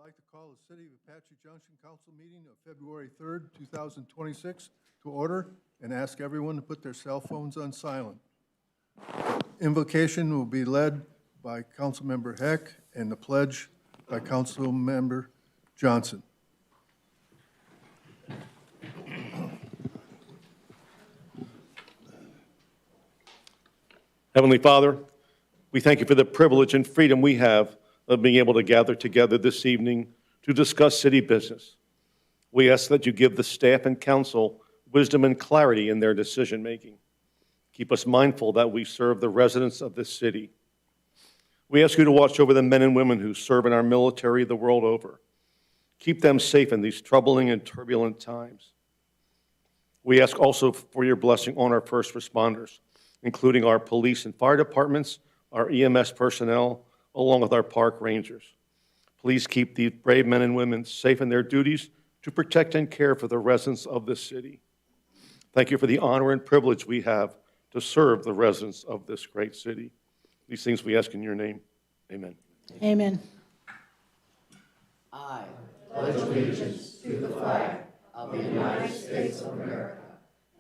like to call the City of Apache Junction Council meeting of February 3rd, 2026 to order and ask everyone to put their cell phones on silent. Invocation will be led by Councilmember Heck and the pledge by Councilmember Johnson. Heavenly Father, we thank you for the privilege and freedom we have of being able to gather together this evening to discuss city business. We ask that you give the staff and council wisdom and clarity in their decision-making. Keep us mindful that we serve the residents of this city. We ask you to watch over the men and women who serve in our military the world over. Keep them safe in these troubling and turbulent times. We ask also for your blessing on our first responders, including our police and fire departments, our EMS personnel, along with our park rangers. Please keep these brave men and women safe in their duties to protect and care for the residents of this city. Thank you for the honor and privilege we have to serve the residents of this great city. These things we ask in your name. Amen. Amen. I pledge allegiance to the flag of the United States of America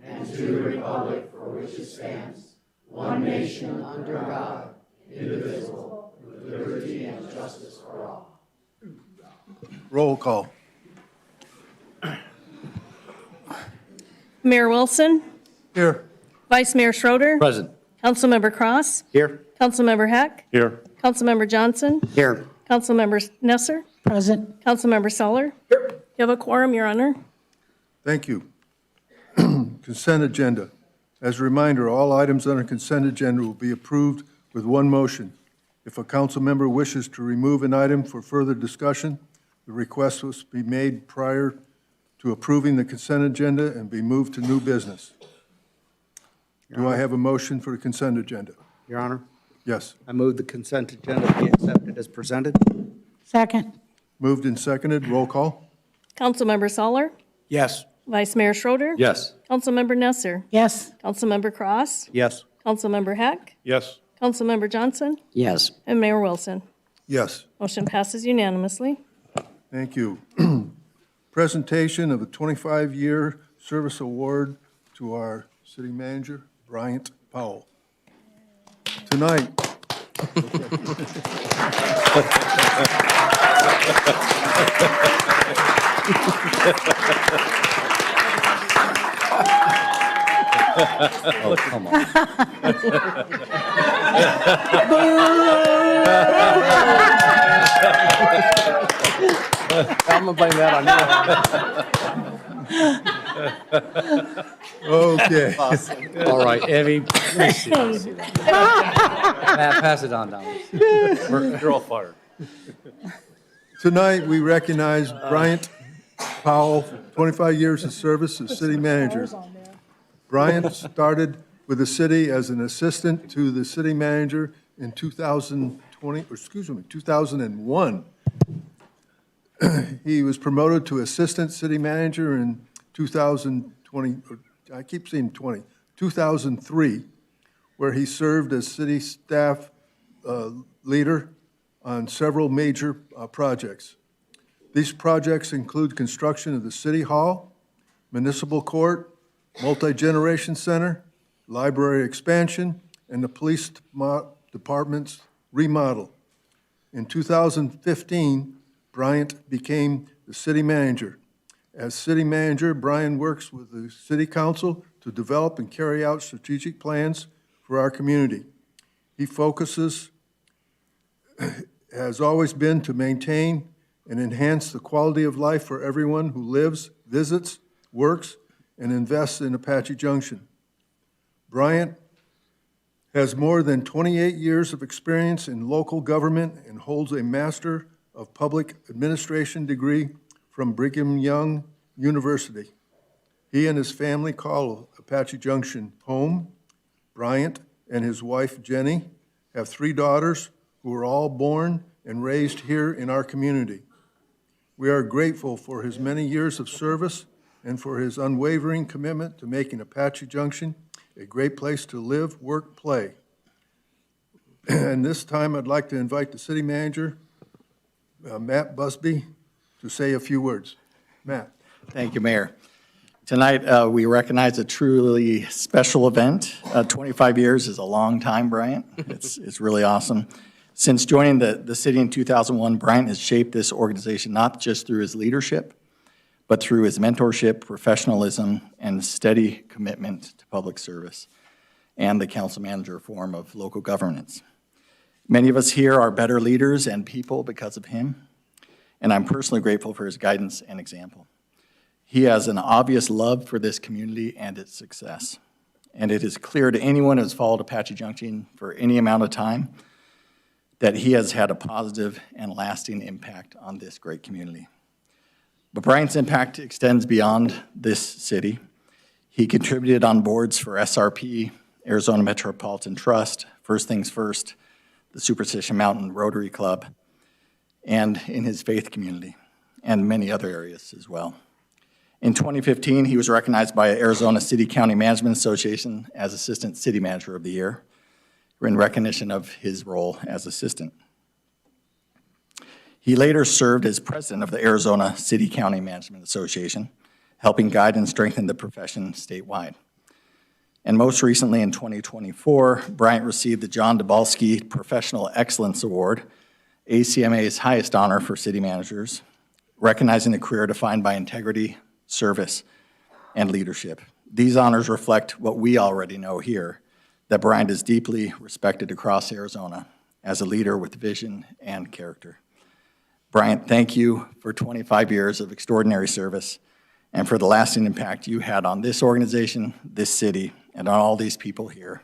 and to the republic for which it stands, one nation under God, indivisible, with liberty and justice for all. Roll call. Mayor Wilson, Here. Vice Mayor Schroeder, Present. Councilmember Cross, Here. Councilmember Heck, Here. Councilmember Johnson, Here. Councilmember Nesser, Present. Councilmember Soller. Here. You have a quorum, Your Honor. Thank you. Consent agenda. As a reminder, all items on the consent agenda will be approved with one motion. If a council member wishes to remove an item for further discussion, the request must be made prior to approving the consent agenda and be moved to new business. Do I have a motion for the consent agenda? Your Honor, Yes. I move the consent agenda be accepted as presented. Second. Moved and seconded. Roll call. Councilmember Soller, Yes. Vice Mayor Schroeder, Yes. Councilmember Nesser, Yes. Councilmember Cross, Yes. Councilmember Heck, Yes. Councilmember Johnson, Yes. and Mayor Wilson. Yes. Motion passes unanimously. Thank you. Presentation of a 25-year service award to our city manager, Bryant Powell. Tonight, Oh, come on. I'm gonna blame that on okay. you. All right, Evie. Let me see. Matt, pass it on down. You're all fired. Tonight, we recognize Bryant Powell, 25 years of service as city manager. Bryant started with the city as an assistant to the city manager in 2001. He was promoted to assistant city manager in 2003, where he served as city staff leader on several major projects. These projects include construction of the City Hall, Municipal Court, Multi-Generation Center, library expansion, and the police department's remodel. In 2015, Bryant became the city manager. As city manager, Bryant works with the city council to develop and carry out strategic plans for our community. He focuses, has always been, to maintain and enhance the quality of life for everyone who lives, visits, works, and invests in Apache Junction. Bryant has more than 28 years of experience in local government and holds a Master of Public Administration degree from Brigham Young University. He and his family call Apache Junction home. Bryant and his wife, Jenny, have 3 daughters who were all born and raised here in our community. We are grateful for his many years of service and for his unwavering commitment to making Apache Junction a great place to live, work, play. And this time, I'd like to invite the city manager Matt Busby to say a few words. Matt. Thank you, Mayor. Tonight, we recognize a truly special event. 25 years is a long time, Bryant. It's really awesome. Since joining the city in 2001, Bryant has shaped this organization not just through his leadership, but through his mentorship, professionalism, and steady commitment to public service and the council manager form of local governance. Many of us here are better leaders and people because of him, and I'm personally grateful for his guidance and example. He has an obvious love for this community and its success. And it is clear to anyone who has followed Apache Junction for any amount of time that he has had a positive and lasting impact on this great community. But Bryant's impact extends beyond this city. He contributed on boards for SRP, Arizona Metropolitan Trust, First Things First, the Superstition Mountain Rotary Club, and in his faith community, and many other areas as well. In 2015, he was recognized by Arizona City County Management Association as Assistant City Manager of the Year in recognition of his role as assistant. He later served as president of the Arizona City County Management Association, helping guide and strengthen the profession statewide. And most recently in 2024, Bryant received the John Dabalski Professional Excellence Award, ACMA's highest honor for city managers, recognizing a career defined by integrity, service, and leadership. These honors reflect what we already know here, that Bryant is deeply respected across Arizona as a leader with vision and character. Bryant, thank you for 25 years of extraordinary service and for the lasting impact you had on this organization, this city, and on all these people here,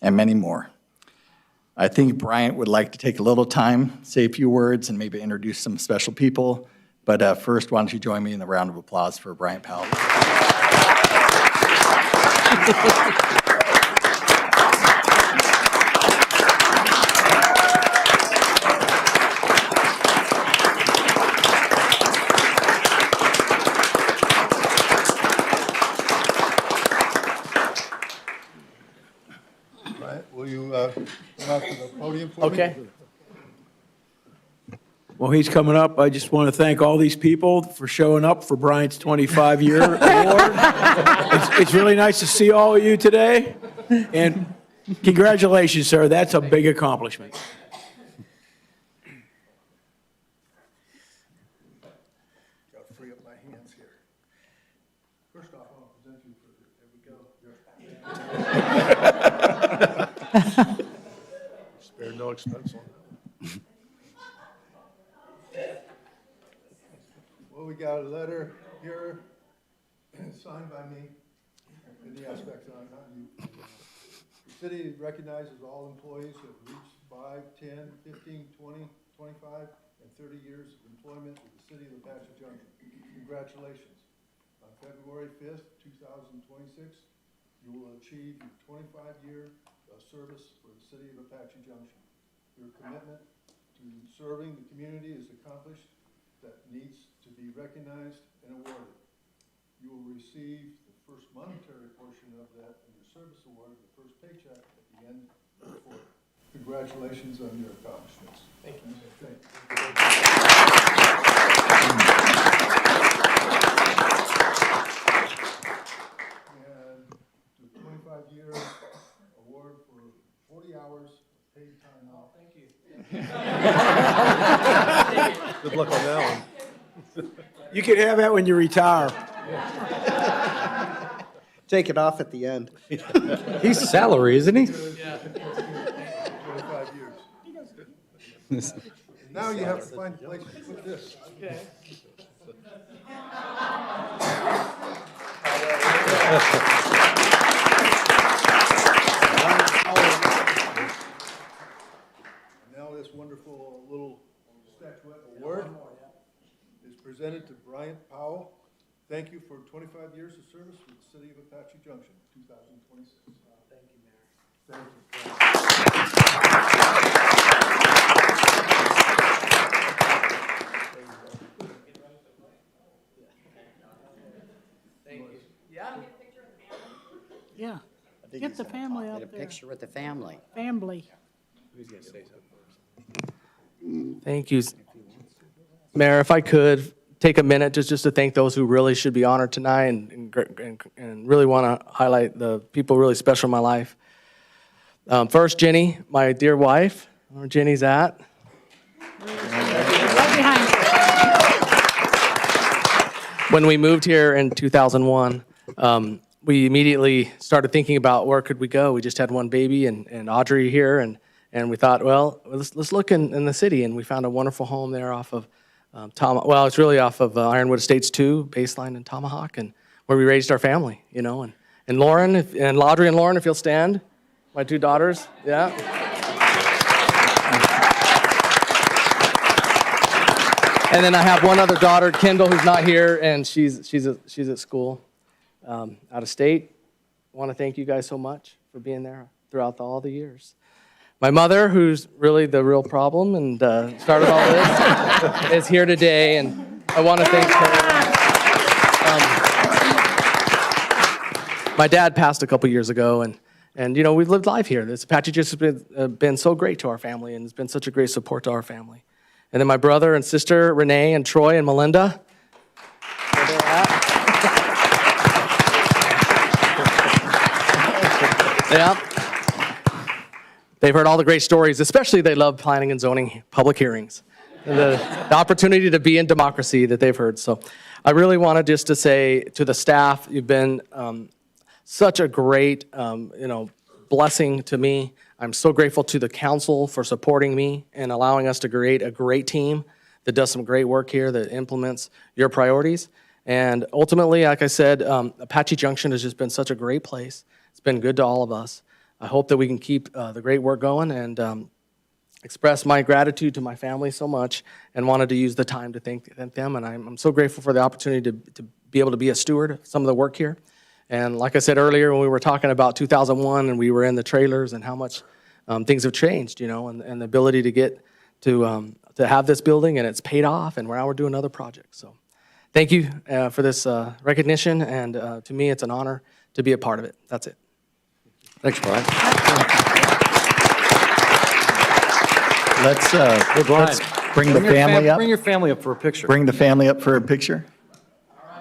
and many more. I think Bryant would like to take a little time, say a few words, and maybe introduce some special people. But first, why don't you join me in a round of applause for Bryant Powell. Bryant, will you come out to the podium for me? Okay. Well, he's coming up. I just want to thank all these people for showing up for Bryant's 25-year award. It's really nice to see all of you today. And congratulations, sir. That's a big accomplishment. Got to free up my hands here. First off, I want to present you for, there we go. Spare no expense on that. Well, we got a letter here signed by me in the aspect on you. The city recognizes all employees who have reached 5, 10, 15, 20, 25, and 30 years of employment with the City of Apache Junction. Congratulations. On February 5th, 2026, you will achieve your 25-year service for the City of Apache Junction. Your commitment to serving the community is accomplished that needs to be recognized and awarded. You will receive the first monetary portion of that in your service award, the first paycheck at the end of the quarter. Congratulations on your accomplishments. Thank you. And the 25-year award for 40 hours of paid time off. Thank you. Good luck on that one. You can have that when you retire. Take it off at the end. He's salary, isn't he? 25 years. Now you have to find a place to put this. Okay. Now this wonderful little statuette award is presented to Bryant Powell. Thank you for 25 years of service with the City of Apache Junction, 2026. Thank you, Mayor. Thank you. Yeah. Get the family Get a up there. picture with the family. Family. Thank you. Mayor, if I could take a minute just to thank those who really should be honored tonight and really want to highlight the people really special in my life. First, Jenny, my dear wife, where Jenny's at. Right behind you. When we moved here in 2001, we immediately started thinking about where could we go. We just had one baby and Audrey here, and we thought, well, let's look in the city, and we found a wonderful home there off of it's really off of Ironwood Estates 2, Baseline and Tomahawk, and where we raised our family, you know. And Lauren, and Audrey and Lauren, if you'll stand, my two daughters, yeah. And then I have one other daughter, Kendall, who's not here, and she's at school out of state. I want to thank you guys so much for being there throughout all the years. My mother, who's really the real problem and started all this, is here today, and I want to thank her. My dad passed a couple years ago, and you know, we've lived life here. This Apache just has been so great to our family, and it's been such a great support to our family. And then my brother and sister, Renee and Troy and Melinda. Where they're at. Yeah. They've heard all the great stories, especially they love planning and zoning public hearings. And the opportunity to be in democracy that they've heard. So I really wanted just to say to the staff, you've been such a great blessing to me. I'm so grateful to the council for supporting me and allowing us to create a great team that does some great work here, that implements your priorities. And ultimately, like I said, Apache Junction has just been such a great place. It's been good to all of us. I hope that we can keep the great work going and express my gratitude to my family so much, and wanted to use the time to thank them. And I'm so grateful for the opportunity to be able to be a steward of some of the work here. And like I said earlier, when we were talking about 2001 and we were in the trailers and how much things have changed, you know, and the ability to get to have this building, and it's paid off, and now we're doing other projects. So thank you for this recognition, and to me, it's an honor to be a part of it. That's it. Thanks, Brian. Let's bring the family up. Bring your family up for a picture. Bring the family up for a picture.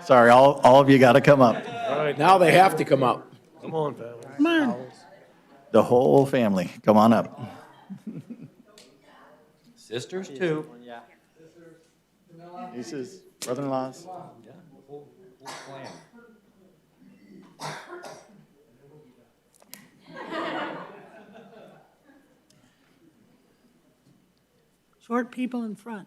Sorry, all of you got to come up. All right, now they have to come up. Come on, family. Come on. The whole family, come on up. Sisters too. Nieces, brother-in-laws. Short people in front.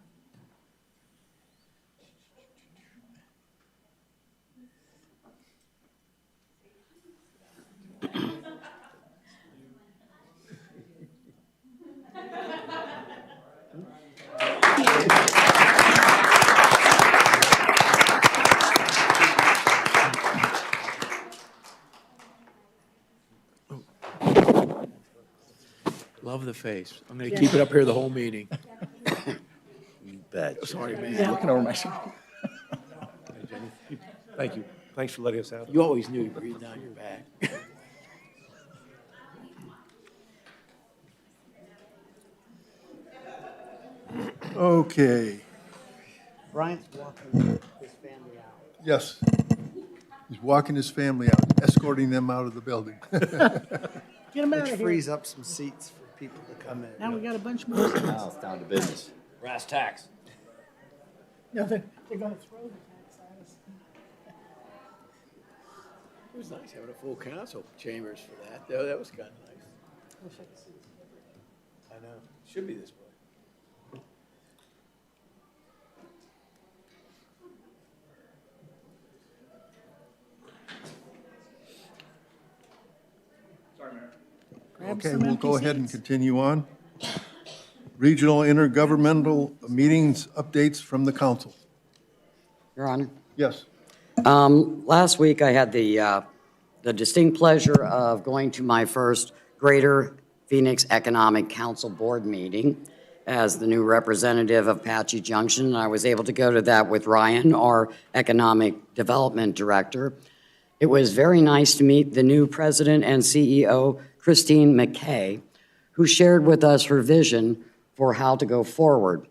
Love the face. I'm going to keep it up here the whole meeting. You bet. Sorry, man. Looking over my shoulder. Thank you. Thanks for letting us out. You always knew you breathed down your back. Okay, Bryant's walking his family out. yes. He's walking his family out, escorting them out of the building. Get them out Which of here. frees up some seats for people to come in. Now we got a bunch more. Now it's down to business. Brass tacks. No, they're going to throw the tax at us. It was nice having a full council chambers for that. That was kind of nice. I know. Should be this way. Grab Okay, some we'll empty go ahead and seats. continue on. Regional intergovernmental meetings, updates from the council. Your Honor. Yes. Last week, I had the distinct pleasure of going to my first Greater Phoenix Economic Council Board meeting as the new representative of Apache Junction. And I was able to go to that with Ryan, our Economic Development Director. It was very nice to meet the new president and CEO, Christine McKay, who shared with us her vision for how to go forward.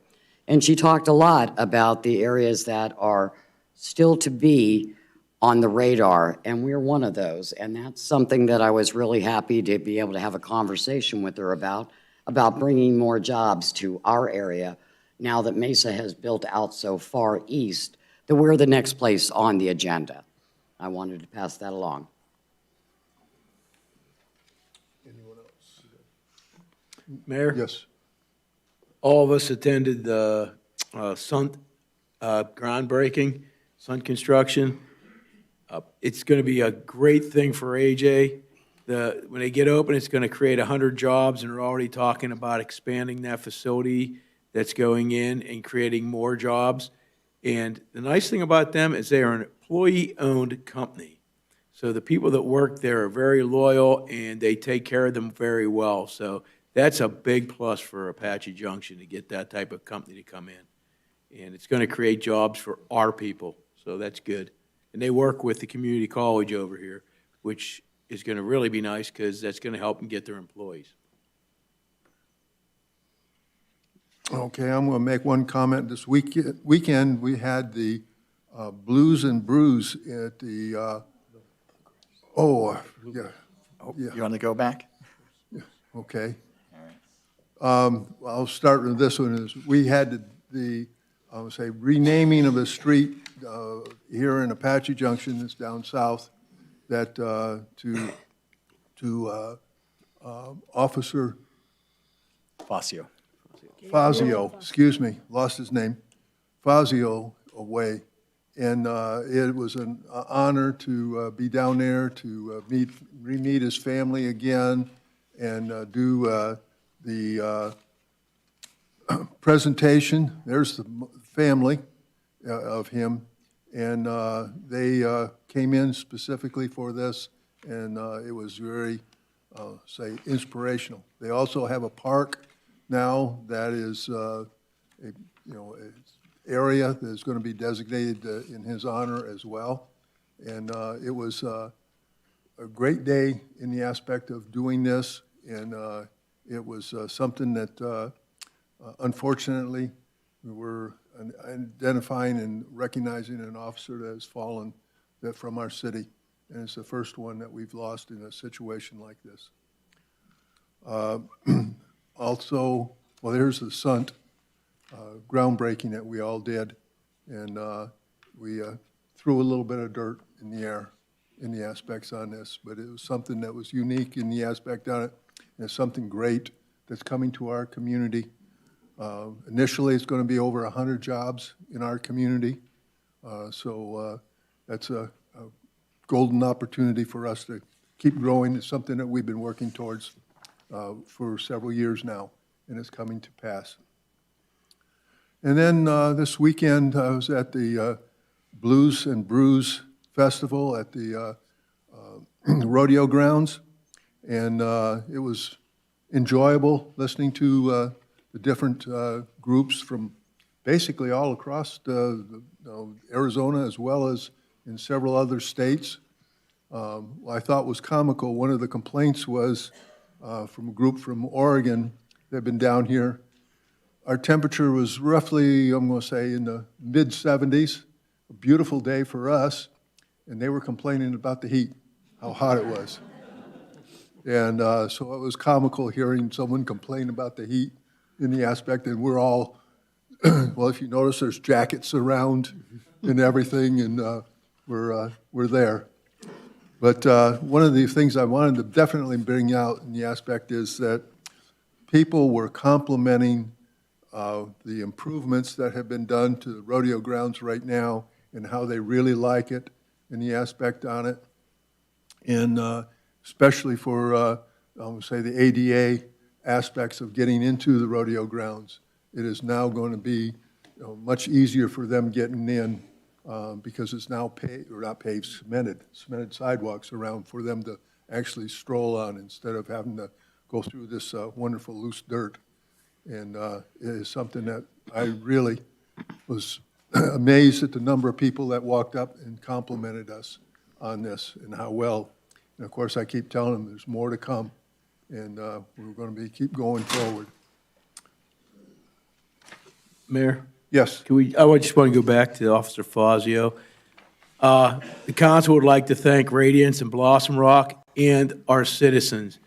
And she talked a lot about the areas that are still to be on the radar, and we're one of those. And that's something that I was really happy to be able to have a conversation with her about bringing more jobs to our area now that Mesa has built out so far east that we're the next place on the agenda. I wanted to pass that along. Anyone else? Mayor? Yes. All of us attended the Sunt groundbreaking, Sunt Construction. It's going to be a great thing for AJ. When they get open, it's going to create 100 jobs, and they're already talking about expanding that facility that's going in and creating more jobs. And the nice thing about them is they are an employee-owned company. So the people that work there are very loyal, and they take care of them very well. So that's a big plus for Apache Junction to get that type of company to come in. And it's going to create jobs for our people, so that's good. And they work with the community college over here, which is going to really be nice because that's going to help them get their employees. Okay, I'm going to make one comment. This weekend, we had the Blues and Brews at the, yeah. You want to go back? Okay. I'll start with this one. We had I would say, renaming of a street here in Apache Junction, that's down south, that to Officer Fazio. Fazio, excuse me, lost his name, Fazio away. And it was an honor to be down there to re-meet his family again and do the presentation. There's the family of him. And they came in specifically for this, and it was very, say, inspirational. They also have a park now that is, area that is going to be designated in his honor as well. And it was a great day in the aspect of doing this, and it was something that, unfortunately, we were identifying and recognizing an officer that has fallen from our city, and it's the first one that we've lost in a situation like this. Also, well, there's the Sunt groundbreaking that we all did, and we threw a little bit of dirt in the air in the aspects on this, but it was something that was unique in the aspect on it, and it's something great that's coming to our community. Initially, it's going to be over 100 jobs in our community, so that's a golden opportunity for us to keep growing. It's something that we've been working towards for several years now, and it's coming to pass. And then this weekend, I was at the Blues and Brews Festival at the rodeo grounds, and it was enjoyable listening to the different groups from basically all across Arizona as well as in several other states. I thought was comical, one of the complaints was from a group from Oregon that had been down here. Our temperature was roughly, I'm going to say, in the mid-70s, a beautiful day for us, and they were complaining about the heat, how hot it was. And so it was comical hearing someone complain about the heat in the aspect, and we're all, well, if you notice, there's jackets around and everything, and we're there. But one of the things I wanted to definitely bring out in the aspect is that people were complimenting the improvements that have been done to the rodeo grounds right now and how they really like it and the aspect on it. And especially for, I would say, the ADA aspects of getting into the rodeo grounds. It is now going to be much easier for them getting in because it's now paved, or not paved, cemented sidewalks around for them to actually stroll on instead of having to go through this wonderful loose dirt. And it is something that I really was amazed at the number of people that walked up and complimented us on this and how well. And of course, I keep telling them there's more to come, and we're going to keep going forward. Mayor? Yes. I just want to go back to Officer Fazio. The council would like to thank Radiance and Blossom Rock and our citizens.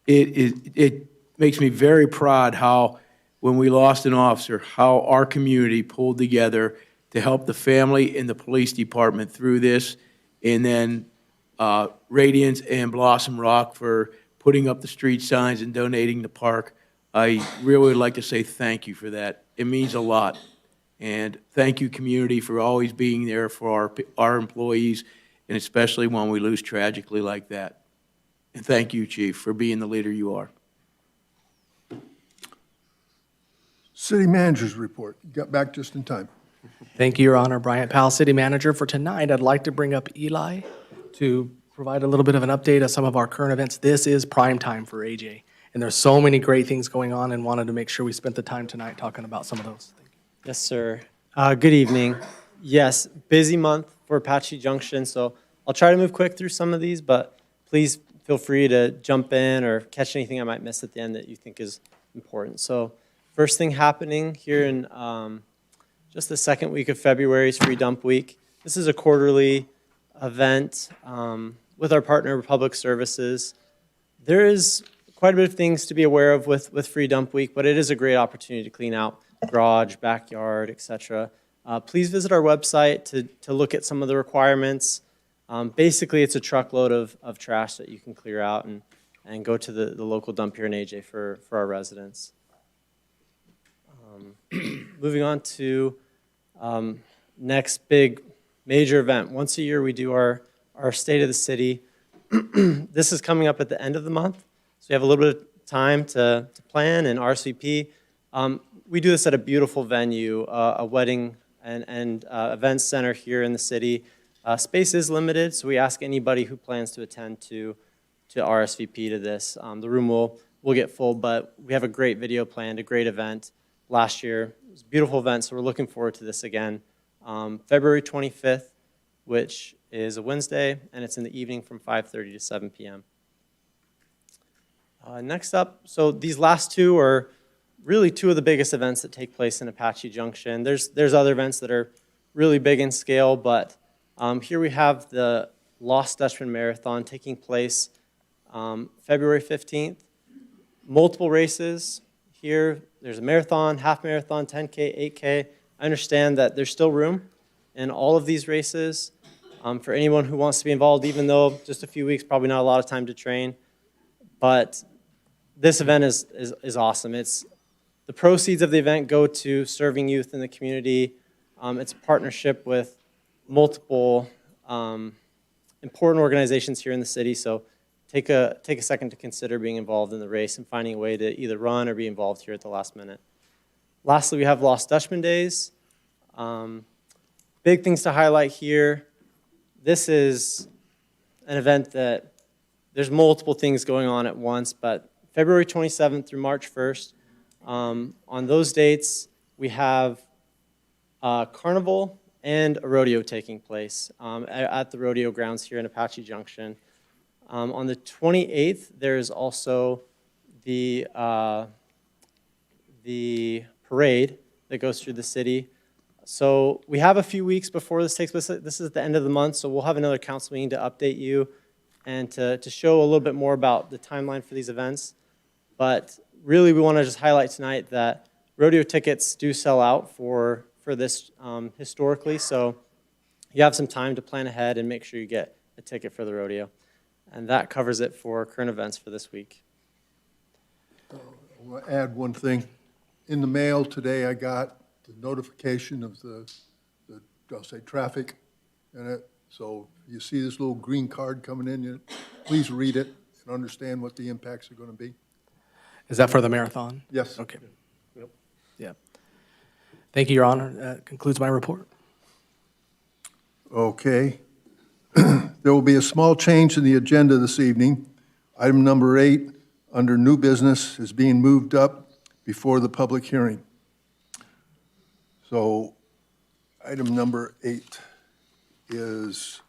It makes me very proud how, when we lost an officer, how our community pulled together to help the family and the police department through this. And then Radiance and Blossom Rock for putting up the street signs and donating the park. I really would like to say thank you for that. It means a lot. And thank you, community, for always being there for our employees, and especially when we lose tragically like that. And thank you, Chief, for being the leader you are. City Manager's report. You got back just in time. Thank you, Your Honor. Bryant Powell, City Manager. For tonight, I'd like to bring up Eli to provide a little bit of an update of some of our current events. This is prime time for AJ, and there's so many great things going on, and wanted to make sure we spent the time tonight talking about some of those. Yes, sir. Good evening. Yes, busy month for Apache Junction, so I'll try to move quick through some of these, but please feel free to jump in or catch anything I might miss at the end that you think is important. So first thing happening here in just the second week of February is Free Dump Week. This is a quarterly event with our partner, Public Services. There is quite a bit of things to be aware of with Free Dump Week, but it is a great opportunity to clean out garage, backyard, etc. Please visit our website to look at some of the requirements. Basically, it's a truckload of trash that you can clear out and go to the local dump here in AJ for our residents. Moving on to next big major event. Once a year, we do our State of the City. This is coming up at the end of the month, so we have a little bit of time to plan and RSVP. We do this at a beautiful venue, a wedding and events center here in the city. Space is limited, so we ask anybody who plans to attend to RSVP to this. The room will get full, but we have a great video planned, a great event. Last year, it was a beautiful event, so we're looking forward to this again. February 25th, which is a Wednesday, and it's in the evening from 5:30 to 7 p.m. Next up, so these last two are really two of the biggest events that take place in Apache Junction. There's other events that are really big in scale, but here we have the Lost Dutchman Marathon taking place February 15th. Multiple races here. There's a marathon, half marathon, 10K, 8K. I understand that there's still room in all of these races for anyone who wants to be involved, even though just a few weeks, probably not a lot of time to train. But this event is awesome. The proceeds of the event go to serving youth in the community. It's a partnership with multiple important organizations here in the city, so take a second to consider being involved in the race and finding a way to either run or be involved here at the last minute. Lastly, we have Lost Dutchman Days. Big things to highlight here. This is an event that there's multiple things going on at once, but February 27th through March 1st, on those dates, we have a carnival and a rodeo taking place at the rodeo grounds here in Apache Junction. On the 28th, there is also the parade that goes through the city. So we have a few weeks before this takes place. This is at the end of the month, so we'll have another council meeting to update you and to show a little bit more about the timeline for these events. But really, we want to just highlight tonight that rodeo tickets do sell out for this historically, so you have some time to plan ahead and make sure you get a ticket for the rodeo. And that covers it for current events for this week. I want to add one thing. In the mail today, I got the notification of the I'll say, traffic in it. So you see this little green card coming in, please read it and understand what the impacts are going to be. Is that for the marathon? Yes. Okay. Yep. Yeah. Thank you, Your Honor. That concludes my report. Okay. There will be a small change in the agenda this evening. Item number 8, under new business, is being moved up before the public hearing. So item number 8 is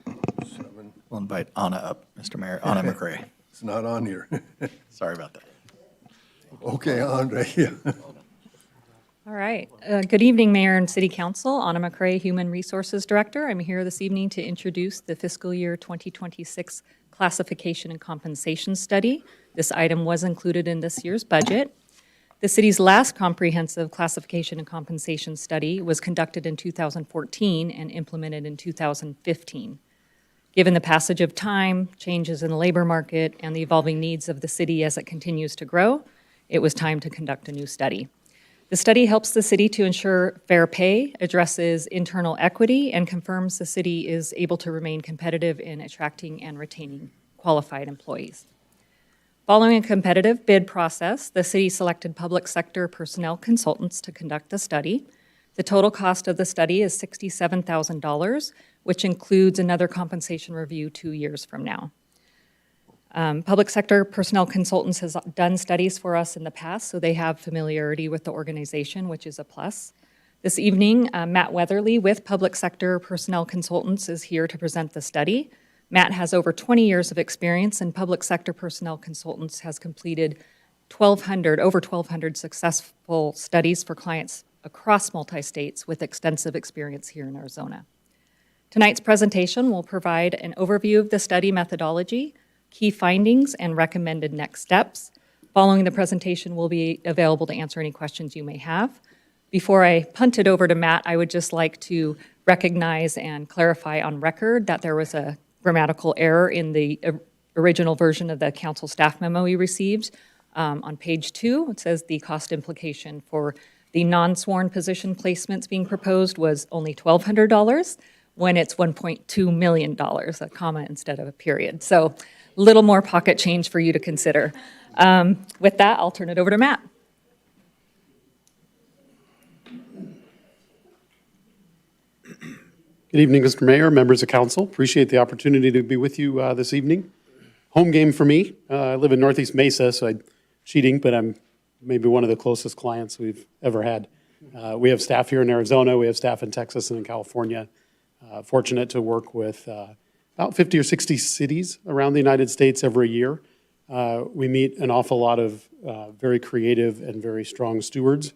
7. We'll invite Anna up, Mr. Mayor, Anna McRae. It's not on here. Sorry about that. Okay, Andre, yeah. All right. Good evening, Mayor and City Council. Anna McCrae, Human Resources Director. I'm here this evening to introduce the fiscal year 2026 classification and compensation study. This item was included in this year's budget. The city's last comprehensive classification and compensation study was conducted in 2014 and implemented in 2015. Given the passage of time, changes in the labor market, and the evolving needs of the city as it continues to grow, it was time to conduct a new study. The study helps the city to ensure fair pay, addresses internal equity, and confirms the city is able to remain competitive in attracting and retaining qualified employees. Following a competitive bid process, the city selected public sector personnel consultants to conduct the study. The total cost of the study is $67,000, which includes another compensation review 2 years from now. Public sector personnel consultants has done studies for us in the past, so they have familiarity with the organization, which is a plus. This evening, Matt Weatherly with Public Sector Personnel Consultants is here to present the study. Matt has over 20 years of experience in public sector personnel consultants, has completed over 1,200 successful studies for clients across multi-states with extensive experience here in Arizona. Tonight's presentation will provide an overview of the study methodology, key findings, and recommended next steps. Following the presentation, we'll be available to answer any questions you may have. Before I punt it over to Matt, I would just like to recognize and clarify on record that there was a grammatical error in the original version of the council staff memo we received. On page 2, it says the cost implication for the non-sworn position placements being proposed was only $1,200 when it's $1.2 million, a comma instead of a period. So a little more pocket change for you to consider. With that, I'll turn it over to Matt. Good evening, Mr. Mayor, members of council. Appreciate the opportunity to be with you this evening. Home game for me. I live in Northeast Mesa, so I'm cheating, but I'm maybe one of the closest clients we've ever had. We have staff here in Arizona. We have staff in Texas and in California. Fortunate to work with about 50 or 60 cities around the United States every year. We meet an awful lot of very creative and very strong stewards.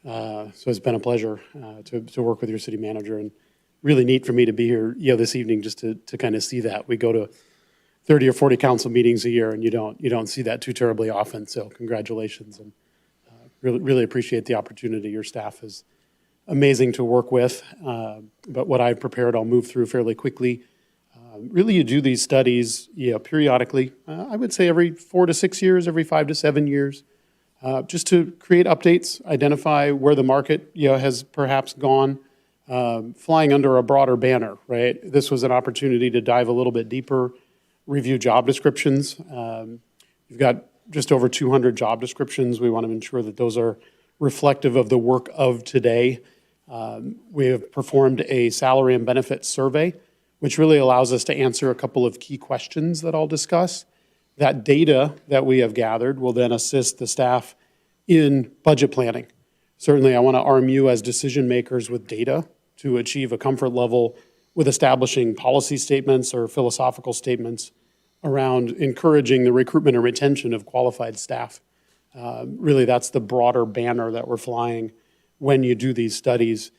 So it's been a pleasure to work with your city manager, and really neat for me to be here this evening just to kind of see that. We go to 30 or 40 council meetings a year, and you don't see that too terribly often. So congratulations, and really appreciate the opportunity. Your staff is amazing to work with, but what I've prepared I'll move through fairly quickly. Really, you do these studies periodically. I would say every 4 to 6 years, every 5 to 7 years, just to create updates, identify where the market has perhaps gone, flying under a broader banner, right? This was an opportunity to dive a little bit deeper, review job descriptions. You've got just over 200 job descriptions. We want to ensure that those are reflective of the work of today. We have performed a salary and benefits survey, which really allows us to answer a couple of key questions that I'll discuss. That data that we have gathered will then assist the staff in budget planning. Certainly, I want to arm you as decision makers with data to achieve a comfort level with establishing policy statements or philosophical statements around encouraging the recruitment and retention of qualified staff. Really, that's the broader banner that we're flying when you do these studies,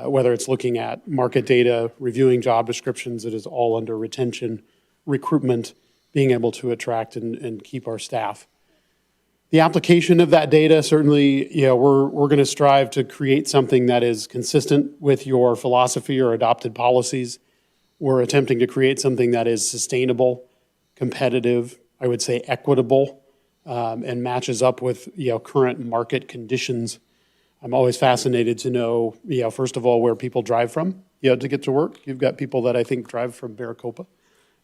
whether it's looking at market data, reviewing job descriptions. It is all under retention, recruitment, being able to attract and keep our staff. The application of that data, certainly, we're going to strive to create something that is consistent with your philosophy or adopted policies. We're attempting to create something that is sustainable, competitive, I would say equitable, and matches up with current market conditions. I'm always fascinated to know, first of all, where people drive from, to get to work. You've got people that I think drive from Maricopa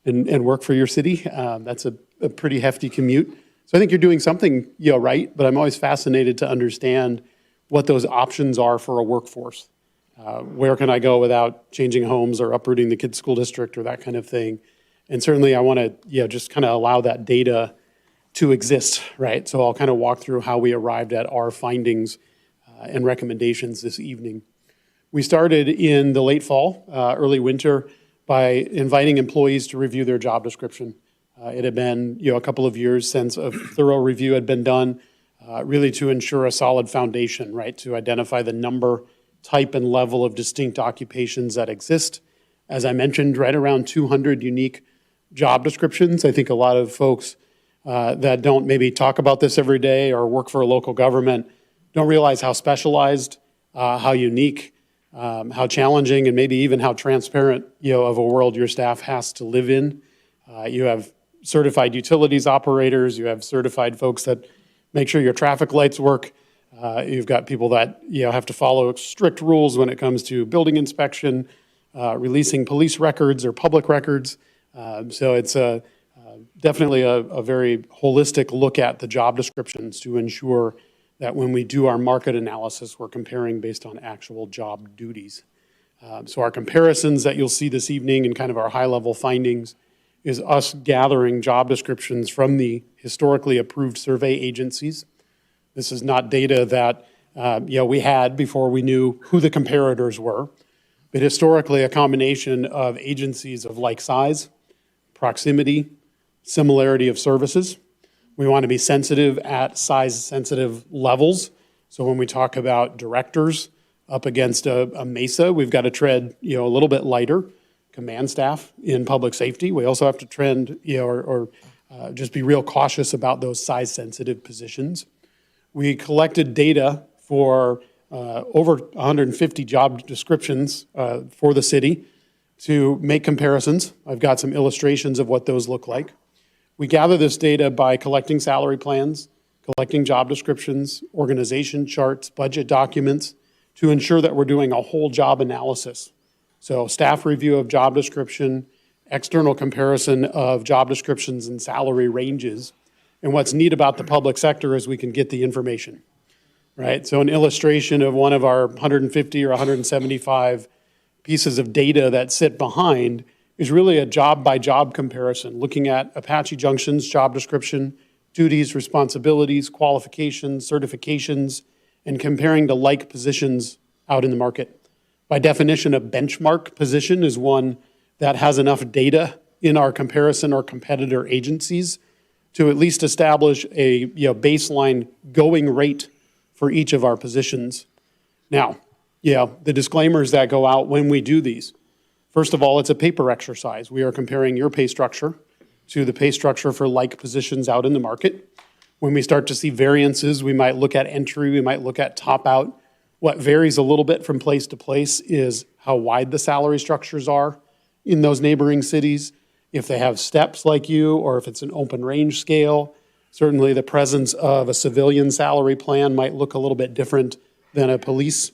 and work for your city. That's a pretty hefty commute. So I think you're doing something right, but I'm always fascinated to understand what those options are for a workforce. Where can I go without changing homes or uprooting the kids' school district or that kind of thing? And certainly I want to just kind of allow that data to exist, right? So I'll kind of walk through how we arrived at our findings and recommendations this evening. We started in the late fall, early winter, by inviting employees to review their job description. It had been a couple of years since a thorough review had been done. really to ensure a solid foundation, right? To identify the number, type, and level of distinct occupations that exist. As I mentioned, right around 200 unique job descriptions. I think a lot of folks that don't maybe talk about this every day or work for a local government don't realize how specialized, how unique, how challenging, and maybe even how transparent, of a world your staff has to live in. You have certified utilities operators, you have certified folks that make sure your traffic lights work. You've got people that have to follow strict rules when it comes to building inspection, releasing police records or public records. So it's definitely a very holistic look at the job descriptions to ensure that when we do our market analysis, we're comparing based on actual job duties. So our comparisons that you'll see this evening and kind of our high-level findings is us gathering job descriptions from the historically approved survey agencies. This is not data that we had before we knew who the comparators were, but historically a combination of agencies of like size, proximity, similarity of services. We want to be sensitive at size-sensitive levels. So when we talk about directors up against a mesa, we've got to tread a little bit lighter. Command staff in public safety, we also have to trend or just be real cautious about those size-sensitive positions. We collected data for over 150 job descriptions for the city to make comparisons. I've got some illustrations of what those look like. We gather this data by collecting salary plans, collecting job descriptions, organization charts, budget documents, to ensure that we're doing a whole job analysis. So staff review of job description, external comparison of job descriptions and salary ranges. And what's neat about the public sector is we can get the information, right? So an illustration of one of our 150 or 175 pieces of data that sit behind is really a job-by-job comparison, looking at Apache Junction's job description, duties, responsibilities, qualifications, certifications, and comparing to like positions out in the market. By definition, a benchmark position is one that has enough data in our comparison or competitor agencies to at least establish a baseline going rate for each of our positions. Now, the disclaimers that go out when we do these. First of all, it's a paper exercise. We are comparing your pay structure to the pay structure for like positions out in the market. When we start to see variances, we might look at entry, we might look at top out. What varies a little bit from place to place is how wide the salary structures are in those neighboring cities, if they have steps like you, or if it's an open range scale. Certainly the presence of a civilian salary plan might look a little bit different than a police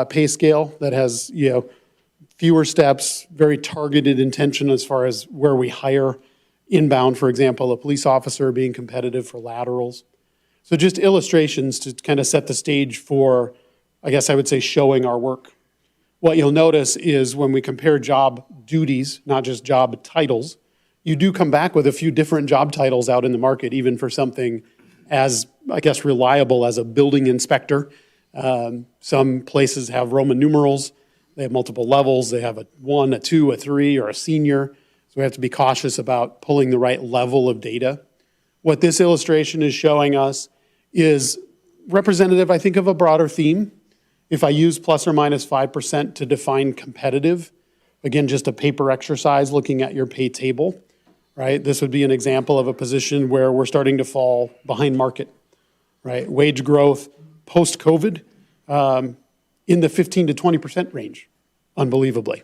pay scale that has fewer steps, very targeted intention as far as where we hire inbound, for example, a police officer being competitive for laterals. So just illustrations to kind of set the stage for, I guess I would say, showing our work. What you'll notice is when we compare job duties, not just job titles, you do come back with a few different job titles out in the market, even for something as, I guess, reliable as a building inspector. Some places have Roman numerals. They have multiple levels. They have a 1, a 2, a 3, or a senior. So we have to be cautious about pulling the right level of data. What this illustration is showing us is representative, I think, of a broader theme. If I use plus or minus 5% to define competitive, again, just a paper exercise looking at your pay table, right? This would be an example of a position where we're starting to fall behind market, right? Wage growth post-COVID in the 15 to 20% range, unbelievably.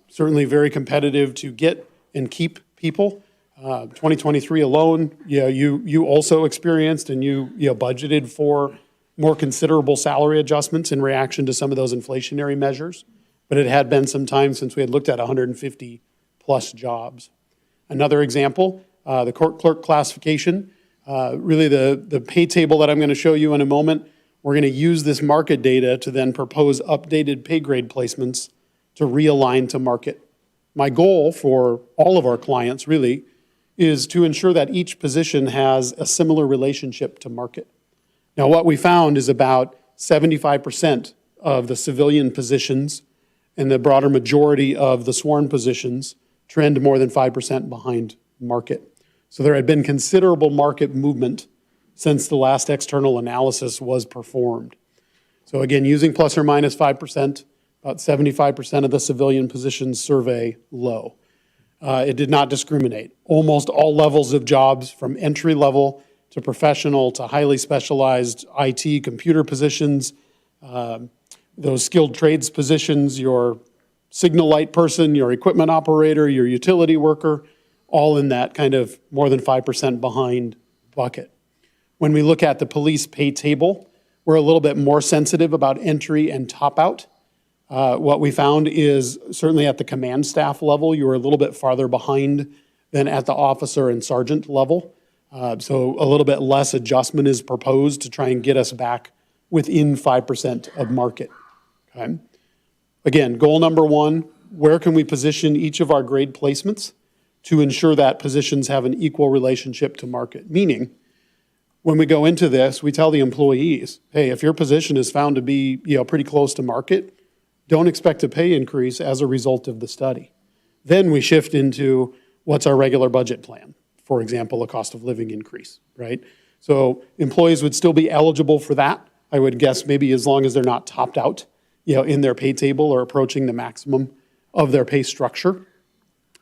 Certainly very competitive to get and keep people. 2023 alone, you also experienced and you budgeted for more considerable salary adjustments in reaction to some of those inflationary measures, but it had been some time since we had looked at 150 plus jobs. Another example, the court clerk classification, really the pay table that I'm going to show you in a moment. We're going to use this market data to then propose updated pay grade placements to realign to market. My goal for all of our clients really is to ensure that each position has a similar relationship to market. Now, what we found is about 75% of the civilian positions and the broader majority of the sworn positions trend more than 5% behind market. So there had been considerable market movement since the last external analysis was performed. So again, using plus or minus 5%, about 75% of the civilian positions survey low. It did not discriminate. Almost all levels of jobs, from entry level to professional to highly specialized IT computer positions, those skilled trades positions, your signal light person, your equipment operator, your utility worker, all in that kind of more than 5% behind bucket. When we look at the police pay table, we're a little bit more sensitive about entry and top out. What we found is certainly at the command staff level, you were a little bit farther behind than at the officer and sergeant level. So a little bit less adjustment is proposed to try and get us back within 5% of market. Okay. Again, goal number one, where can we position each of our grade placements to ensure that positions have an equal relationship to market? Meaning, when we go into this, we tell the employees, hey, if your position is found to be pretty close to market, don't expect a pay increase as a result of the study. Then we shift into what's our regular budget plan? For example, a cost of living increase, right? So employees would still be eligible for that. I would guess maybe as long as they're not topped out, in their pay table or approaching the maximum of their pay structure.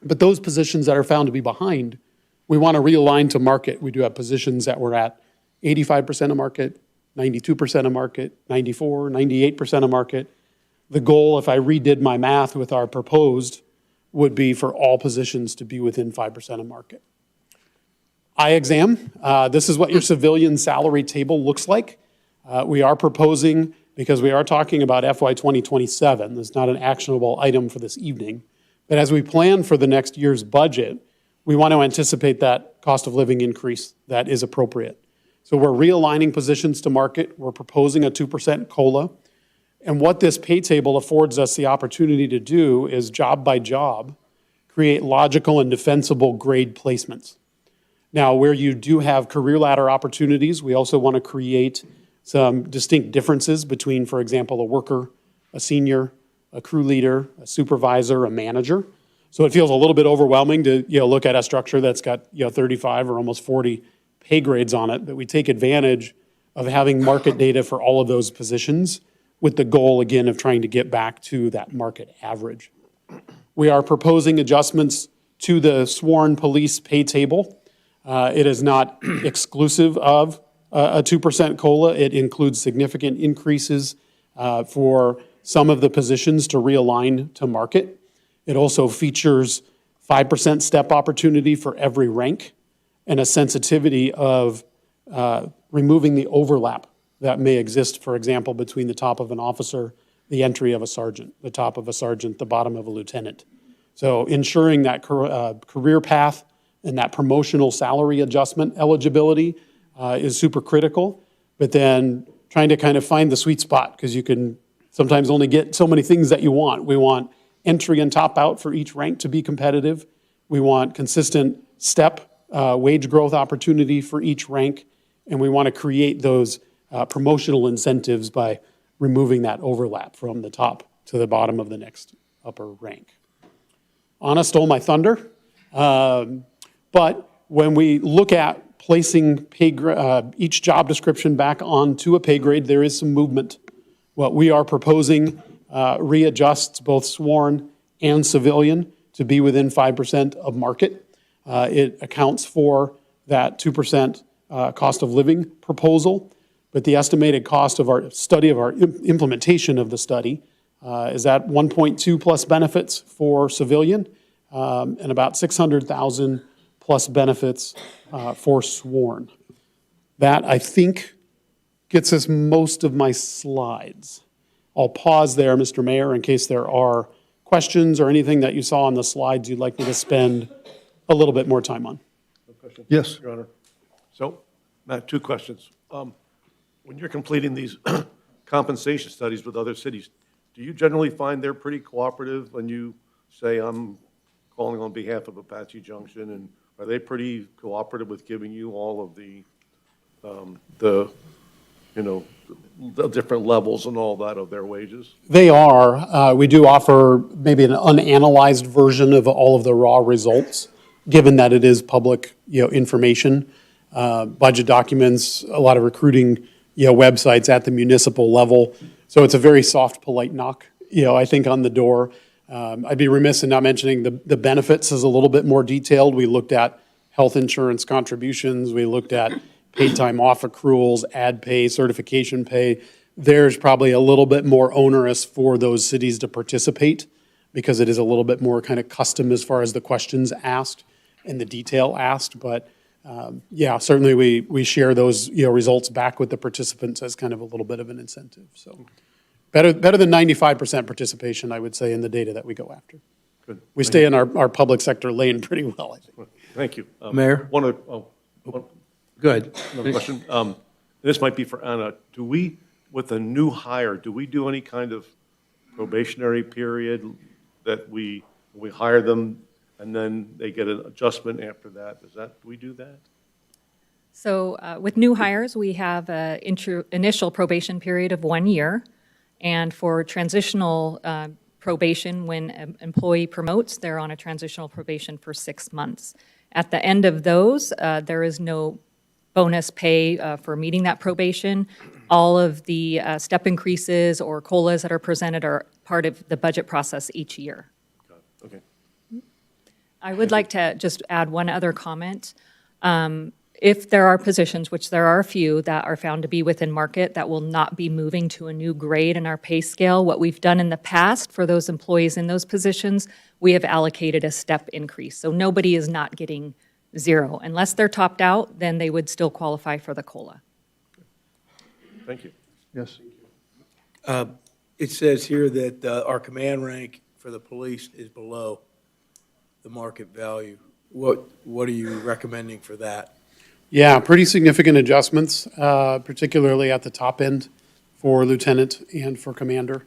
But those positions that are found to be behind, we want to realign to market. We do have positions that were at 85% of market, 92% of market, 94, 98% of market. The goal, if I redid my math with our proposed, would be for all positions to be within 5% of market. Eye exam, this is what your civilian salary table looks like. We are proposing, because we are talking about FY 2027, it's not an actionable item for this evening, but as we plan for the next year's budget, we want to anticipate that cost of living increase that is appropriate. So we're realigning positions to market. We're proposing a 2% COLA. And what this pay table affords us the opportunity to do is job by job, create logical and defensible grade placements. Now, where you do have career ladder opportunities, we also want to create some distinct differences between, for example, a worker, a senior, a crew leader, a supervisor, a manager. So it feels a little bit overwhelming to look at a structure that's got 35 or almost 40 pay grades on it, but we take advantage of having market data for all of those positions with the goal, again, of trying to get back to that market average. We are proposing adjustments to the sworn police pay table. It is not exclusive of a 2% COLA. It includes significant increases for some of the positions to realign to market. It also features 5% step opportunity for every rank and a sensitivity of removing the overlap that may exist, for example, between the top of an officer, the entry of a sergeant, the top of a sergeant, the bottom of a lieutenant. So ensuring that career path and that promotional salary adjustment eligibility is super critical, but then trying to kind of find the sweet spot, because you can sometimes only get so many things that you want. We want entry and top out for each rank to be competitive. We want consistent step wage growth opportunity for each rank, and we want to create those promotional incentives by removing that overlap from the top to the bottom of the next upper rank. Anna stole my thunder, but when we look at placing each job description back onto a pay grade, there is some movement. What we are proposing readjusts both sworn and civilian to be within 5% of market. It accounts for that 2% cost of living proposal, but the estimated cost of our study, of our implementation of the study, is at 1.2 plus benefits for civilian and about 600,000 plus benefits for sworn. That, I think, gets us most of my slides. I'll pause there, Mr. Mayor, in case there are questions or anything that you saw on the slides you'd like me to spend a little bit more time on. Yes. Your Honor. So, Matt, two questions. When you're completing these compensation studies with other cities, do you generally find they're pretty cooperative when you say, I'm calling on behalf of Apache Junction, and are they pretty cooperative with giving you all of the different levels and all that of their wages? They are. We do offer maybe an unanalyzed version of all of the raw results, given that it is public information. budget documents, a lot of recruiting, websites at the municipal level. So it's a very soft, polite knock, I think on the door. I'd be remiss in not mentioning the benefits is a little bit more detailed. We looked at health insurance contributions. We looked at paid time off accruals, ad pay, certification pay. There's probably a little bit more onerous for those cities to participate because it is a little bit more kind of custom as far as the questions asked and the detail asked. But yeah, certainly we share those results back with the participants as kind of a little bit of an incentive. So better than 95% participation, I would say, in the data that we go after. Good. We stay in our public sector lane pretty well, I think. Thank you. Mayor? Good. Another question. This might be for Anna. With a new hire, do we do any kind of probationary period that we hire them and then they get an adjustment after that? Do we do that? So with new hires, we have an initial probation period of 1 year. And for transitional probation, when an employee promotes, they're on a transitional probation for 6 months. At the end of those, there is no bonus pay for meeting that probation. All of the step increases or COLAs that are presented are part of the budget process each year. Okay. I would like to just add one other comment. If there are positions, which there are a few, that are found to be within market that will not be moving to a new grade in our pay scale, what we've done in the past for those employees in those positions, we have allocated a step increase. So nobody is not getting zero. Unless they're topped out, then they would still qualify for the COLA. Thank you. Yes. It says here that our command rank for the police is below the market value. What are you recommending for that? Yeah, pretty significant adjustments, particularly at the top end for lieutenant and for commander.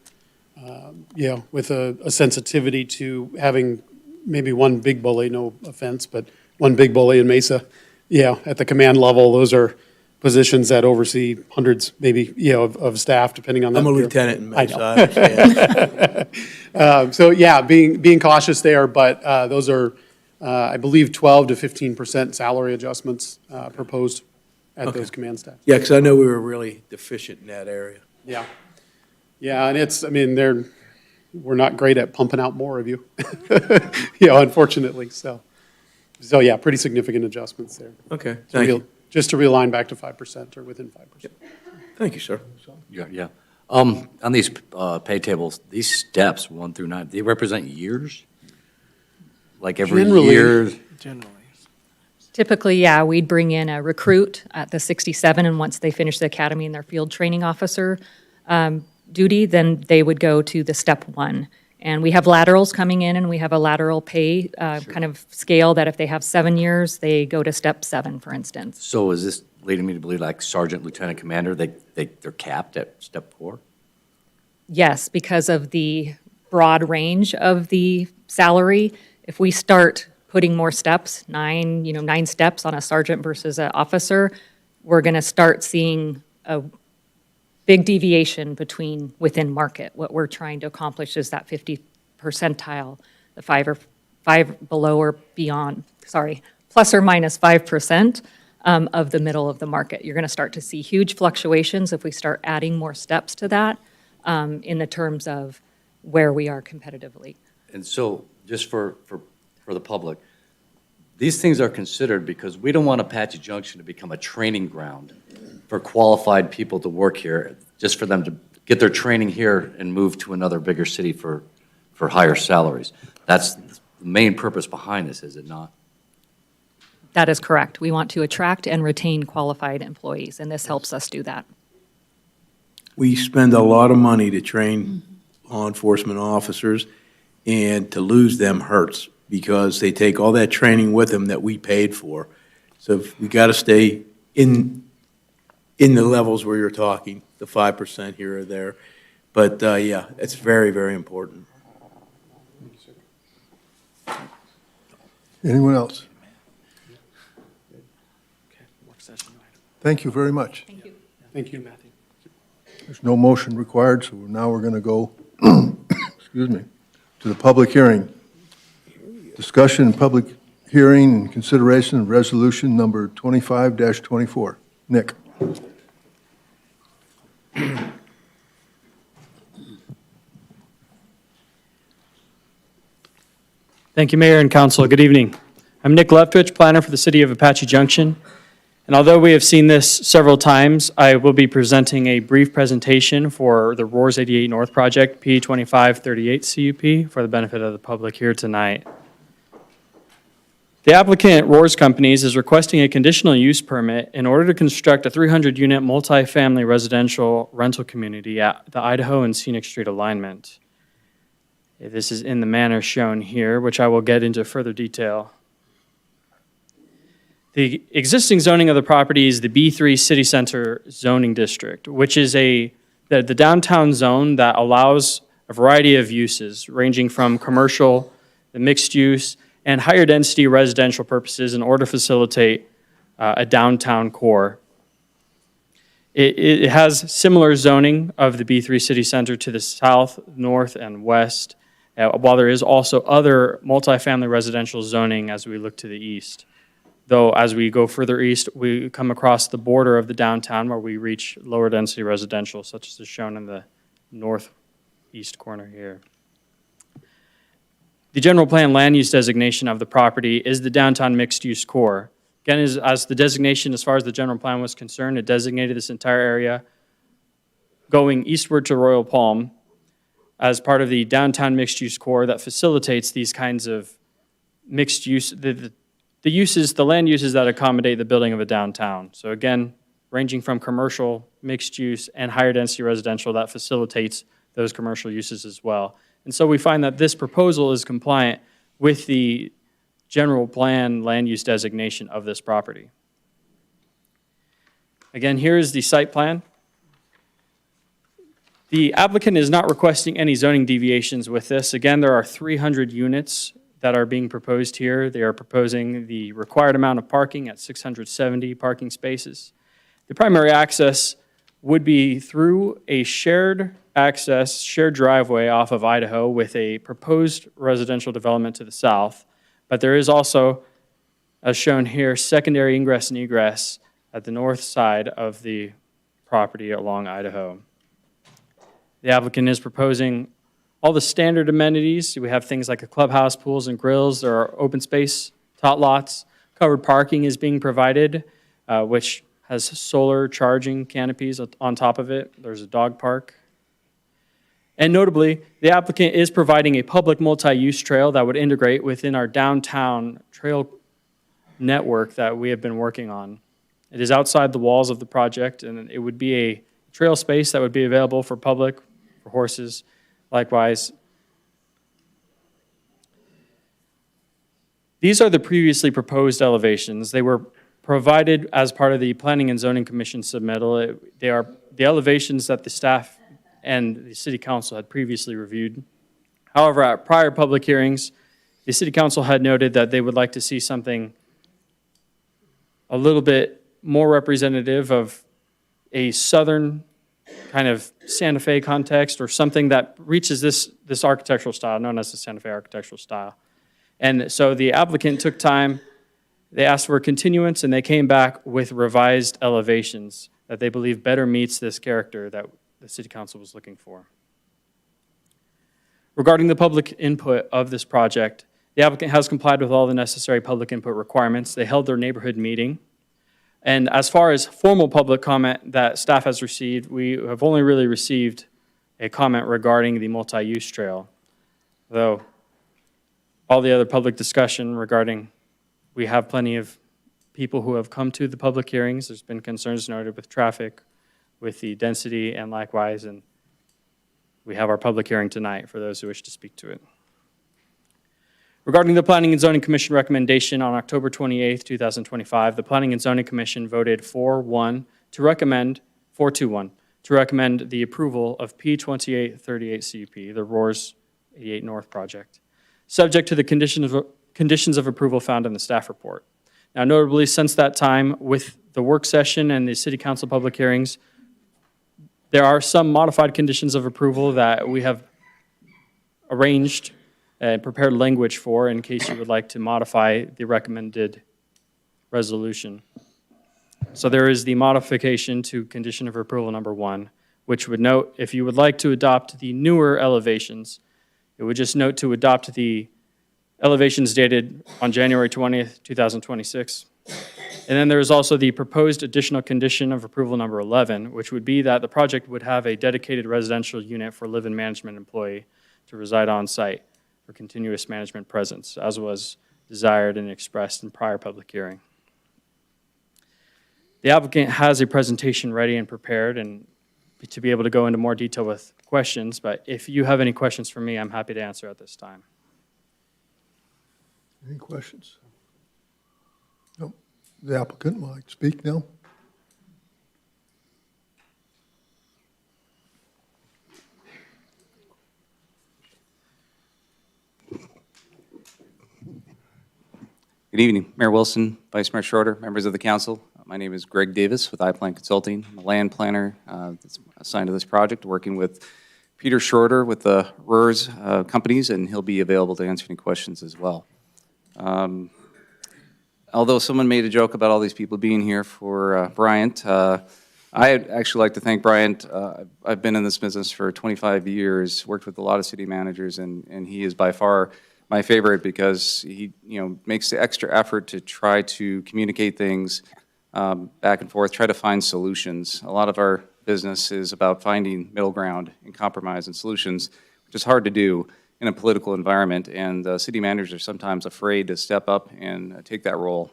With a sensitivity to having maybe one big bully, no offense, but one big bully in Mesa. At the command level, those are positions that oversee hundreds, maybe, of staff, depending on that. I'm a lieutenant in Mesa. I understand. So yeah, being cautious there, but those are, I believe, 12 to 15% salary adjustments proposed at those command staff. Yeah, because I know we were really deficient in that area. Yeah. Yeah, and we're not great at pumping out more of you, unfortunately. So yeah, pretty significant adjustments there. Okay, thank you. Just to realign back to 5% or within 5%. Thank you, sir. Yeah. On these pay tables, these steps 1 through 9, they represent years? Like every year? Generally. Typically, yeah, we'd bring in a recruit at the 67, and once they finish the academy and their field training officer duty, then they would go to the step 1. And we have laterals coming in, and we have a lateral pay kind of scale that if they have 7 years, they go to step 7, for instance. So is this leading me to believe like sergeant, lieutenant, commander, they're capped at step 4? Yes, because of the broad range of the salary. If we start putting more steps, 9 steps on a sergeant versus an officer, we're going to start seeing a big deviation within market. What we're trying to accomplish is that 50 percentile, the 5 below or beyond, plus or minus 5% of the middle of the market. You're going to start to see huge fluctuations if we start adding more steps to that in the terms of where we are competitively. And so, just for the public, these things are considered because we don't want Apache Junction to become a training ground for qualified people to work here, just for them to get their training here and move to another bigger city for higher salaries. That's the main purpose behind this, is it not? That is correct. We want to attract and retain qualified employees, and this helps us do that. We spend a lot of money to train law enforcement officers, and to lose them hurts because they take all that training with them that we paid for. So we got to stay in the levels where you're talking, the 5% here or there. But yeah, it's very, very important. Anyone else? Thank you very much. Thank you. Thank you, Matthew. There's no motion required, so now we're going to go, excuse me, to the public hearing. Discussion and public hearing and consideration of resolution number 25-24. Nick. Thank you, Mayor and Council. Good evening. I'm Nick Leftwich, planner for the City of Apache Junction. And although we have seen this several times, I will be presenting a brief presentation for the Roers 88 North Project, P2538 CUP, for the benefit of the public here tonight. The applicant, Roers Companies, is requesting a conditional use permit in order to construct a 300-unit multifamily residential rental community at the Idaho and Scenic Street alignment. This is in the manner shown here, which I will get into further detail. The existing zoning of the property is the B3 City Center zoning district, which is the downtown zone that allows a variety of uses, ranging from commercial, the mixed use, and higher density residential purposes in order to facilitate a downtown core. It has similar zoning of the B3 City Center to the south, north, and west, while there is also other multifamily residential zoning as we look to the east. Though as we go further east, we come across the border of the downtown where we reach lower density residential, such as is shown in the northeast corner here. The general plan land use designation of the property is the downtown mixed use core. Again, as the designation as far as the general plan was concerned, it designated this entire area going eastward to Royal Palm as part of the downtown mixed use core that facilitates these kinds of mixed use, the land uses that accommodate the building of a downtown. So again, ranging from commercial, mixed use, and higher density residential that facilitates those commercial uses as well. And so we find that this proposal is compliant with the general plan land use designation of this property. Again, here is the site plan. The applicant is not requesting any zoning deviations with this. Again, there are 300 units that are being proposed here. They are proposing the required amount of parking at 670 parking spaces. The primary access would be through a shared access, shared driveway off of Idaho with a proposed residential development to the south. But there is also, as shown here, secondary ingress and egress at the north side of the property along Idaho. The applicant is proposing all the standard amenities. We have things like a clubhouse, pools and grills. There are open space tot lots. Covered parking is being provided, which has solar charging canopies on top of it. There's a dog park. And notably, the applicant is providing a public multi-use trail that would integrate within our downtown trail network that we have been working on. It is outside the walls of the project, and it would be a trail space that would be available for public, for horses. Likewise, these are the previously proposed elevations. They were provided as part of the Planning and Zoning Commission submittal. They are the elevations that the staff and the City Council had previously reviewed. However, at prior public hearings, the City Council had noted that they would like to see something a little bit more representative of a southern kind of Santa Fe context, or something that reaches this architectural style, known as the Santa Fe architectural style. And so the applicant took time, they asked for a continuance, and they came back with revised elevations that they believe better meets this character that the City Council was looking for. Regarding the public input of this project, the applicant has complied with all the necessary public input requirements. They held their neighborhood meeting. And as far as formal public comment that staff has received, we have only really received a comment regarding the multi-use trail. Though all the other public discussion regarding, we have plenty of people who have come to the public hearings. There's been concerns noted with traffic, with the density, and likewise, and we have our public hearing tonight for those who wish to speak to it. Regarding the Planning and Zoning Commission recommendation on October 28th, 2025, the Planning and Zoning Commission voted 4-1 to recommend, 4-2-1, to recommend the approval of P2838 CUP, the Roers 88 North project, subject to the conditions of approval found in the staff report. Now, notably, since that time, with the work session and the City Council public hearings, there are some modified conditions of approval that we have arranged and prepared language for in case you would like to modify the recommended resolution. So there is the modification to condition of approval number 1, which would note if you would like to adopt the newer elevations, it would just note to adopt the elevations dated on January 20th, 2026. And then there is also the proposed additional condition of approval number 11, which would be that the project would have a dedicated residential unit for live-in management employee to reside on site for continuous management presence, as was desired and expressed in prior public hearing. The applicant has a presentation ready and prepared and to be able to go into more detail with questions, but if you have any questions for me, I'm happy to answer at this time. Any questions? No. The applicant would like to speak now. Good evening, Mayor Wilson, Vice Mayor Schroeder, members of the council. My name is Greg Davis with Iplan Consulting. I'm a land planner that's assigned to this project, working with Peter Schroeder with the Roers Companies, and he'll be available to answer any questions as well. Although someone made a joke about all these people being here for Bryant, I'd actually like to thank Bryant. I've been in this business for 25 years, worked with a lot of city managers, and he is by far my favorite because he, makes the extra effort to try to communicate things back and forth, try to find solutions. A lot of our business is about finding middle ground and compromise and solutions, which is hard to do in a political environment, and city managers are sometimes afraid to step up and take that role.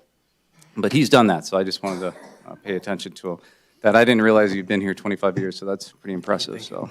But he's done that, so I just wanted to pay attention to that. I didn't realize you've been here 25 years, so that's pretty impressive, so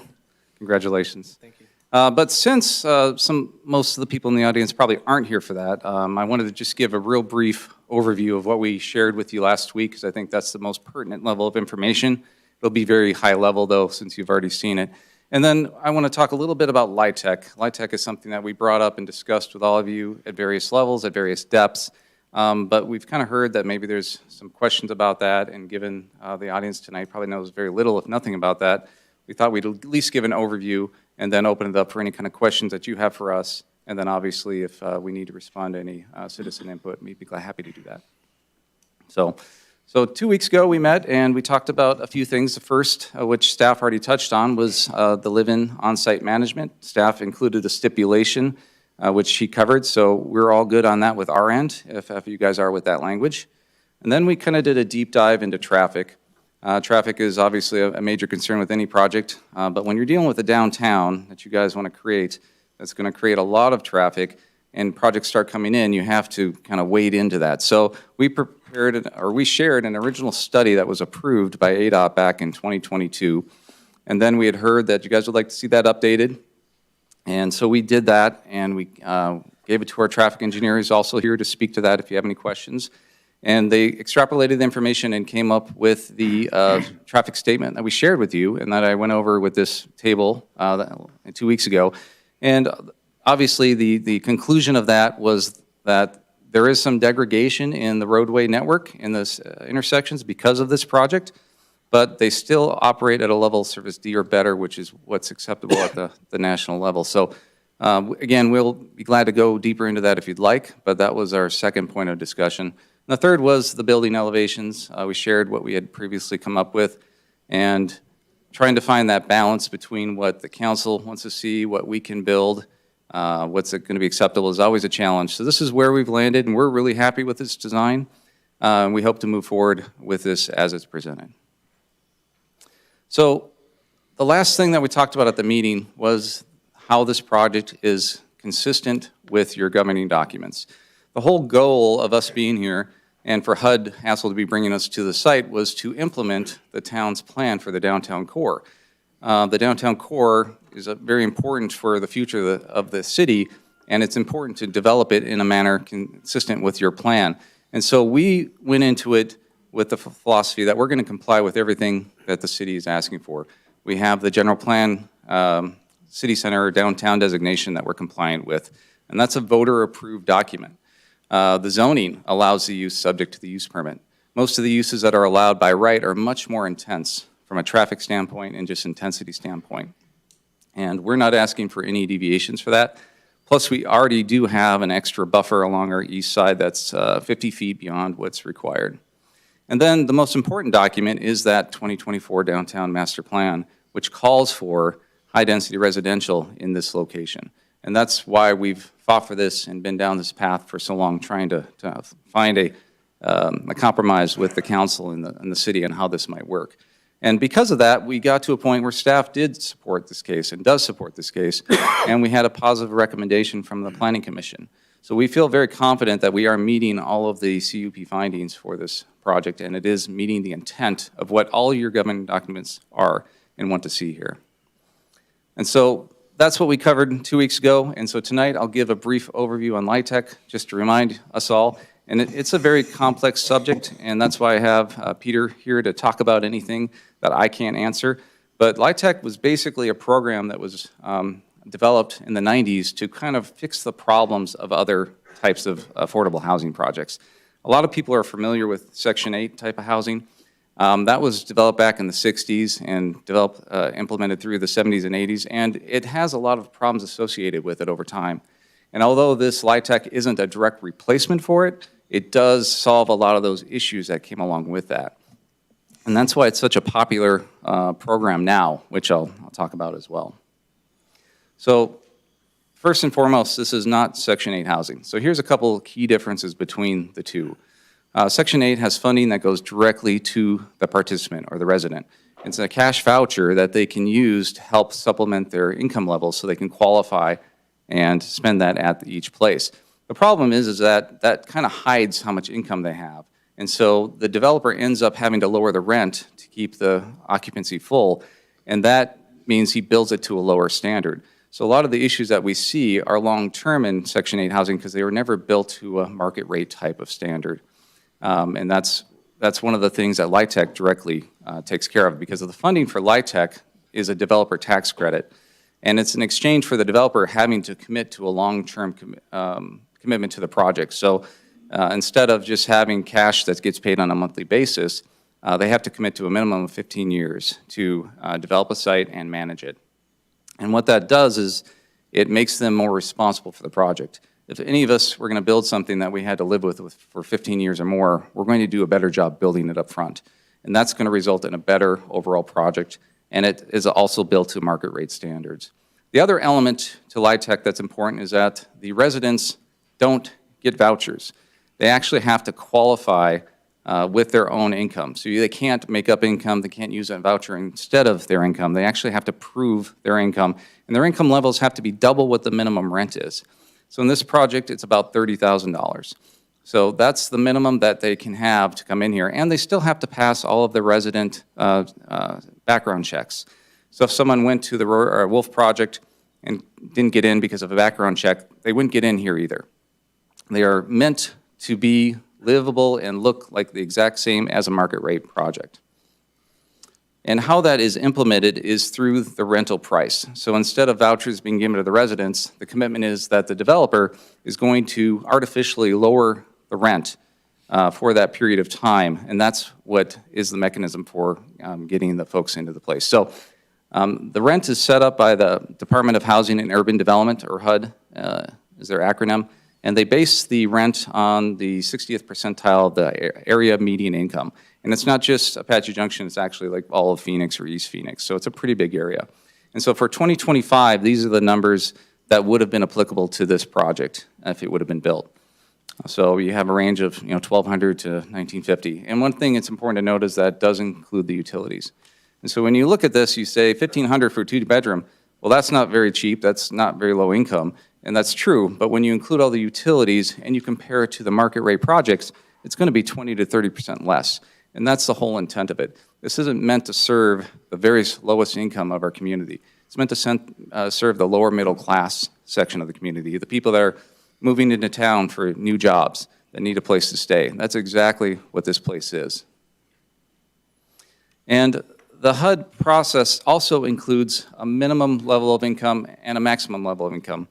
congratulations. Thank you. But since most of the people in the audience probably aren't here for that, I wanted to just give a real brief overview of what we shared with you last week, because I think that's the most pertinent level of information. It'll be very high level, though, since you've already seen it. And then I want to talk a little bit about LIHTC. LIHTC is something that we brought up and discussed with all of you at various levels, at various depths. But we've kind of heard that maybe there's some questions about that, and given the audience tonight probably knows very little, if nothing, about that, we thought we'd at least give an overview and then open it up for any kind of questions that you have for us. And then obviously, if we need to respond to any citizen input, we'd be happy to do that. So 2 weeks ago, we met and we talked about a few things. The first, which staff already touched on, was the live-in on-site management. Staff included a stipulation, which he covered, so we're all good on that with our end, if you guys are with that language. And then we kind of did a deep dive into traffic. Traffic is obviously a major concern with any project, but when you're dealing with a downtown that you guys want to create, that's going to create a lot of traffic, and projects start coming in, you have to kind of wade into that. So we shared an original study that was approved by ADOT back in 2022, and then we had heard that you guys would like to see that updated, and so we did that, and we gave it to our traffic engineer, who's also here to speak to that if you have any questions. And they extrapolated the information and came up with the traffic statement that we shared with you, and that I went over with this table 2 weeks ago. And obviously, the conclusion of that was that there is some degradation in the roadway network in those intersections because of this project, but they still operate at a level of service D or better, which is what's acceptable at the national level. So again, we'll be glad to go deeper into that if you'd like, but that was our second point of discussion. And the third was the building elevations. We shared what we had previously come up with, and trying to find that balance between what the council wants to see, what we can build, what's going to be acceptable is always a challenge. So this is where we've landed, and we're really happy with this design. We hope to move forward with this as it's presented. So the last thing that we talked about at the meeting was how this project is consistent with your governing documents. The whole goal of us being here and for HUD Hassel to be bringing us to the site was to implement the town's plan for the downtown core. The downtown core is very important for the future of the city, and it's important to develop it in a manner consistent with your plan. And so we went into it with the philosophy that we're going to comply with everything that the city is asking for. We have the general plan city center or downtown designation that we're compliant with, and that's a voter-approved document. The zoning allows the use subject to the use permit. Most of the uses that are allowed by right are much more intense from a traffic standpoint and just intensity standpoint. And we're not asking for any deviations for that. Plus, we already do have an extra buffer along our east side that's 50 feet beyond what's required. And then the most important document is that 2024 Downtown Master Plan, which calls for high-density residential in this location. And that's why we've fought for this and been down this path for so long, trying to find a compromise with the council and the city on how this might work. And because of that, we got to a point where staff did support this case and does support this case, and we had a positive recommendation from the Planning Commission. So we feel very confident that we are meeting all of the CUP findings for this project, and it is meeting the intent of what all your government documents are and want to see here. And so that's what we covered 2 weeks ago, and so tonight I'll give a brief overview on LIHTC, just to remind us all. And it's a very complex subject, and that's why I have Peter here to talk about anything that I can't answer. But LIHTC was basically a program that was developed in the 90s to kind of fix the problems of other types of affordable housing projects. A lot of people are familiar with Section 8 type of housing. That was developed back in the 60s and implemented through the 70s and 80s, and it has a lot of problems associated with it over time. And although this LIHTC isn't a direct replacement for it, it does solve a lot of those issues that came along with that. And that's why it's such a popular program now, which I'll talk about as well. So first and foremost, this is not Section 8 housing. So here's a couple key differences between the two. Section 8 has funding that goes directly to the participant or the resident. It's a cash voucher that they can use to help supplement their income levels so they can qualify and spend that at each place. The problem is that that kind of hides how much income they have. And so the developer ends up having to lower the rent to keep the occupancy full, and that means he builds it to a lower standard. So a lot of the issues that we see are long-term in Section 8 housing because they were never built to a market rate type of standard. And that's one of the things that LIHTC directly takes care of, because of the funding for LIHTC is a developer tax credit. And it's in exchange for the developer having to commit to a long-term commitment to the project. So instead of just having cash that gets paid on a monthly basis, they have to commit to a minimum of 15 years to develop a site and manage it. And what that does is it makes them more responsible for the project. If any of us were going to build something that we had to live with for 15 years or more, we're going to do a better job building it up front. And that's going to result in a better overall project, and it is also built to market rate standards. The other element to LIHTC that's important is that the residents don't get vouchers. They actually have to qualify with their own income. So they can't make up income, they can't use that voucher instead of their income. They actually have to prove their income, and their income levels have to be double what the minimum rent is. So in this project, it's about $30,000. So that's the minimum that they can have to come in here, and they still have to pass all of the resident background checks. So if someone went to the Wolf project and didn't get in because of a background check, they wouldn't get in here either. They are meant to be livable and look like the exact same as a market rate project. And how that is implemented is through the rental price. So instead of vouchers being given to the residents, the commitment is that the developer is going to artificially lower the rent for that period of time, and that's what is the mechanism for getting the folks into the place. So the rent is set up by the Department of Housing and Urban Development, or HUD is their acronym, and they base the rent on the 60th percentile of the area median income. And it's not just Apache Junction, it's actually like all of Phoenix or East Phoenix, so it's a pretty big area. And so for 2025, these are the numbers that would have been applicable to this project if it would have been built. So you have a range of 1,200 to 1,950. And one thing it's important to note is that does include the utilities. And so when you look at this, you say 1,500 for a two-bedroom. Well, that's not very cheap, that's not very low income, and that's true. But when you include all the utilities and you compare it to the market rate projects, it's going to be 20 to 30% less. And that's the whole intent of it. This isn't meant to serve the very lowest income of our community. It's meant to serve the lower middle class section of the community, the people that are moving into town for new jobs that need a place to stay. That's exactly what this place is. And the HUD process also includes a minimum level of income and a maximum level of income.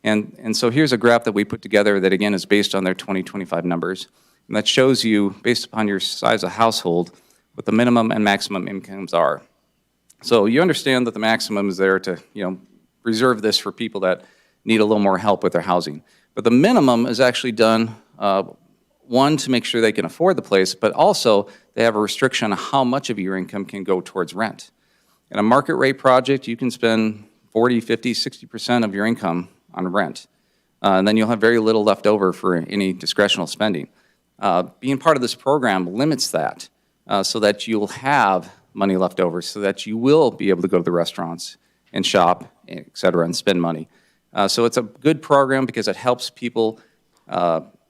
And so here's a graph that we put together that, again, is based on their 2025 numbers. And that shows you, based upon your size of household, what the minimum and maximum incomes are. So you understand that the maximum is there to, reserve this for people that need a little more help with their housing. But the minimum is actually done, one, to make sure they can afford the place, but also they have a restriction on how much of your income can go towards rent. In a market rate project, you can spend 40, 50, 60% of your income on rent. And then you'll have very little left over for any discretional spending. Being part of this program limits that so that you'll have money left over, so that you will be able to go to the restaurants and shop, et cetera, and spend money. So it's a good program because it helps people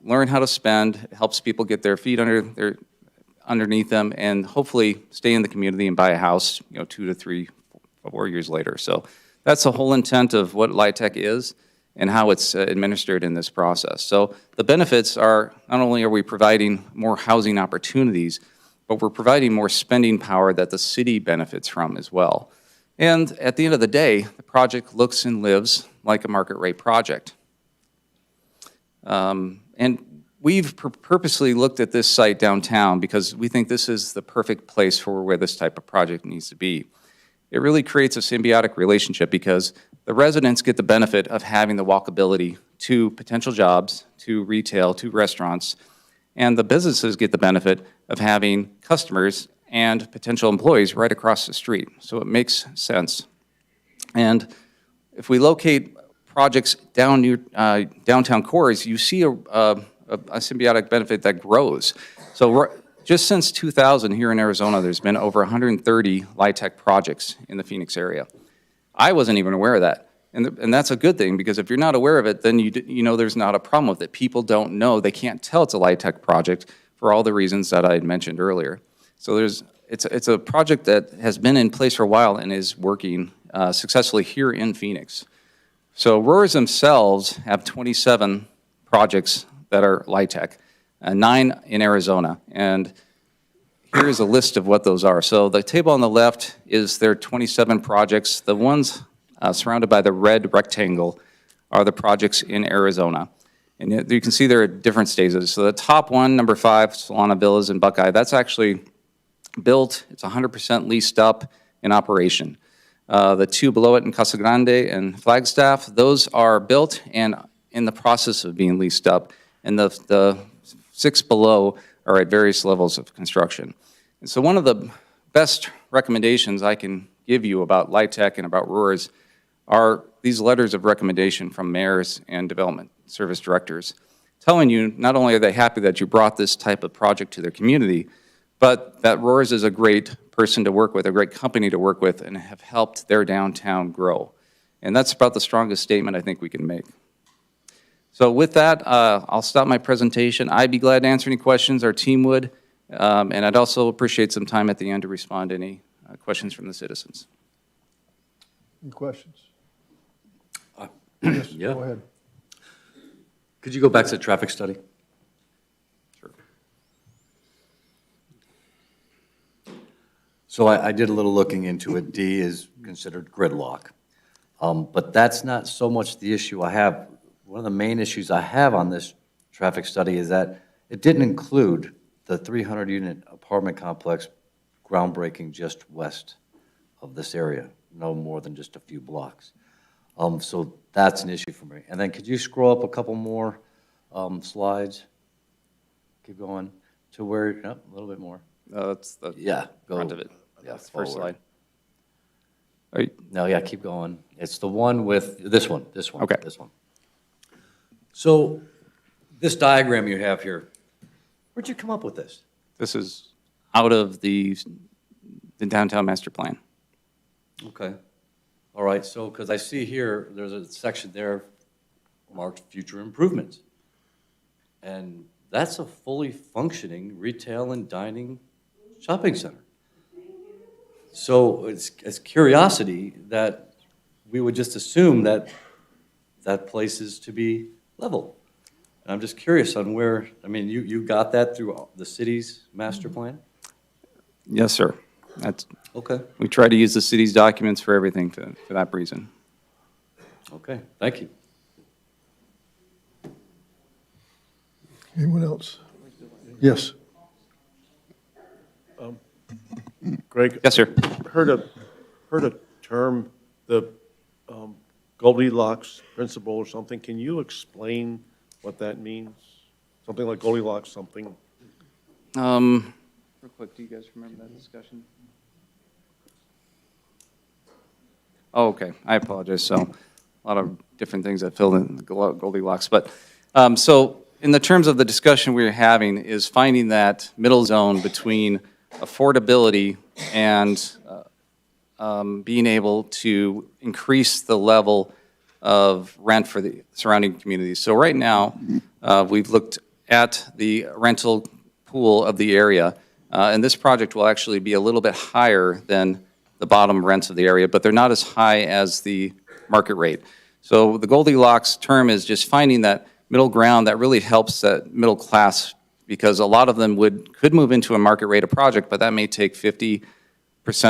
learn how to spend, it helps people get their feet underneath them, and hopefully stay in the community and buy a house, 2 to 3, 4 years later. So that's the whole intent of what LIHTC is and how it's administered in this process. So the benefits are, not only are we providing more housing opportunities, but we're providing more spending power that the city benefits from as well. And at the end of the day, the project looks and lives like a market rate project. And we've purposely looked at this site downtown because we think this is the perfect place for where this type of project needs to be. It really creates a symbiotic relationship because the residents get the benefit of having the walkability to potential jobs, to retail, to restaurants, and the businesses get the benefit of having customers and potential employees right across the street. So it makes sense. And if we locate projects down near downtown cores, you see a symbiotic benefit that grows. So just since 2000 here in Arizona, there's been over 130 LIHTC projects in the Phoenix area. I wasn't even aware of that. And that's a good thing, because if you're not aware of it, then you know there's not a problem with it. People don't know. They can't tell it's a LIHTC project for all the reasons that I had mentioned earlier. So it's a project that has been in place for a while and is working successfully here in Phoenix. So Roers themselves have 27 projects that are LIHTC, 9 in Arizona. And here's a list of what those are. So the table on the left is their 27 projects. The ones surrounded by the red rectangle are the projects in Arizona. And you can see they're at different stages. So the top one, number 5, Solana Villas in Buckeye, that's actually built. It's 100% leased up in operation. The 2 below it in Casa Grande and Flagstaff, those are built and in the process of being leased up. And the 6 below are at various levels of construction. And so one of the best recommendations I can give you about LIHTC and about Roers are these letters of recommendation from mayors and development service directors, telling you not only are they happy that you brought this type of project to their community, but that Roers is a great person to work with, a great company to work with, and have helped their downtown grow. And that's about the strongest statement I think we can make. So with that, I'll stop my presentation. I'd be glad to answer any questions, our team would, and I'd also appreciate some time at the end to respond to any questions from the citizens. Any questions? Yes, Yeah. go ahead. Could you go back to the traffic study? Sure. So I did a little looking into it. D is considered gridlock. But that's not so much the issue I have. One of the main issues I have on this traffic study is that it didn't include the 300-unit apartment complex groundbreaking just west of this area, no more than just a few blocks. So that's an issue for me. And then could you scroll up a couple more slides? Keep going to where, a little bit more. That's the front of it. Yeah, That's the first slide. No, yeah, keep going. It's the one with, this one. Okay. This one. So this diagram you have here, where'd you come up with this? This is out of the downtown master plan. Okay. All right, so, because I see here, there's a section there marked future improvements. And that's a fully functioning retail and dining shopping center. So it's curiosity that we would just assume that that place is to be level. And I'm just curious on where, I mean, you got that through the city's master plan? Yes, sir. That's okay. We try to use the city's documents for everything for that reason. Okay, thank you. Anyone else? Yes. Greg? Yes, sir. Heard a term, the Goldilocks principle or something. Can you explain what that means? Something like Goldilocks something? Real quick, do you guys remember that discussion? Oh, okay, I apologize. So a lot of different things that filled in the Goldilocks. But so in the terms of the discussion we're having is finding that middle zone between affordability and being able to increase the level of rent for the surrounding communities. So right now, we've looked at the rental pool of the area, and this project will actually be a little bit higher than the bottom rents of the area, but they're not as high as the market rate. So the Goldilocks term is just finding that middle ground that really helps that middle class, because a lot of them could move into a market rate of project, but that may take 50%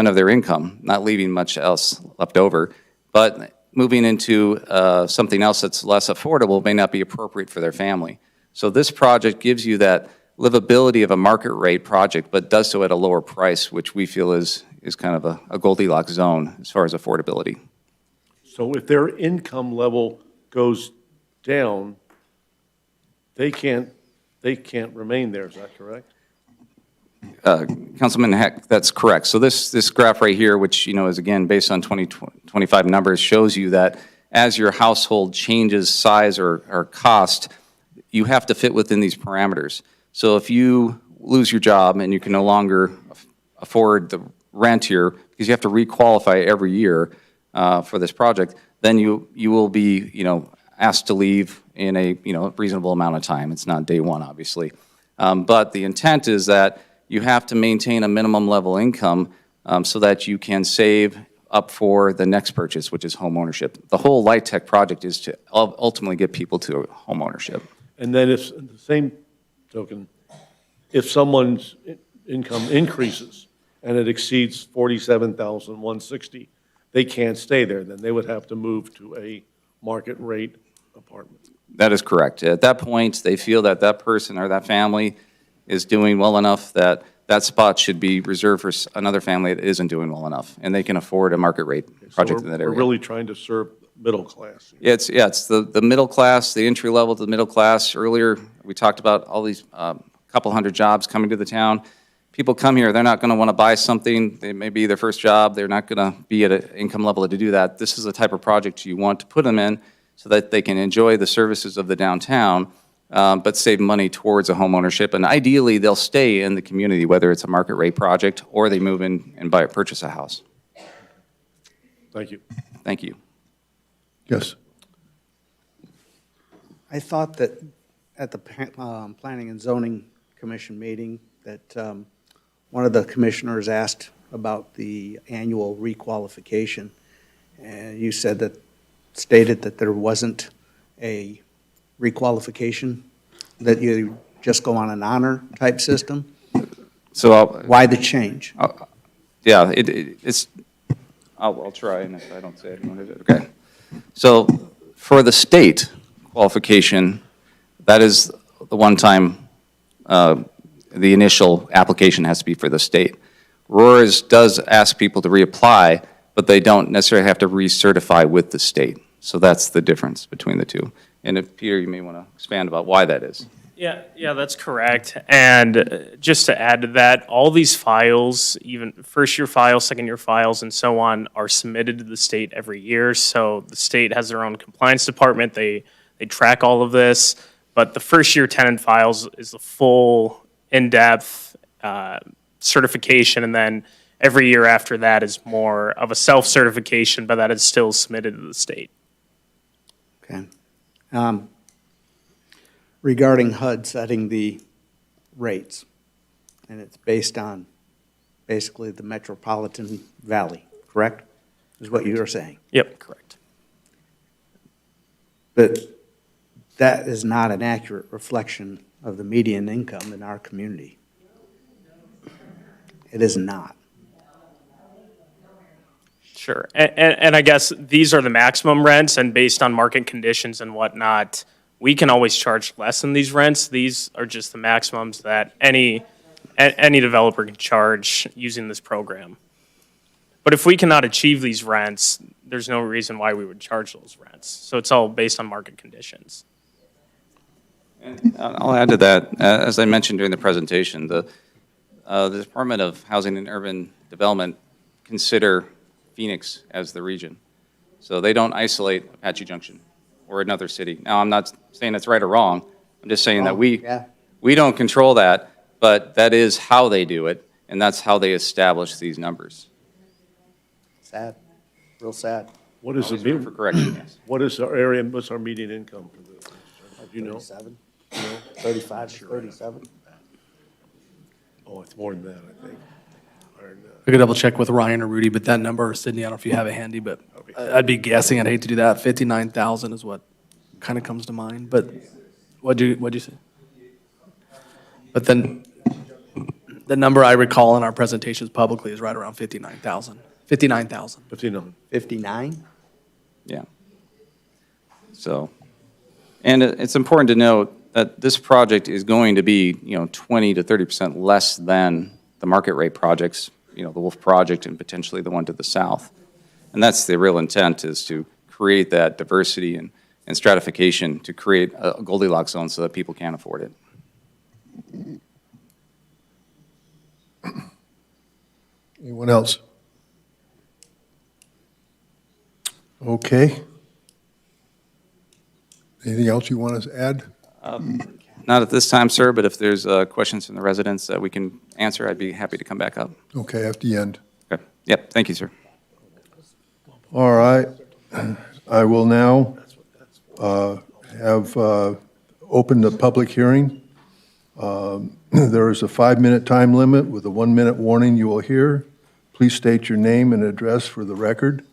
of their income, not leaving much else left over. But moving into something else that's less affordable may not be appropriate for their family. So this project gives you that livability of a market rate project, but does so at a lower price, which we feel is kind of a Goldilocks zone as far as affordability. So if their income level goes down, they can't remain there, is that correct? Councilman Heck, that's correct. So this graph right here, which is again based on 2025 numbers, shows you that as your household changes size or cost, you have to fit within these parameters. So if you lose your job and you can no longer afford the rent here because you have to requalify every year for this project, then you will be asked to leave in a reasonable amount of time. It's not day one, obviously, but the intent is that you have to maintain a minimum level income so that you can save up for the next purchase, which is home ownership. The whole Light Tech project is to ultimately get people to home ownership. And then if, the same token, if someone's income increases and it exceeds $47,160, they can't stay there, then they would have to move to a market rate apartment. That is correct. At that point, they feel that that person or that family is doing well enough that that spot should be reserved for another family that isn't doing well enough, and they can afford a market rate project in that area. We're really trying to serve middle class. It's the middle class, the entry level to the middle class. Earlier, we talked about all these couple hundred jobs coming to the town. People come here, they're not going to want to buy something. It may be their first job. They're not going to be at an income level to do that. This is the type of project you want to put them in so that they can enjoy the services of the downtown, but save money towards a home ownership. And ideally, they'll stay in the community, whether it's a market rate project or they move in and purchase a house. Thank you. Thank you. Yes. I thought that at the Planning and Zoning Commission meeting that one of the commissioners asked about the annual requalification, and you stated that there wasn't a requalification, that you just go on an honor type system. So why the change? Yeah, it's. I'll try, and if I don't say it, okay. So for the state qualification, that is the one time the initial application has to be for the state. Roers does ask people to reapply, but they don't necessarily have to recertify with the state. So that's the difference between the two. And if, Peter, you may want to expand about why that is. Yeah, that's correct. And just to add to that, all these files, even first-year files, second-year files, and so on, are submitted to the state every year. So the state has their own compliance department. They track all of this. But the first-year tenant files is the full, in-depth certification, and then every year after that is more of a self-certification, but that is still submitted to the state. Okay. Regarding HUD setting the rates, and it's based on basically the metropolitan valley, correct? Is what you are saying? Yep, correct. But that is not an accurate reflection of the median income in our community. It is not. Sure. And I guess these are the maximum rents, and based on market conditions and whatnot, we can always charge less than these rents. These are just the maximums that any developer can charge using this program. But if we cannot achieve these rents, there's no reason why we would charge those rents. So it's all based on market conditions. I'll add to that. As I mentioned during the presentation, the Department of Housing and Urban Development consider Phoenix as the region. So they don't isolate Apache Junction or another city. Now, I'm not saying that's right or wrong. I'm just saying that we don't control that, but that is how they do it, and that's how they establish these numbers. Sad, real sad. What is Always the, room for correction, yes. what is our area, what's our median income for this? Do you know? 37, 35 to 37. Oh, it's more than that, I think. Higher than that. I could double check with Ryan or Rudy, but that number, or Sydney, I don't know if you have it handy, but I'd be guessing, I'd hate to do that, 59,000 is what kind of comes to mind, but what'd you say? But then, the number I recall in our presentations publicly is right around 59,000. 59,000. 59? Yeah. So, and it's important to note that this project is going to be, 20 to 30% less than the market rate projects, the Wolf project and potentially the one to the south. And that's the real intent, is to create that diversity and stratification to create a Goldilocks zone so that people can afford it. Anyone else? Okay. Anything else you want us to add? Not at this time, sir, but if there's questions from the residents that we can answer, I'd be happy to come back up. Okay, at the end. Okay. Yep, thank you, sir. All right. I will now have opened the public hearing. There is a 5-minute time limit with a 1-minute warning you will hear. Please state your name and address for the record.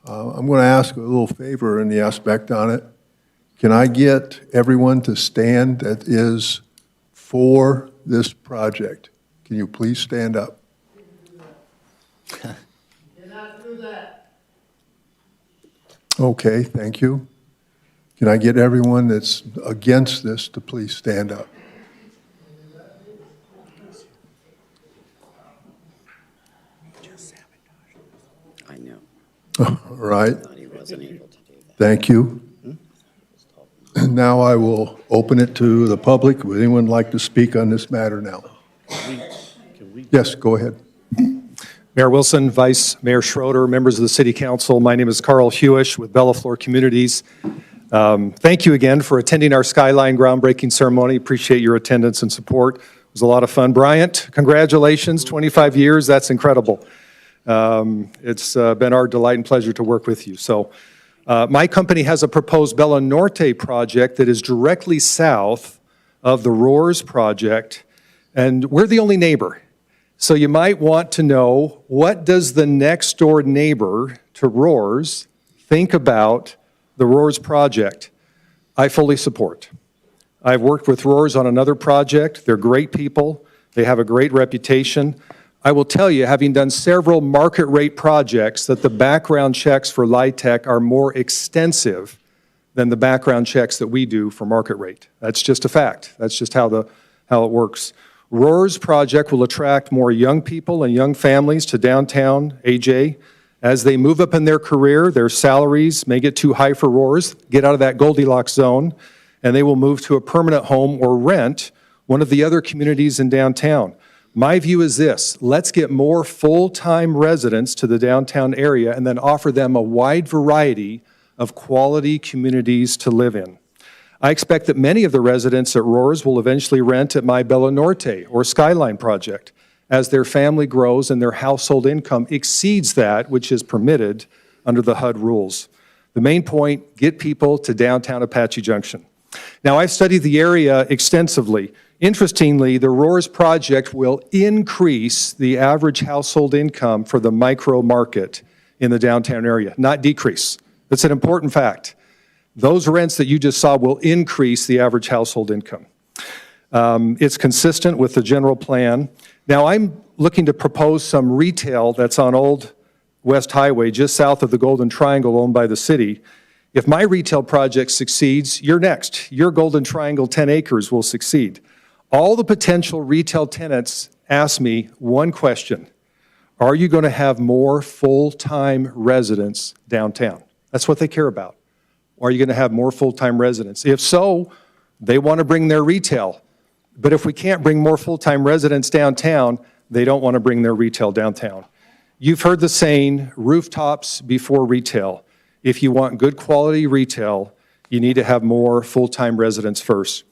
I'm going to ask a little favor in the aspect on it. Can I get everyone to stand that is for this project? Can you please stand up? Okay, thank you. Can I get everyone that's against this to please stand up? I know. All right. Thought he wasn't able to do that. Thank you. Now I will open it to the public. Would anyone like to speak on this matter now? Yes, go ahead. Mayor Wilson, Vice Mayor Schroeder, members of the City Council, my name is Carl Hewish with Bellaflor Communities. Thank you again for attending our Skyline groundbreaking ceremony. Appreciate your attendance and support. It was a lot of fun. Bryant, congratulations, 25 years, that's incredible. It's been our delight and pleasure to work with you. So, my company has a proposed Bella Norte project that is directly south of the Roers project, and we're the only neighbor. So you might want to know, what does the next door neighbor to Roers think about the Roers project? I fully support. I've worked with Roers on another project. They're great people. They have a great reputation. I will tell you, having done several market rate projects, that the background checks for LIHTC are more extensive than the background checks that we do for market rate. That's just a fact. That's just how it works. Roers project will attract more young people and young families to downtown AJ. As they move up in their career, their salaries may get too high for Roers, get out of that Goldilocks zone, and they will move to a permanent home or rent one of the other communities in downtown. My view is this: let's get more full-time residents to the downtown area and then offer them a wide variety of quality communities to live in. I expect that many of the residents at Roers will eventually rent at my Bella Norte or Skyline project as their family grows and their household income exceeds that which is permitted under the HUD rules. The main point: get people to downtown Apache Junction. Now, I've studied the area extensively. Interestingly, the Roers project will increase the average household income for the micro market in the downtown area, not decrease. That's an important fact. Those rents that you just saw will increase the average household income. It's consistent with the general plan. Now, I'm looking to propose some retail that's on Old West Highway, just south of the Golden Triangle owned by the city. If my retail project succeeds, you're next. Your Golden Triangle 10 acres will succeed. All the potential retail tenants ask me one question: Are you going to have more full-time residents downtown? That's what they care about. Are you going to have more full-time residents? If so, they want to bring their retail. But if we can't bring more full-time residents downtown, they don't want to bring their retail downtown. You've heard the saying, rooftops before retail. If you want good quality retail, you need to have more full-time residents first.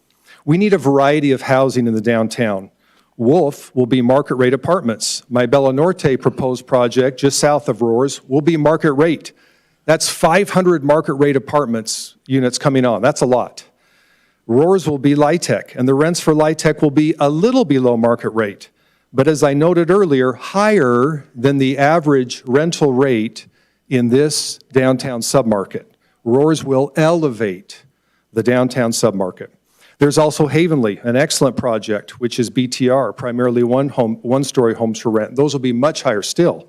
We need a variety of housing in the downtown. Wolf will be market rate apartments. My Bella Norte proposed project just south of Roers will be market rate. That's 500 market rate apartments units coming on. That's a lot. Roers will be LIHTC, and the rents for LIHTC will be a little below market rate. But as I noted earlier, higher than the average rental rate in this downtown submarket. Roers will elevate the downtown submarket. There's also Havenly, an excellent project, which is BTR, primarily one-story homes for rent. Those will be much higher still.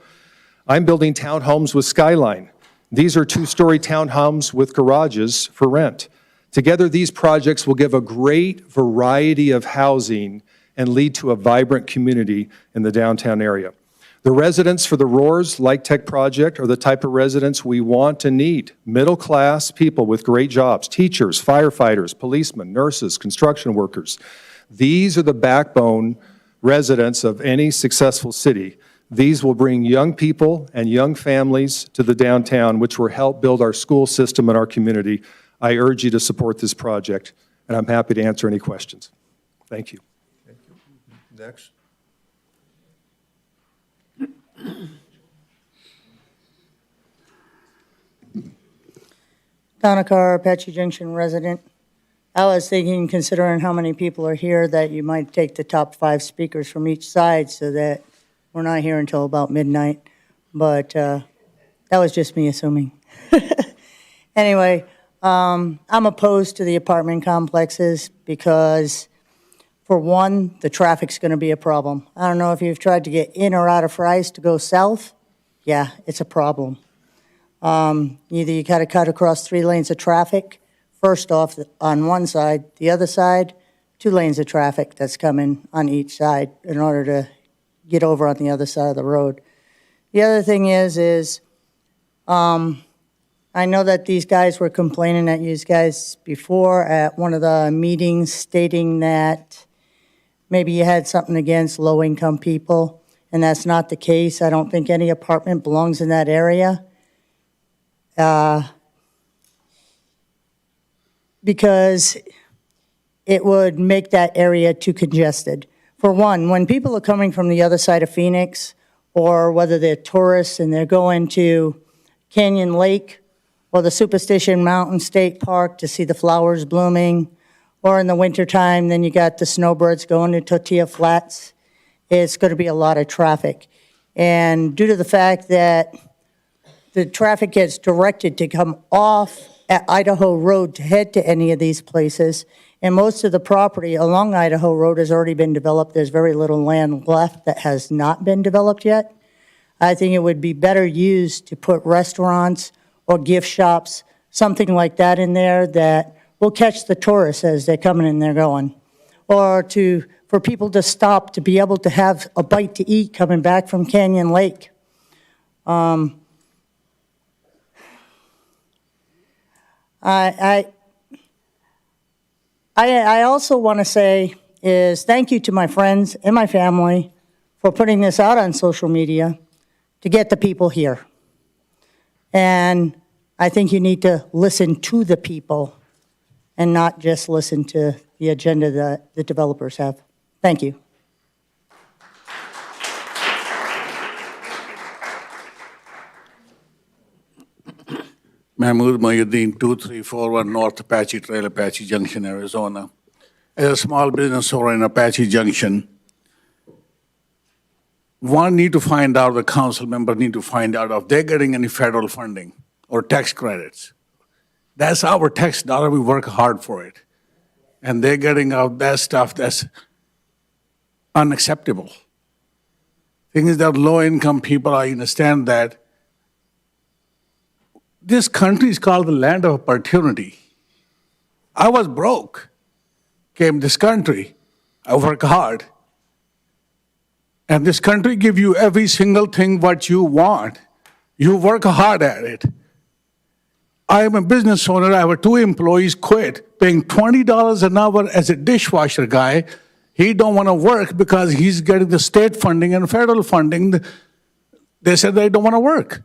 I'm building townhomes with Skyline. These are two-story townhomes with garages for rent. Together, these projects will give a great variety of housing and lead to a vibrant community in the downtown area. The residents for the Roers LIHTC project are the type of residents we want and need. Middle-class people with great jobs, teachers, firefighters, policemen, nurses, construction workers. These are the backbone residents of any successful city. These will bring young people and young families to the downtown, which will help build our school system and our community. I urge you to support this project, and I'm happy to answer any questions. Thank you. Next. Donna Carr, Apache Junction resident. I was thinking, considering how many people are here, that you might take the top 5 speakers from each side so that we're not here until about midnight. But that was just me assuming. Anyway, I'm opposed to the apartment complexes because, for one, the traffic's going to be a problem. I don't know if you've tried to get in or out of Fry's to go south. Yeah, it's a problem. Either you got to cut across 3 lanes of traffic, first off on one side, the other side, 2 lanes of traffic that's coming on each side in order to get over on the other side of the road. The other thing is I know that these guys were complaining at you guys before at one of the meetings stating that maybe you had something against low-income people, and that's not the case. I don't think any apartment belongs in that area. Because it would make that area too congested. For one, when people are coming from the other side of Phoenix, or whether they're tourists and they're going to Canyon Lake or the Superstition Mountain State Park to see the flowers blooming, or in the wintertime, then you got the snowbirds going to Tortilla Flats, it's going to be a lot of traffic. And due to the fact that the traffic gets directed to come off at Idaho Road to head to any of these places, and most of the property along Idaho Road has already been developed. There's very little land left that has not been developed yet. I think it would be better used to put restaurants or gift shops, something like that in there that will catch the tourists as they're coming and they're going. Or for people to stop to be able to have a bite to eat coming back from Canyon Lake. I also want to say is thank you to my friends and my family for putting this out on social media to get the people here. And I think you need to listen to the people and not just listen to the agenda that the developers have. Thank you. Mahmoud Mohyuddin, 2341 North Apache Trail, Apache Junction, Arizona. As a small business owner in Apache Junction, one need to find out, the council member need to find out if they're getting any federal funding or tax credits. That's our tax dollar, we work hard for it. And they're getting out that stuff that's unacceptable. Thing is that low-income people, I understand that. This country is called the land of opportunity. I was broke, came this country, I work hard. And this country give you every single thing what you want. You work hard at it. I am a business owner. I have 2 employees quit, paying $20 an hour as a dishwasher guy. He don't want to work because he's getting the state funding and federal funding. They said they don't want to work.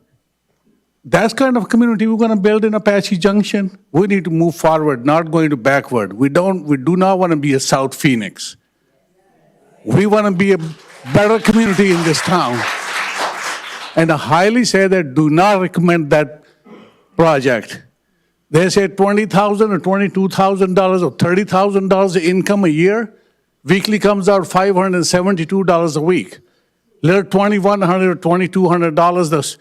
That's kind of community we're going to build in Apache Junction. We need to move forward, not going to backward. We do not want to be a South Phoenix. We want to be a better community in this town. And I highly say that do not recommend that project. They say $20,000 or $22,000 or $30,000 income a year. Weekly comes out $572 a week. Little $2,100 or $2,200, that's,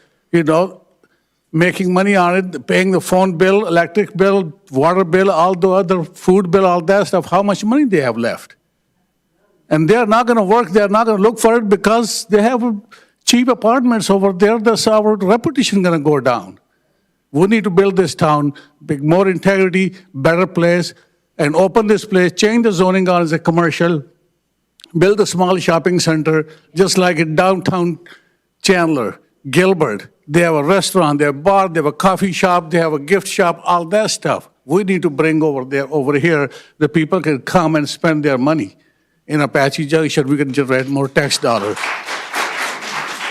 making money on it, paying the phone bill, electric bill, water bill, all the other food bill, all that stuff, how much money they have left. And they're not going to work, they're not going to look for it because they have cheap apartments over there. That's our reputation going to go down. We need to build this town, make more integrity, better place, and open this place, change the zoning on as a commercial, build a small shopping center, just like in downtown Chandler, Gilbert. They have a restaurant, they have a bar, they have a coffee shop, they have a gift shop, all that stuff. We need to bring over here, the people can come and spend their money. In Apache Junction, we can generate more tax dollars.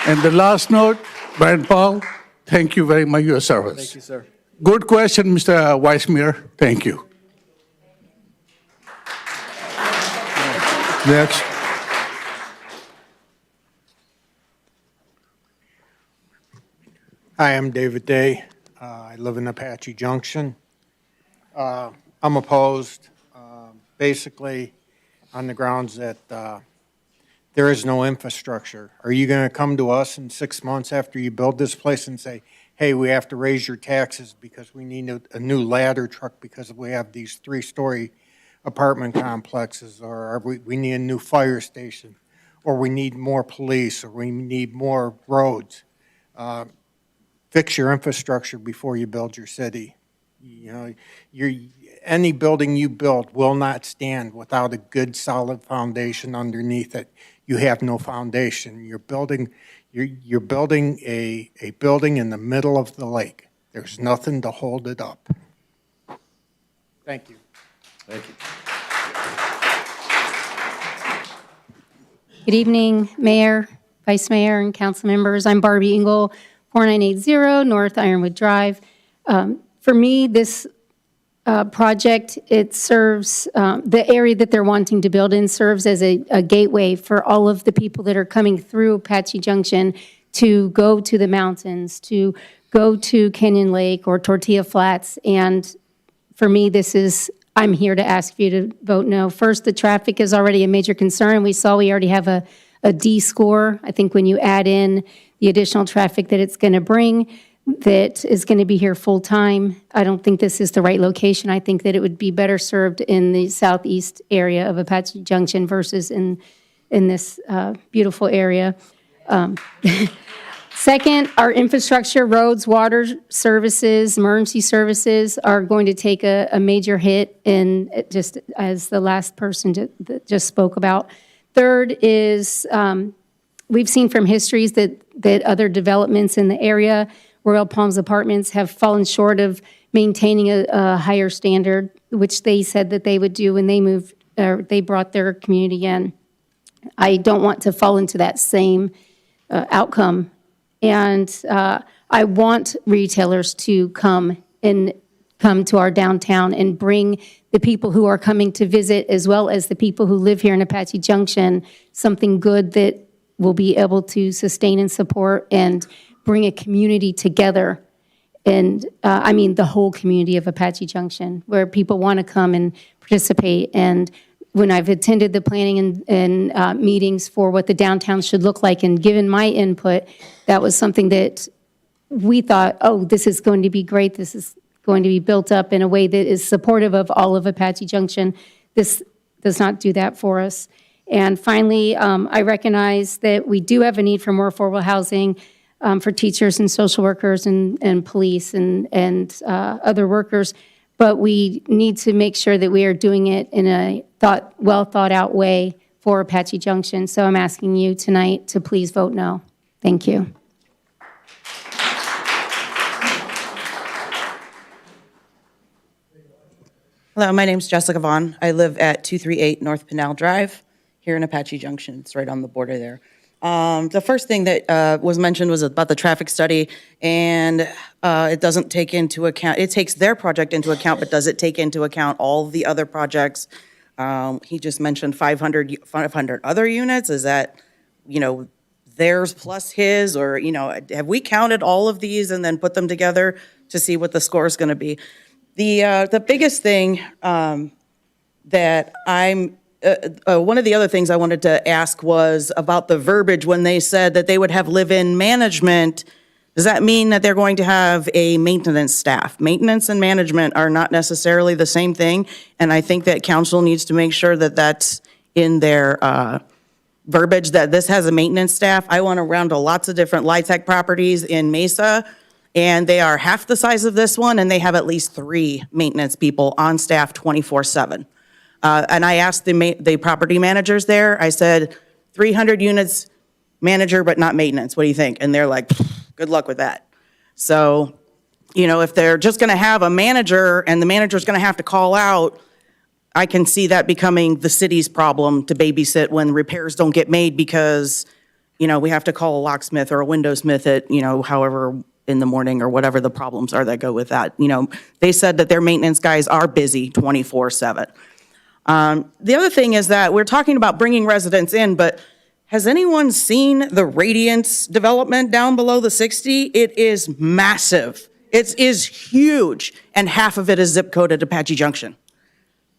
And the last note, Bryant Powell, thank you very much for your service. Thank you, sir. Good question, Mr. Vice Mayor. Thank you. Next. Hi, I'm David Day. I live in Apache Junction. I'm opposed, basically, on the grounds that there is no infrastructure. Are you going to come to us in 6 months after you build this place and say, hey, we have to raise your taxes because we need a new ladder truck because we have these 3-story apartment complexes, or we need a new fire station, or we need more police, or we need more roads? Fix your infrastructure before you build your city. Any building you build will not stand without a good, solid foundation underneath it. You have no foundation. You're building a building in the middle of the lake. There's nothing to hold it up. Thank you. Thank you. Good evening, Mayor, Vice Mayor, and council members. I'm Barbie Engel, 4980 North Ironwood Drive. For me, this project, it serves, the area that they're wanting to build in serves as a gateway for all of the people that are coming through Apache Junction to go to the mountains, to go to Canyon Lake or Tortilla Flats. And for me, I'm here to ask you to vote no. First, the traffic is already a major concern. We already have a D score. I think when you add in the additional traffic that it's going to bring, that is going to be here full time, I don't think this is the right location. I think that it would be better served in the southeast area of Apache Junction versus in this beautiful area. Second, our infrastructure, roads, water services, emergency services are going to take a major hit, and just as the last person just spoke about. Third is we've seen from histories that other developments in the area, Royal Palms Apartments, have fallen short of maintaining a higher standard, which they said that they would do when they brought their community in. I don't want to fall into that same outcome. And I want retailers to come to our downtown and bring the people who are coming to visit, as well as the people who live here in Apache Junction, something good that will be able to sustain and support and bring a community together. And I mean the whole community of Apache Junction, where people want to come and participate. And when I've attended the planning and meetings for what the downtown should look like and given my input, that was something that we thought, oh, this is going to be great. This is going to be built up in a way that is supportive of all of Apache Junction. This does not do that for us. And finally, I recognize that we do have a need for more affordable housing for teachers and social workers and police and other workers. But we need to make sure that we are doing it in a well thought out way for Apache Junction. So I'm asking you tonight to please vote no. Thank you. Hello, my name's Jessica Vaughn. I live at 238 North Pinal Drive here in Apache Junction. It's right on the border there. The first thing that was mentioned was about the traffic study, and it doesn't take into account, it takes their project into account, but does it take into account all the other projects? He just mentioned 500 other units. Is that, theirs plus his, or, have we counted all of these and then put them together to see what the score is going to be? The biggest thing that one of the other things I wanted to ask was about the verbiage when they said that they would have live-in management. Does that mean that they're going to have a maintenance staff? Maintenance and management are not necessarily the same thing, and I think that council needs to make sure that that's in their verbiage, that this has a maintenance staff. I went around to lots of different LIHTC properties in Mesa, and they are half the size of this one, and they have at least 3 maintenance people on staff 24/7. And I asked the property managers there, I said, 300 units, manager, but not maintenance. What do you think? And they're like, good luck with that. So, if they're just going to have a manager and the manager's going to have to call out, I can see that becoming the city's problem to babysit when repairs don't get made because, we have to call a locksmith or a windowsmith at, however in the morning or whatever the problems are that go with that. They said that their maintenance guys are busy 24/7. The other thing is that we're talking about bringing residents in, but has anyone seen the Radiance development down below the 60? It is massive. It is huge, and half of it is zip coded Apache Junction.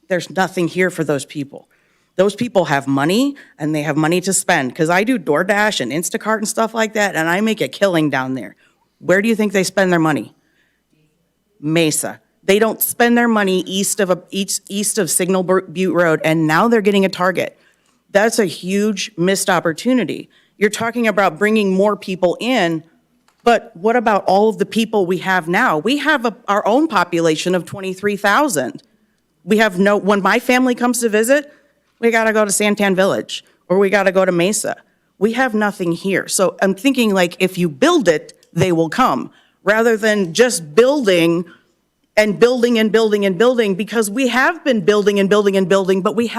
There's nothing here for those people. Those people have money, and they have money to spend, because I do DoorDash and Instacart and stuff like that, and I make a killing down there. Where do you think they spend their money? Mesa. They don't spend their money east of Signal Butte Road, and now they're getting a Target. That's a huge missed opportunity. You're talking about bringing more people in, but what about all of the people we have now? We have our own population of 23,000. When my family comes to visit, we got to go to Santan Village, or we got to go to Mesa. We have nothing here. So I'm thinking, if you build it, they will come, rather than just building and building and building and building, because we have been building and building and building, but we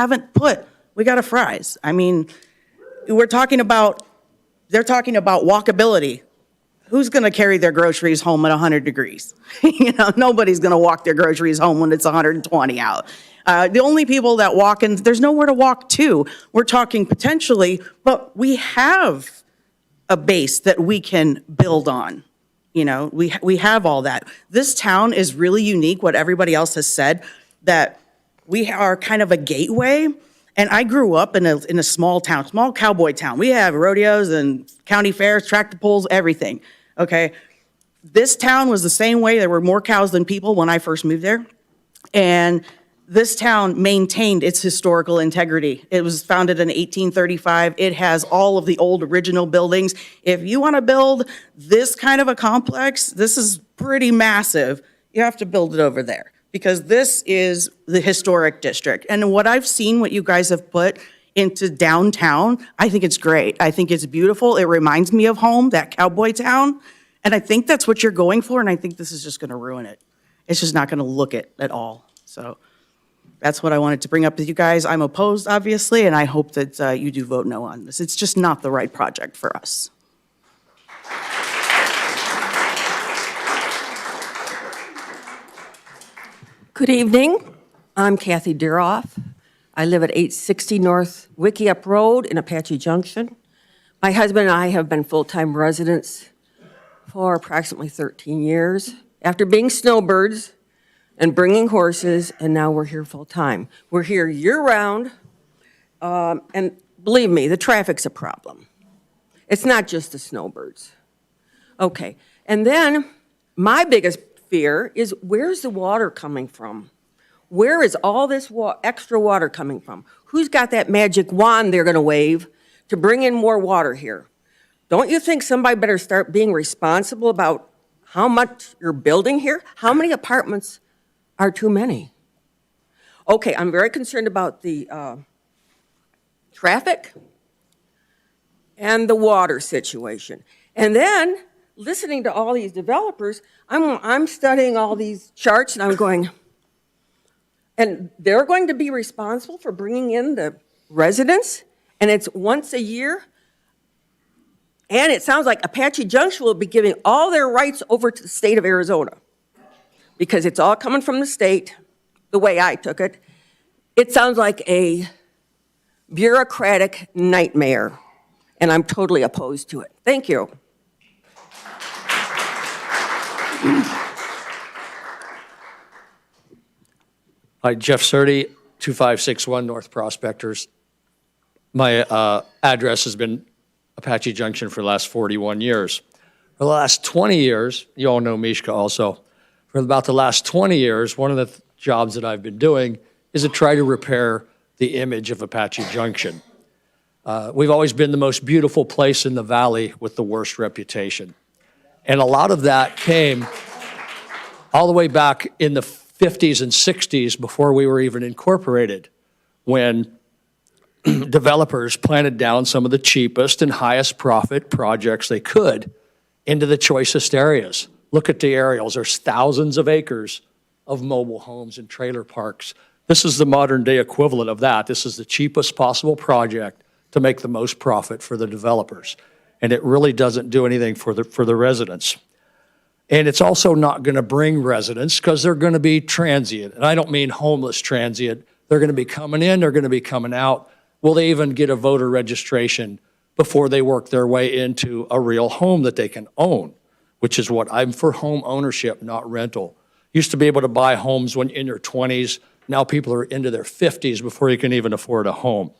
got a fries. I mean, they're talking about walkability. Who's going to carry their groceries home at 100 degrees? Nobody's going to walk their groceries home when it's 120 out. The only people that walk, and there's nowhere to walk to. We're talking potentially, but we have a base that we can build on. We have all that. This town is really unique, what everybody else has said, that we are kind of a gateway. And I grew up in a small town, small cowboy town. We have rodeos and county fairs, tractor pulls, everything, okay? This town was the same way. There were more cows than people when I first moved there. And this town maintained its historical integrity. It was founded in 1835. It has all of the old original buildings. If you want to build this kind of a complex, this is pretty massive, you have to build it over there, because this is the historic district. And what I've seen, what you guys have put into downtown, I think it's great. I think it's beautiful. It reminds me of home, that cowboy town. And I think that's what you're going for, and I think this is just going to ruin it. It's just not going to look it at all. So that's what I wanted to bring up with you guys. I'm opposed, obviously, and I hope that you do vote no on this. It's just not the right project for us. Good evening. I'm Kathy Deroff. I live at 860 North Wickiup Road in Apache Junction. My husband and I have been full-time residents for approximately 13 years. After being snowbirds and bringing horses, and now we're here full-time. We're here year-round, and believe me, the traffic's a problem. It's not just the snowbirds. Okay, and then my biggest fear is, where's the water coming from? Where is all this extra water coming from? Who's got that magic wand they're gonna wave to bring in more water here? Don't you think somebody better start being responsible about how much you're building here? How many apartments are too many? Okay, I'm very concerned about the traffic and the water situation. And then, listening to all these developers, I'm studying all these charts and I'm going, and they're going to be responsible for bringing in the residents, and it's once a year. And it sounds like Apache Junction will be giving all their rights over to the state of Arizona, because it's all coming from the state, the way I took it. It sounds like a bureaucratic nightmare, and I'm totally opposed to it. Thank you. Hi, Jeff Surdy, 2561 North Prospectors. My address has been Apache Junction for the last 41 years. For the last 20 years, you all know Mishka also, for about the last 20 years, one of the jobs that I've been doing is to try to repair the image of Apache Junction. We've always been the most beautiful place in the valley with the worst reputation. And a lot of that came all the way back in the 50s and 60s before we were even incorporated, when developers planted down some of the cheapest and highest profit projects they could into the choicest areas. Look at the aerials. There's thousands of acres of mobile homes and trailer parks. This is the modern day equivalent of that. This is the cheapest possible project to make the most profit for the developers. And it really doesn't do anything for the residents. And it's also not going to bring residents because they're going to be transient. And I don't mean homeless transient. They're going to be coming in, they're going to be coming out. Will they even get a voter registration before they work their way into a real home that they can own, which is what I'm for: home ownership, not rental. Used to be able to buy homes when in your 20s. Now people are into their 50s before you can even afford a home.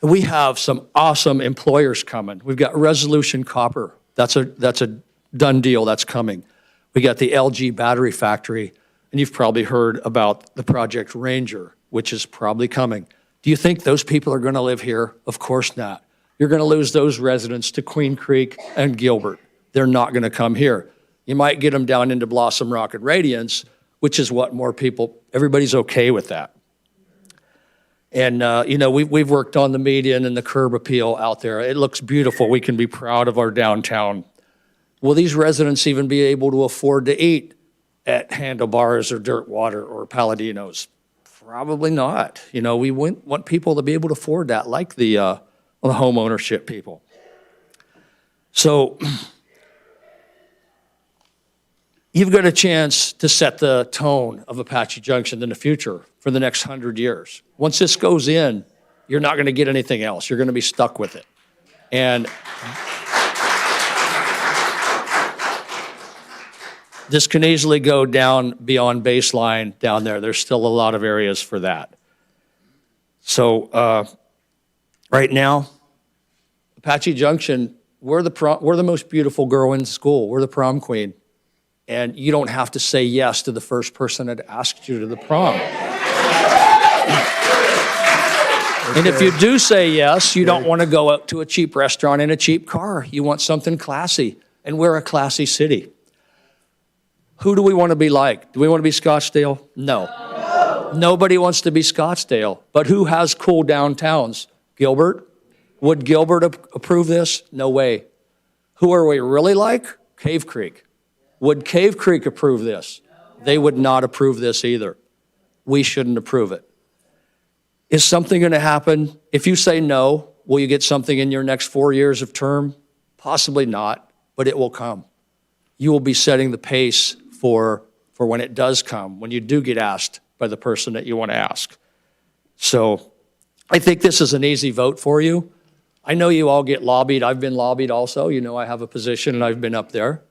We have some awesome employers coming. We've got Resolution Copper. That's a done deal. That's coming. We got the LG battery factory, and you've probably heard about the Project Ranger, which is probably coming. Do you think those people are going to live here? Of course not. You're going to lose those residents to Queen Creek and Gilbert. They're not going to come here. You might get them down into Blossom Rock and Radiance, which is what more people, everybody's okay with that. And, you know, we've worked on the median and the curb appeal out there. It looks beautiful. We can be proud of our downtown. Will these residents even be able to afford to eat at Handlebars or Dirtwater or Palladino's? Probably not. You know, we want people to be able to afford that, like the home ownership people. So you've got a chance to set the tone of Apache Junction in the future for the next 100 years. Once this goes in, you're not going to get anything else. You're going to be stuck with it. And this can easily go down beyond baseline down there. There's still a lot of areas for that. So right now, Apache Junction, we're the most beautiful girl in school. We're the prom queen. And you don't have to say yes to the first person that asked you to the prom. And if you do say yes, you don't want to go up to a cheap restaurant in a cheap car. You want something classy. And we're a classy city. Who do we want to be like? Do we want to be Scottsdale? No. Nobody wants to be Scottsdale. But who has cool downtowns? Gilbert? Would Gilbert approve this? No way. Who are we really like? Cave Creek. Would Cave Creek approve this? They would not approve this either. We shouldn't approve it. Is something going to happen? If you say no, will you get something in your next 4 years of term? Possibly not, but it will come. You will be setting the pace for when it does come, when you do get asked by the person that you want to ask. So I think this is an easy vote for you. I know you all get lobbied. I've been lobbied also. You know I have a position and I've been up there.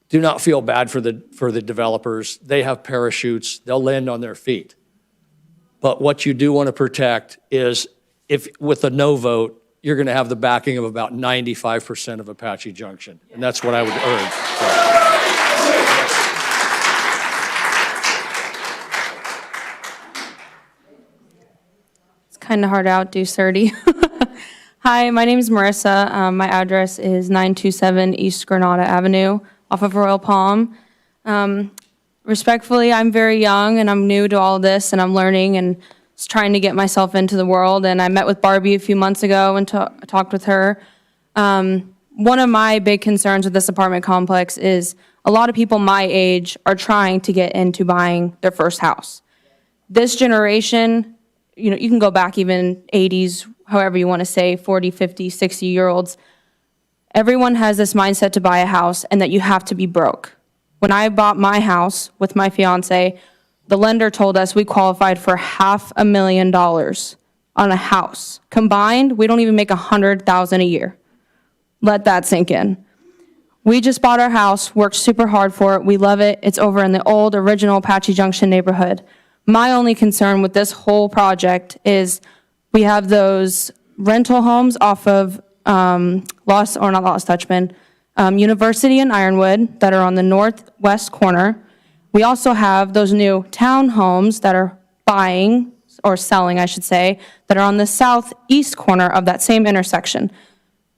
Do not feel bad for the developers. They have parachutes. They'll land on their feet. But what you do want to protect is, if with a no vote, you're going to have the backing of about 95% of Apache Junction. And that's what I would urge. It's kind of hard to outdo Surdy. Hi, my name is Marissa. My address is 927 East Granada Avenue, off of Royal Palm. Respectfully, I'm very young and I'm new to all this and I'm learning, and was trying to get myself into the world, and I met with Barbie a few months ago and talked with her. One of my big concerns with this apartment complex is a lot of people my age are trying to get into buying their first house. This generation, you know, you can go back even 80s, however you want to say, 40, 50, 60-year-olds. Everyone has this mindset to buy a house and that you have to be broke. When I bought my house with my fiance, the lender told us we qualified for $500,000 on a house. Combined, we don't even make $100,000 a year. Let that sink in. We just bought our house, worked super hard for it. We love it. It's over in the old original Apache Junction neighborhood. My only concern with this whole project is we have those rental homes off of University in Ironwood that are on the northwest corner. We also have those new townhomes that are buying, or selling, I should say, that are on the southeast corner of that same intersection.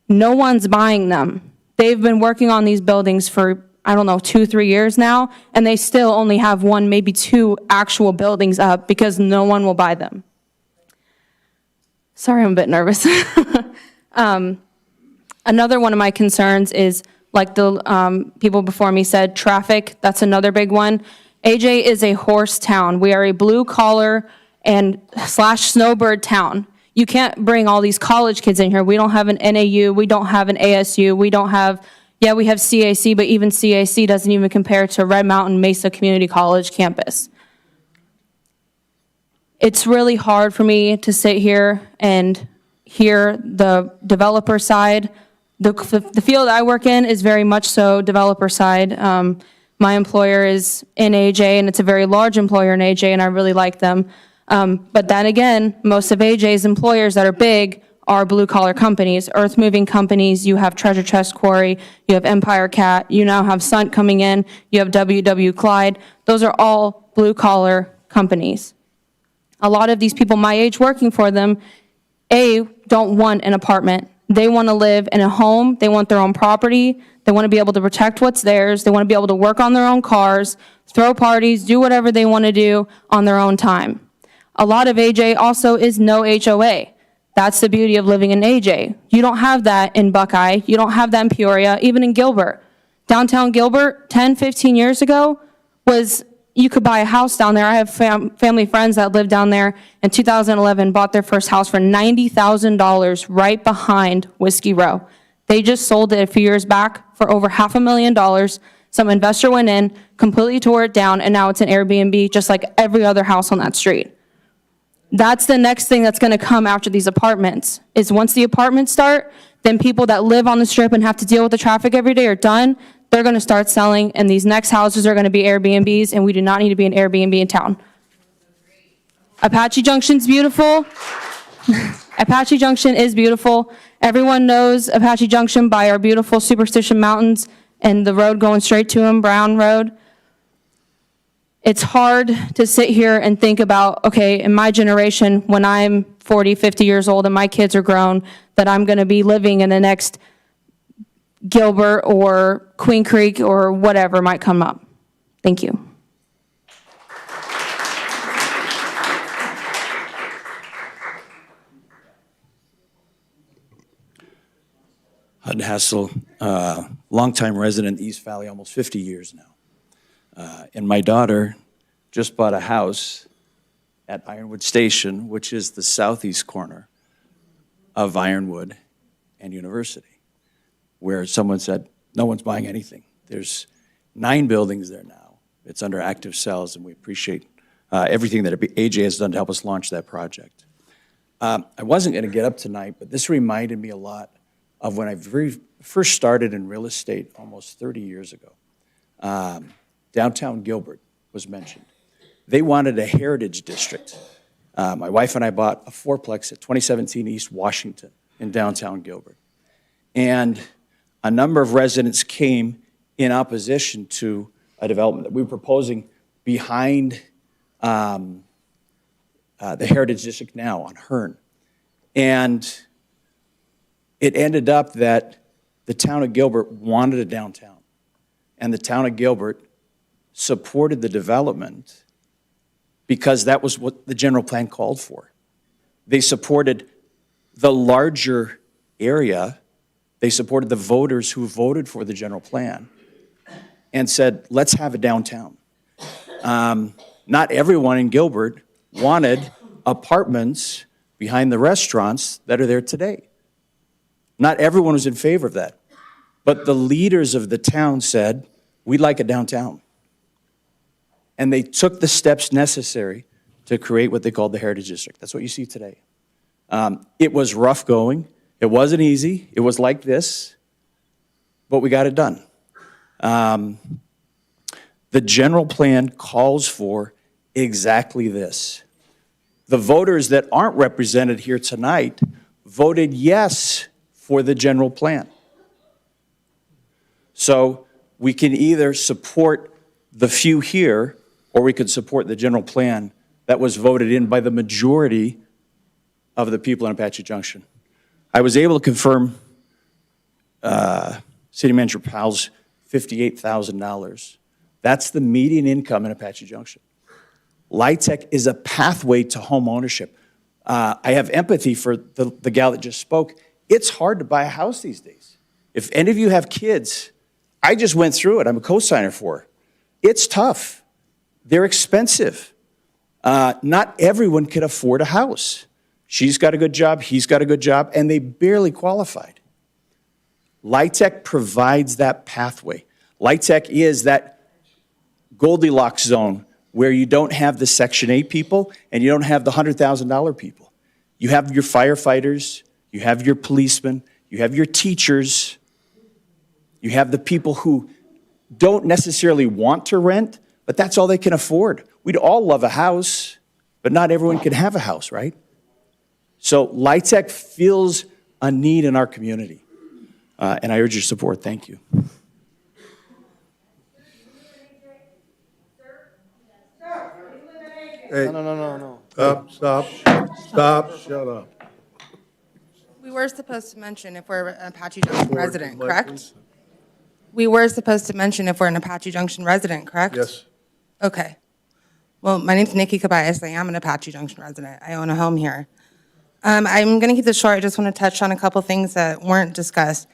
No one's buying them. They've been working on these buildings for, 2-3 years now, and they still only have 1, maybe 2 actual buildings up because no one will buy them. Sorry, I'm a bit nervous. Another one of my concerns is, like the people before me said, traffic. That's another big one. AJ is a horse town. We are a blue collar and / snowbird town. You can't bring all these college kids in here. We don't have an NAU. We don't have an ASU. We don't have, we have CAC, but even CAC doesn't even compare to Red Mountain Mesa Community College campus. It's really hard for me to sit here and hear the developer side. The field I work in is very much so developer side. My employer is in AJ, and it's a very large employer in AJ, and I really like them. But then again, most of AJ's employers that are big are blue-collar companies, earth-moving companies. You have Treasure Chest Quarry, you have Empire Cat, you now have Sunt coming in, you have W.W. Clyde. Those are all blue-collar companies. A lot of these people my age working for them, don't want an apartment. They want to live in a home. They want their own property. They want to be able to protect what's theirs. They want to be able to work on their own cars, throw parties, do whatever they want to do on their own time. A lot of AJ also is no HOA. That's the beauty of living in AJ. You don't have that in Buckeye. You don't have that in Peoria, even in Gilbert. Downtown Gilbert, 10, 15 years ago, you could buy a house down there. I have family friends that lived down there in 2011, bought their first house for $90,000 right behind Whiskey Row. They just sold it a few years back for over $500,000. Some investor went in, completely tore it down, and now it's an Airbnb just like every other house on that street. That's the next thing that's going to come after these apartments, is once the apartments start, then people that live on the strip and have to deal with the traffic every day are done. They're going to start selling, and these next houses are going to be Airbnbs, and we do not need to be an Airbnb in town. Apache Junction's beautiful. Apache Junction is beautiful. Everyone knows Apache Junction by our beautiful Superstition Mountains and the road going straight to them, Brown Road. It's hard to sit here and think about, okay, in my generation, when I'm 40, 50 years old and my kids are grown, that I'm going to be living in the next Gilbert or Queen Creek or whatever might come up. Thank you. Hud Hassel, longtime resident East Valley, almost 50 years now. And my daughter just bought a house at Ironwood Station, which is the southeast corner of Ironwood and University, where someone said, no one's buying anything. There's 9 buildings there now. It's under active sales, and we appreciate everything that AJ has done to help us launch that project. I wasn't going to get up tonight, but this reminded me a lot of when I first started in real estate almost 30 years ago. Downtown Gilbert was mentioned. They wanted a heritage district. My wife and I bought a 4-plex at 2017 East Washington in downtown Gilbert. And a number of residents came in opposition to a development that we were proposing behind the heritage district now on Hearn. And it ended up that the town of Gilbert wanted a downtown. And the town of Gilbert supported the development because that was what the general plan called for. They supported the larger area. They supported the voters who voted for the general plan and said, let's have a downtown. Not everyone in Gilbert wanted apartments behind the restaurants that are there today. Not everyone was in favor of that. But the leaders of the town said, we'd like a downtown. And they took the steps necessary to create what they called the Heritage District. That's what you see today. It was rough going. It wasn't easy. It was like this, but we got it done. The general plan calls for exactly this. The voters that aren't represented here tonight voted yes for the general plan. So we can either support the few here, or we could support the general plan that was voted in by the majority of the people in Apache Junction. I was able to confirm City Manager Powell's $58,000. That's the median income in Apache Junction. LIHTC is a pathway to home ownership. I have empathy for the gal that just spoke. It's hard to buy a house these days. If any of you have kids, I just went through it. I'm a co-signer for it. It's tough. They're expensive. Not everyone can afford a house. She's got a good job, he's got a good job, and they barely qualified. LIHTC provides that pathway. LIHTC is that Goldilocks zone where you don't have the Section 8 people and you don't have the $100,000 people. You have your firefighters, you have your policemen, you have your teachers, you have the people who don't necessarily want to rent, but that's all they can afford. We'd all love a house, but not everyone can have a house, right? So LIHTC feels a need in our community, and I urge your support. Thank you. Hey, No. Stop, shut up. We were supposed to mention if we're an Apache Junction resident, correct? We were supposed to mention if we're an Apache Junction resident, correct? Yes. Okay. Well, my name's Nikki Cabayas. I am an Apache Junction resident. I own a home here. I'm going to keep this short. I just want to touch on a couple things that weren't discussed.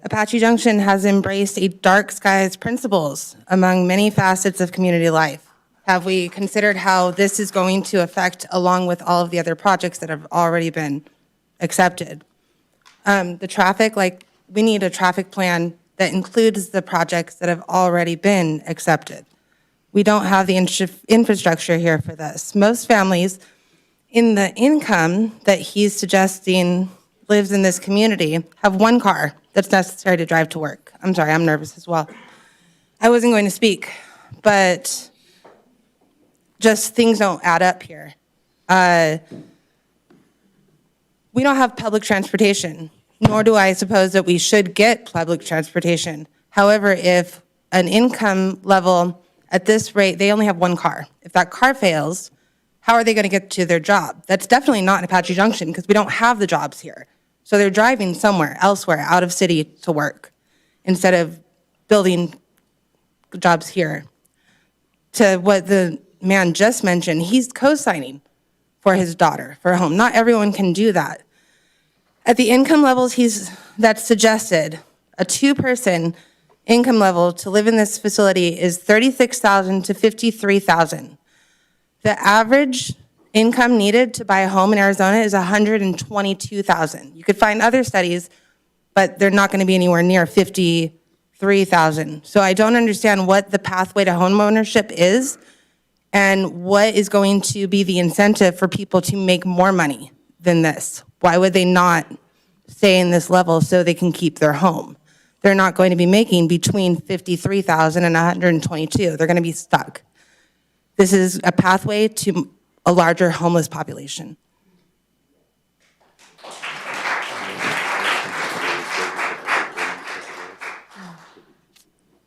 Apache Junction has embraced a dark skies principles among many facets of community life. Have we considered how this is going to affect along with all of the other projects that have already been accepted? The traffic, we need a traffic plan that includes the projects that have already been accepted. We don't have the infrastructure here for this. Most families in the income that he's suggesting lives in this community have one car that's necessary to drive to work. I'm sorry, I'm nervous as well. I wasn't going to speak, but just things don't add up here. We don't have public transportation, nor do I suppose that we should get public transportation. However, if an income level at this rate, they only have one car. If that car fails, how are they going to get to their job? That's definitely not in Apache Junction because we don't have the jobs here. So they're driving somewhere, elsewhere, out of city to work instead of building jobs here. To what the man just mentioned, he's co-signing for his daughter for a home. Not everyone can do that. At the income levels that's suggested, a two-person income level to live in this facility is $36,000 to $53,000. The average income needed to buy a home in Arizona is $122,000. You could find other studies, but they're not going to be anywhere near $53,000. So I don't understand what the pathway to home ownership is and what is going to be the incentive for people to make more money than this. Why would they not stay in this level so they can keep their home? They're not going to be making between $53,000 and $122,000. They're going to be stuck. This is a pathway to a larger homeless population.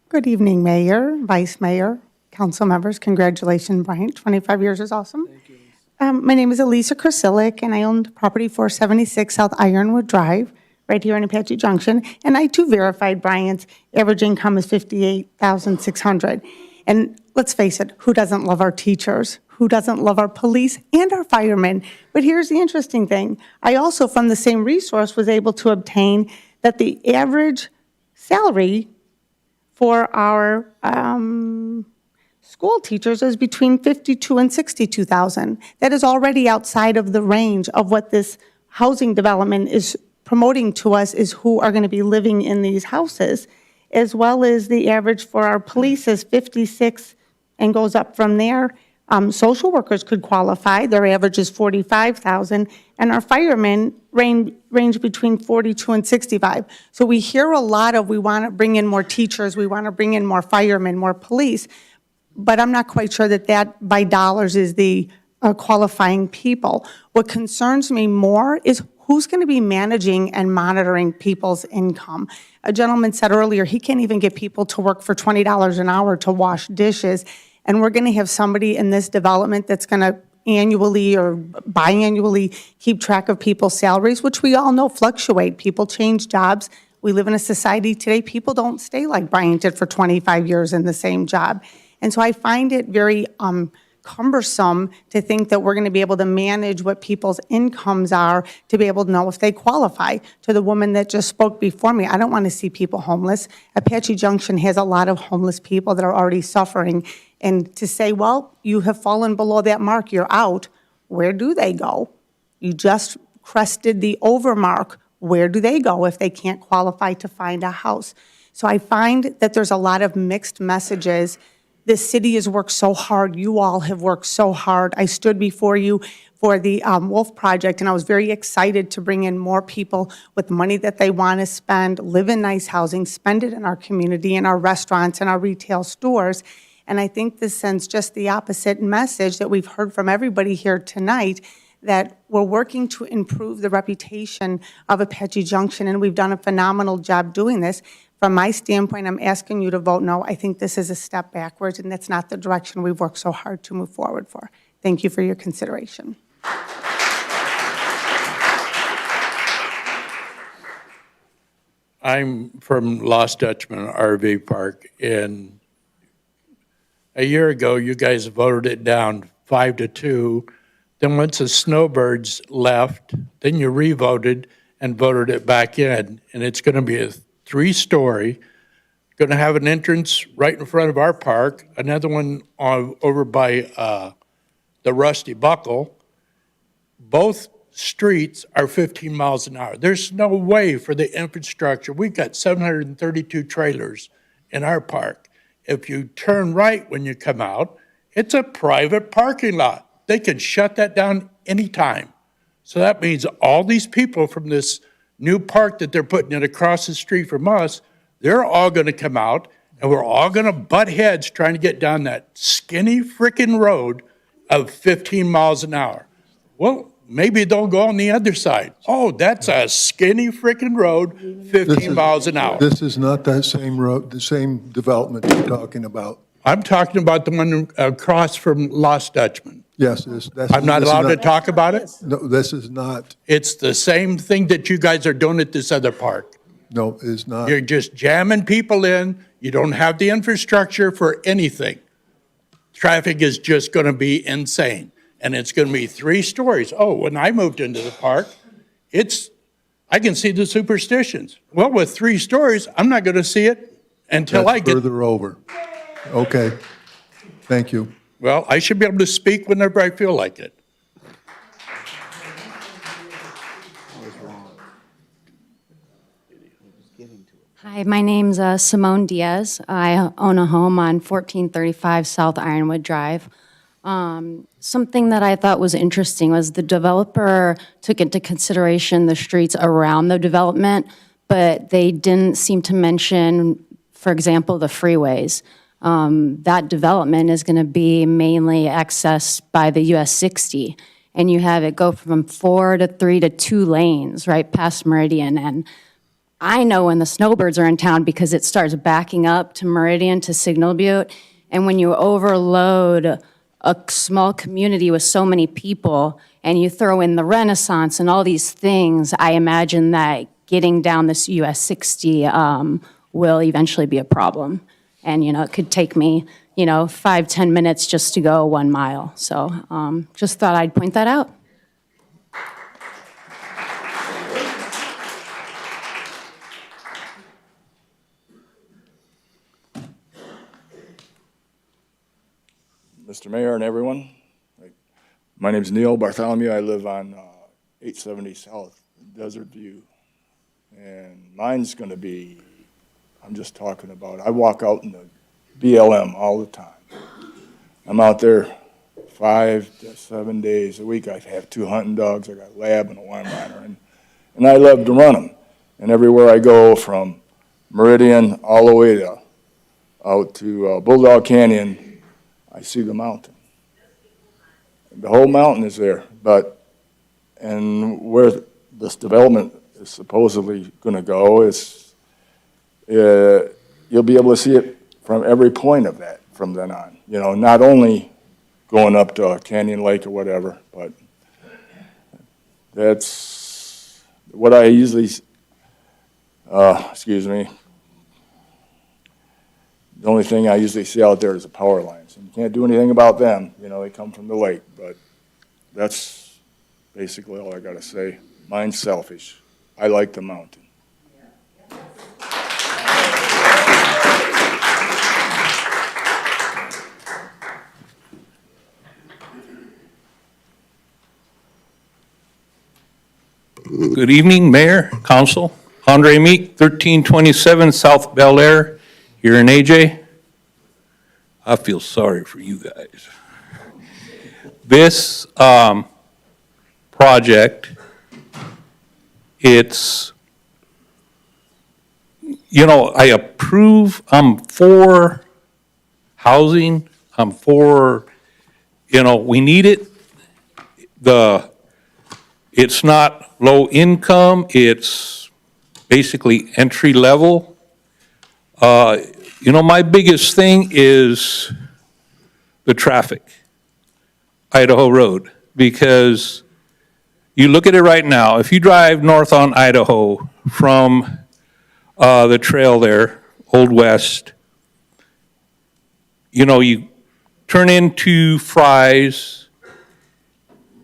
Good evening, Mayor, Vice Mayor, council members. Congratulations, Bryant. 25 years is awesome. Thank you. My name is Elisa Krasilik, and I own property 476 South Ironwood Drive, right here in Apache Junction. And I, too, verified Bryant's average income is $58,600. And let's face it, who doesn't love our teachers? Who doesn't love our police and our firemen? But here's the interesting thing. I also, from the same resource, was able to obtain that the average salary for our school teachers is between $52,000 and $62,000. That is already outside of the range of what this housing development is promoting to us, is who are going to be living in these houses, as well as the average for our police is 56 and goes up from there. Social workers could qualify. Their average is 45,000, and our firemen range between 42 and 65. So we hear a lot of, we want to bring in more teachers, we want to bring in more firemen, more police, but I'm not quite sure that that by dollars is the qualifying people. What concerns me more is who's going to be managing and monitoring people's income. A gentleman said earlier he can't even get people to work for $20 an hour to wash dishes, and we're going to have somebody in this development that's going to annually or biannually keep track of people's salaries, which we all know fluctuate. People change jobs. We live in a society today, people don't stay like Bryant did for 25 years in the same job. And so I find it very cumbersome to think that we're going to be able to manage what people's incomes are to be able to know if they qualify. To the woman that just spoke before me, I don't want to see people homeless. Apache Junction has a lot of homeless people that are already suffering. And to say, well, you have fallen below that mark, you're out, where do they go? You just crested the over mark. Where do they go if they can't qualify to find a house? So I find that there's a lot of mixed messages. The city has worked so hard. You all have worked so hard. I stood before you for the Wolf Project, and I was very excited to bring in more people with money that they want to spend, live in nice housing, spend it in our community, in our restaurants, in our retail stores. And I think this sends just the opposite message that we've heard from everybody here tonight, that we're working to improve the reputation of Apache Junction, and we've done a phenomenal job doing this. From my standpoint, I'm asking you to vote no. I think this is a step backwards, and that's not the direction we've worked so hard to move forward for. Thank you for your consideration. I'm from Lost Dutchman RV Park, and a year ago, you guys voted it down 5-2. Then once the snowbirds left, then you re-voted and voted it back in, and it's going to be a 3-story, going to have an entrance right in front of our park, another one over by the Rusty Buckle. Both streets are 15 miles an hour. There's no way for the infrastructure. We've got 732 trailers in our park. If you turn right when you come out, it's a private parking lot. They can shut that down anytime. So that means all these people from this new park that they're putting in across the street from us, they're all going to come out, and we're all going to butt heads trying to get down that skinny frickin' road of 15 miles an hour. Well, maybe they'll go on the other side. Oh, that's a skinny frickin' road, 15 miles an hour. This is not that same road, the same development you're talking about. I'm talking about the one across from Lost Dutchman. Yes, I'm not allowed to talk about it? No, this is not. It's the same thing that you guys are doing at this other park. No, it's not. You're just jamming people in. You don't have the infrastructure for anything. Traffic is just going to be insane. And it's going to be 3 stories. Oh, when I moved into the park, I can see the superstitions. Well, with 3 stories, I'm not going to see it until I get further over. Okay. Thank you. Well, I should be able to speak whenever I feel like it. Hi, my name's Simone Diaz. I own a home on 1435 South Ironwood Drive. Something that I thought was interesting was the developer took into consideration the streets around the development, but they didn't seem to mention, for example, the freeways. That development is going to be mainly accessed by the US 60, and you have it go from 4 to 3 to 2 lanes right past Meridian. And I know when the snowbirds are in town because it starts backing up to Meridian to Signal Butte, and when you overload a small community with so many people and you throw in the Renaissance and all these things, I imagine that getting down this US 60 will eventually be a problem. And, it could take me, 5, 10 minutes just to go 1 mile. So just thought I'd point that out. Mr. Mayor and everyone, my name is Neil Bartholomew. I live on 870 South Desert View. And mine's going to be, I'm just talking about, I walk out in the BLM all the time. I'm out there 5 to 7 days a week. I have 2 hunting dogs. I got a lab and a Weimaraner. And I love to run them. And everywhere I go, from Meridian all the way to, out to Bulldog Canyon, I see the mountain. The whole mountain is there, and where this development is supposedly going to go is, you'll be able to see it from every point of that from then on. Not only going up to Canyon Lake or whatever, but that's what I usually, excuse me, the only thing I usually see out there is the power lines. And you can't do anything about them. They come from the lake. But that's basically all I got to say. Mine's selfish. I like the mountain. Good evening, Mayor, Council. Andre Meek, 1327 South Bel Air, here in AJ. I feel sorry for you guys. This project, it's, I approve, I'm for housing, I'm for, we need it. It's not low income, it's basically entry level. My biggest thing is the traffic, Idaho Road, because you look at it right now, if you drive north on Idaho from the trail there, Old West, you turn into Fry's,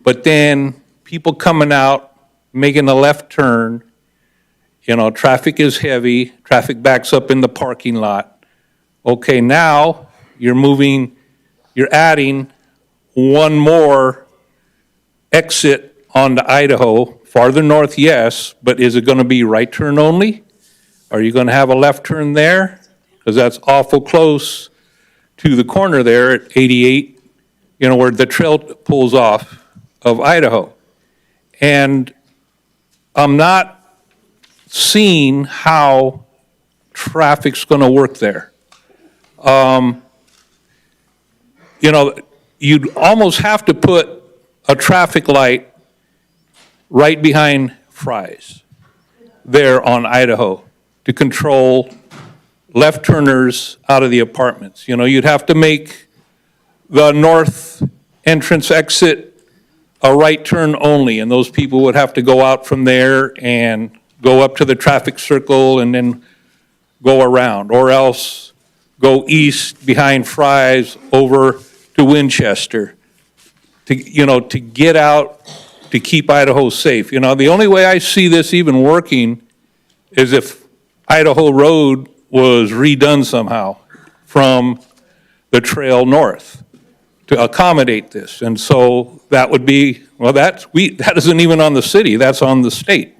but then people coming out, making a left turn, traffic is heavy, traffic backs up in the parking lot. Okay, now you're adding one more exit onto Idaho, farther north, yes, but is it going to be right turn only? Are you going to have a left turn there? Because that's awful close to the corner there at 88, where the trail pulls off of Idaho. And I'm not seeing how traffic's going to work there. You'd almost have to put a traffic light right behind Fry's there on Idaho to control left turners out of the apartments. You'd have to make the north entrance exit a right turn only, and those people would have to go out from there and go up to the traffic circle and then go around, or else go east behind Fry's over to Winchester to get out to keep Idaho safe. The only way I see this even working is if Idaho Road was redone somehow from the trail north to accommodate this. And so that would be, that isn't even on the city, that's on the state.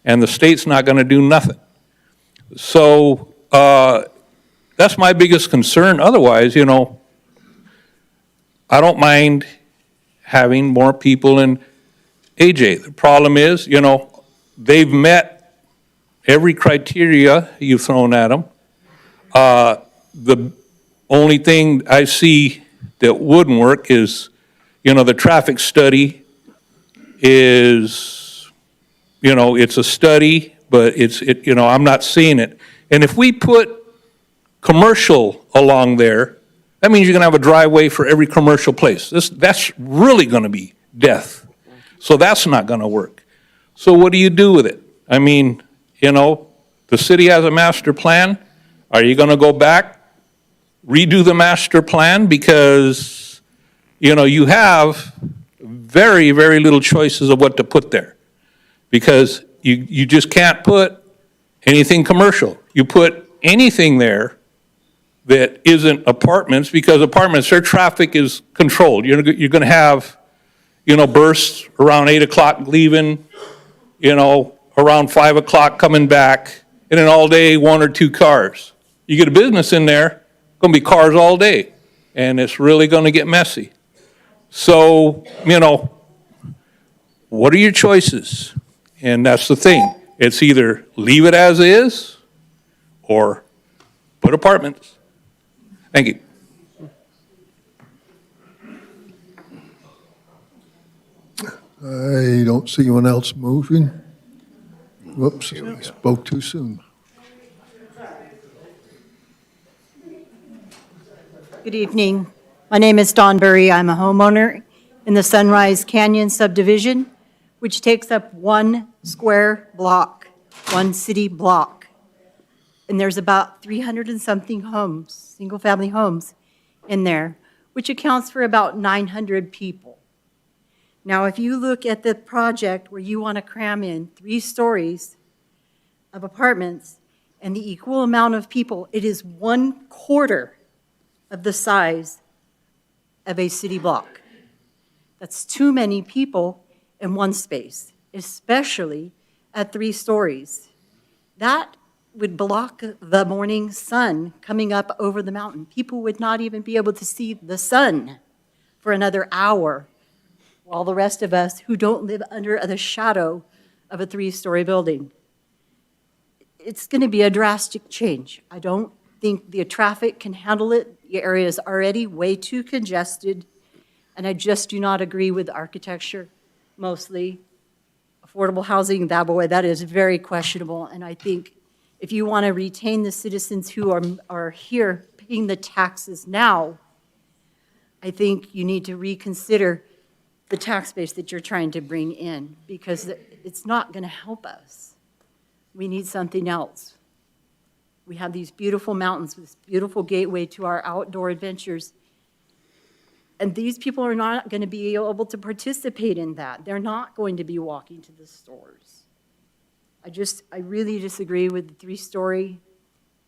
And the state's not going to do nothing. So that's my biggest concern. Otherwise, I don't mind having more people in AJ. The problem is, they've met every criteria you've thrown at them. The only thing I see that wouldn't work is, the traffic study is, it's a study, but I'm not seeing it. And if we put commercial along there, that means you're going to have a driveway for every commercial place. That's really going to be death. So that's not going to work. So what do you do with it? I mean, the city has a master plan. Are you going to go back redo the master plan because, you have very, very little choices of what to put there. Because you just can't put anything commercial. You put anything there that isn't apartments, because apartments, their traffic is controlled. You're going to have, bursts around 8 o'clock leaving, around 5 o'clock coming back, and then all day, 1 or 2 cars. You get a business in there, going to be cars all day, and it's really going to get messy. So, what are your choices? And that's the thing. It's either leave it as is or put apartments. Thank you. I don't see anyone else moving. Whoops, I spoke too soon. Good evening. My name is Dawn Burry. I'm a homeowner in the Sunrise Canyon subdivision, which takes up 1 square block, 1 city block. And there's about 300 and something homes, single-family homes in there, which accounts for about 900 people. Now, if you look at the project where you want to cram in 3 stories of apartments and the equal amount of people, it is 1/4 of the size of a city block. That's too many people in one space, especially at 3 stories. That would block the morning sun coming up over the mountain. People would not even be able to see the sun for another hour, while the rest of us who don't live under the shadow of a 3-story building. It's going to be a drastic change. I don't think the traffic can handle it. The area is already way too congested, and I just do not agree with architecture, mostly. Affordable housing, that is very questionable, and I think if you want to retain the citizens who are here paying the taxes now, I think you need to reconsider the tax base that you're trying to bring in, because it's not going to help us. We need something else. We have these beautiful mountains, this beautiful gateway to our outdoor adventures, and these people are not going to be able to participate in that. They're not going to be walking to the stores. I really disagree with the 3-story.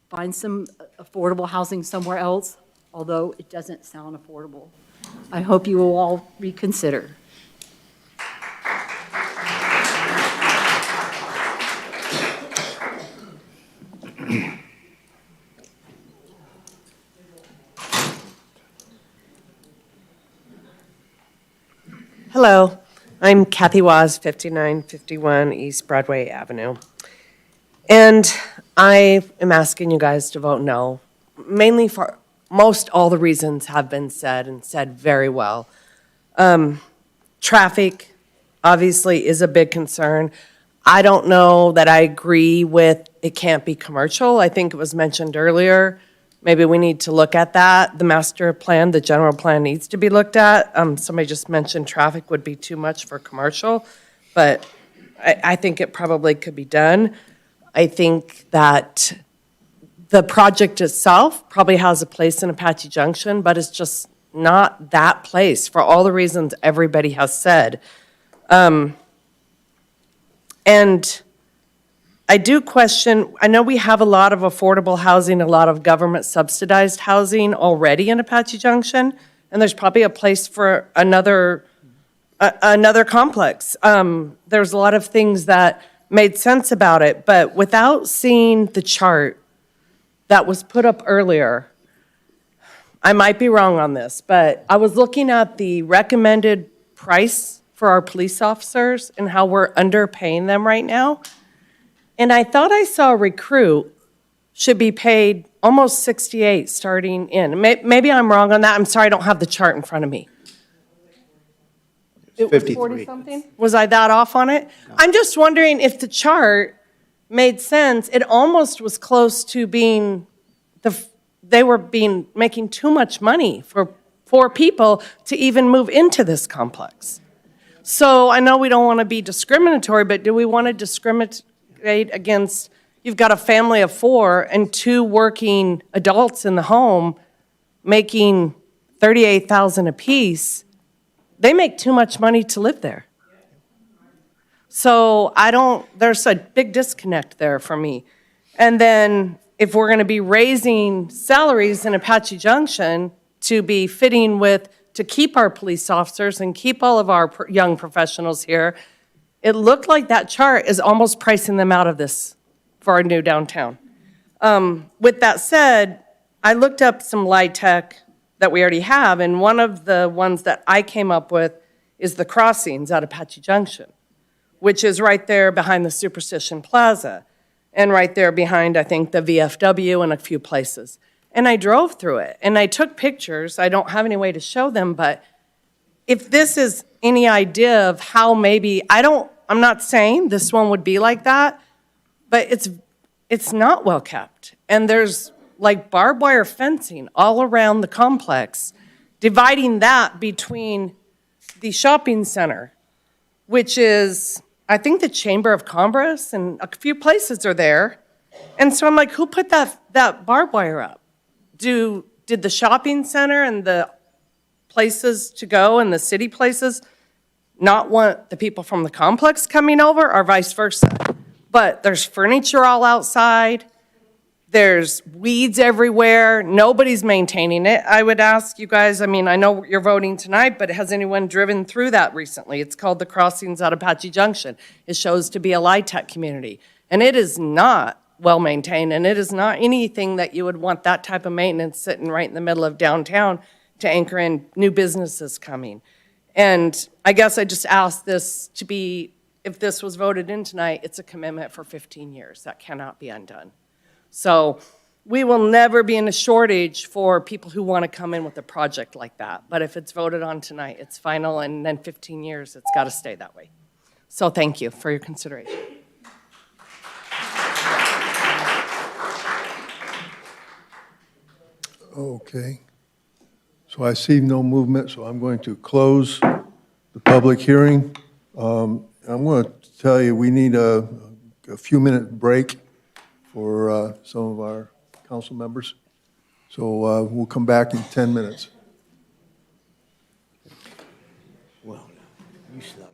Find some affordable housing somewhere else, although it doesn't sound affordable. I hope you will all reconsider. Hello, I'm Kathy Waz, 5951 East Broadway Avenue. And I am asking you guys to vote no, mainly for most all the reasons have been said and said very well. Traffic obviously is a big concern. I don't know that I agree with it can't be commercial. I think it was mentioned earlier. Maybe we need to look at that. The master plan, the general plan needs to be looked at. Somebody just mentioned traffic would be too much for commercial, but I think it probably could be done. I think that the project itself probably has a place in Apache Junction, but it's just not that place for all the reasons everybody has said. And I do question, I know we have a lot of affordable housing, a lot of government subsidized housing already in Apache Junction, and there's probably a place for another complex. There's a lot of things that made sense about it, but without seeing the chart that was put up earlier, I might be wrong on this, but I was looking at the recommended price for our police officers and how we're underpaying them right now. And I thought I saw a recruit should be paid almost 68 starting in. Maybe I'm wrong on that. I'm sorry, I don't have the chart in front of me. It was 40-something? Was I that off on it? No. I'm just wondering if the chart made sense. It almost was close to being, they were making too much money for people to even move into this complex. So I know we don't want to be discriminatory, but do we want to discriminate against, you've got a family of 4 and 2 working adults in the home, making $38,000 apiece, they make too much money to live there. So there's a big disconnect there for me. And then if we're going to be raising salaries in Apache Junction to be fitting with, to keep our police officers and keep all of our young professionals here, it looked like that chart is almost pricing them out of this for our new downtown. With that said, I looked up some LIHTC that we already have, and one of the ones that I came up with is the crossings at Apache Junction, which is right there behind the Superstition Plaza, and right there behind, I think, the VFW and a few places. And I drove through it, and I took pictures. I don't have any way to show them, but if this is any idea of how maybe, I'm not saying this one would be like that, but it's not well kept. And there's like barbed wire fencing all around the complex, dividing that between the shopping center, which is, I think, the Chamber of Commerce, and a few places are there. And so I'm like, who put that barbed wire up? Did the shopping center and the places to go and the city places not want the people from the complex coming over, or vice versa? But there's furniture all outside. There's weeds everywhere. Nobody's maintaining it. I would ask you guys, I mean, I know you're voting tonight, but has anyone driven through that recently? It's called the Crossings at Apache Junction. It shows to be a LIHTC community. And it is not well maintained, and it is not anything that you would want that type of maintenance sitting right in the middle of downtown to anchor in new businesses coming. And I guess I just asked this to be, if this was voted in tonight, it's a commitment for 15 years. That cannot be undone. So we will never be in a shortage for people who want to come in with a project like that. But if it's voted on tonight, it's final, and then 15 years, it's got to stay that way. So thank you for your consideration. Okay. So I see no movement, so I'm going to close the public hearing. I'm going to tell you, we need a few-minute break for some of our council members. So we'll come back in 10 minutes. Well, you slept.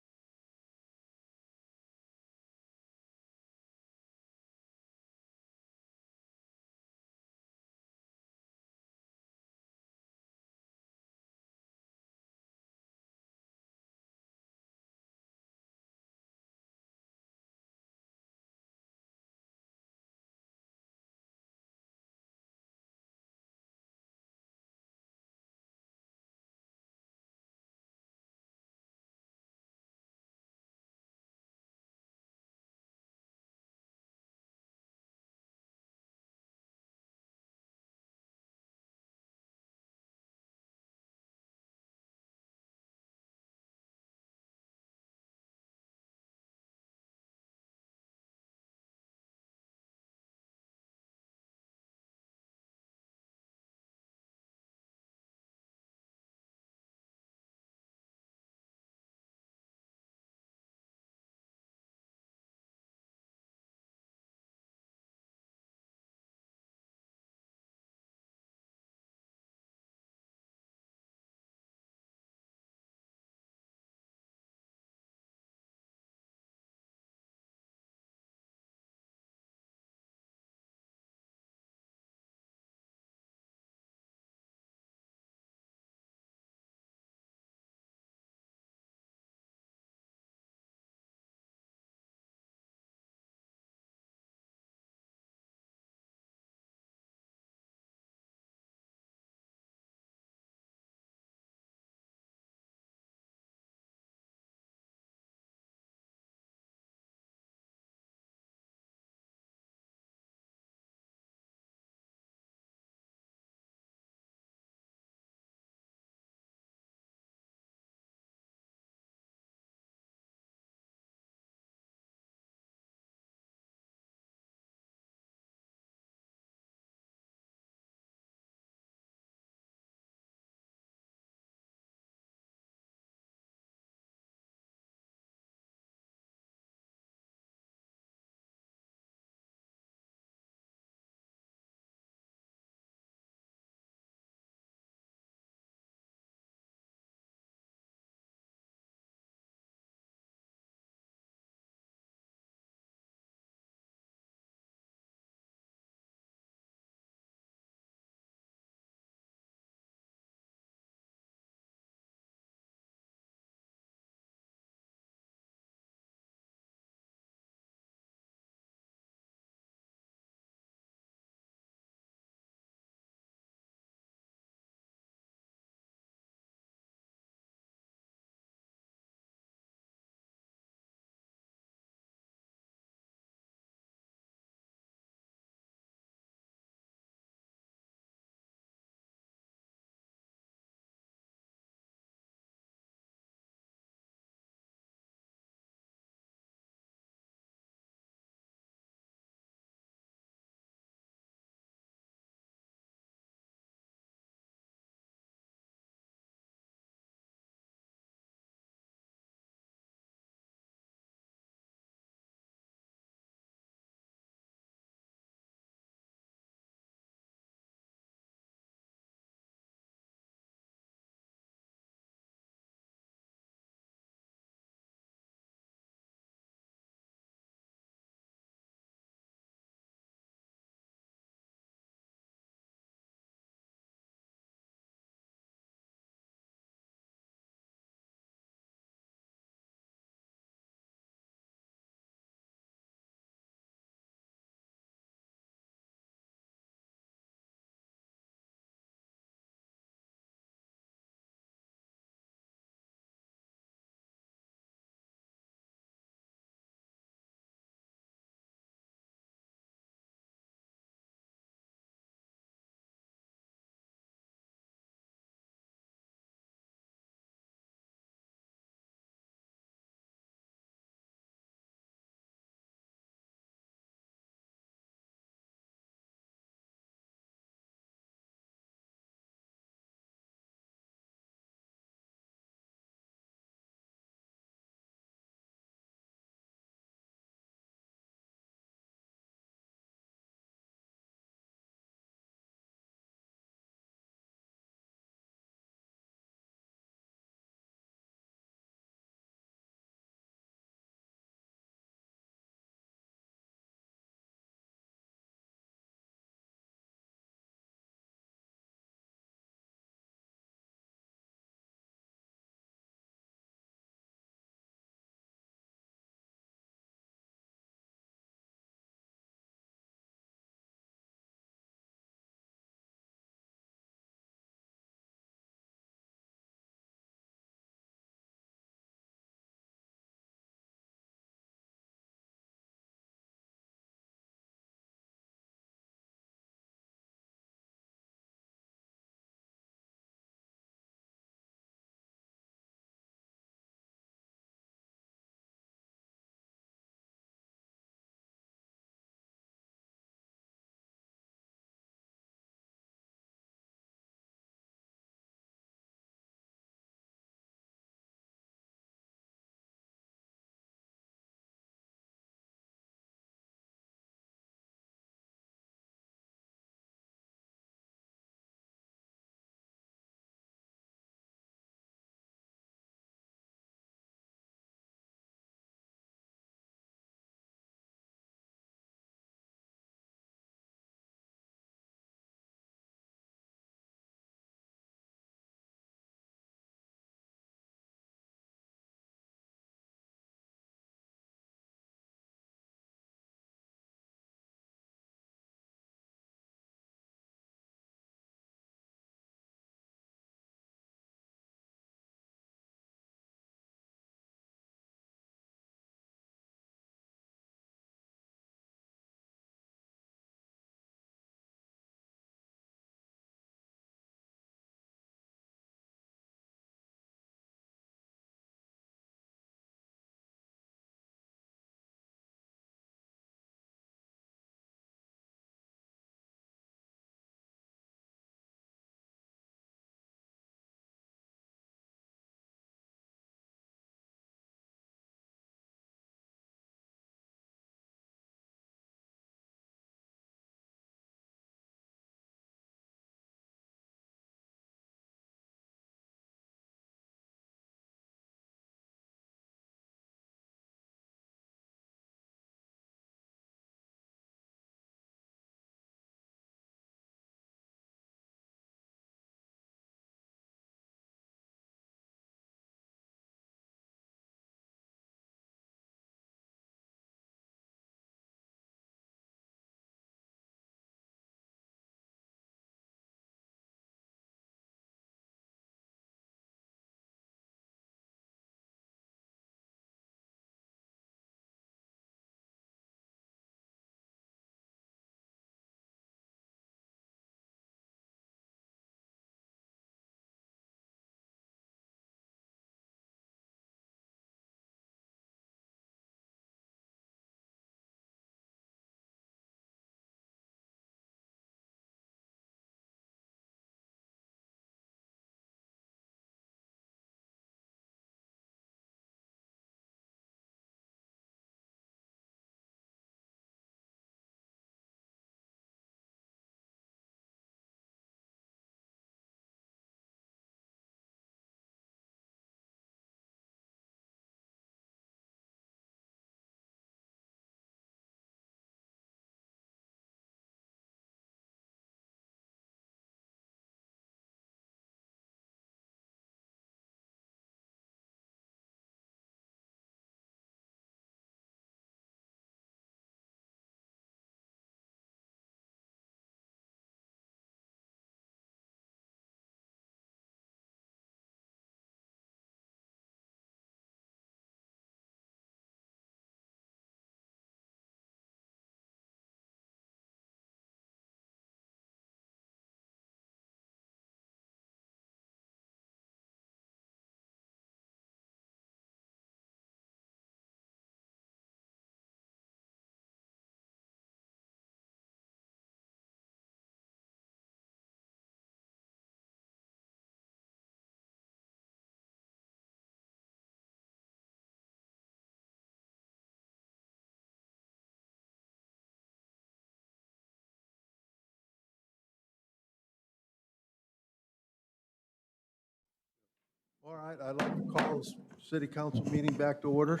All right, I'd like to call this city council meeting back to order.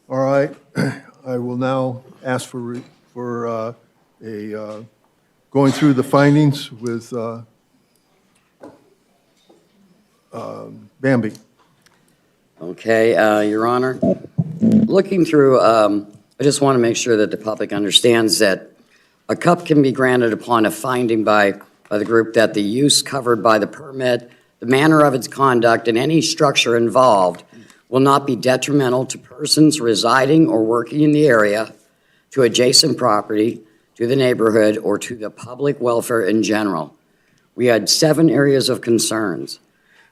All right, I will now ask for going through the findings with Bambi. Okay, Your Honor, looking through, I just want to make sure that the public understands that a CUP can be granted upon a finding by the group that the use covered by the permit, the manner of its conduct, and any structure involved will not be detrimental to persons residing or working in the area, to adjacent property, to the neighborhood, or to the public welfare in general. We had 7 areas of concerns.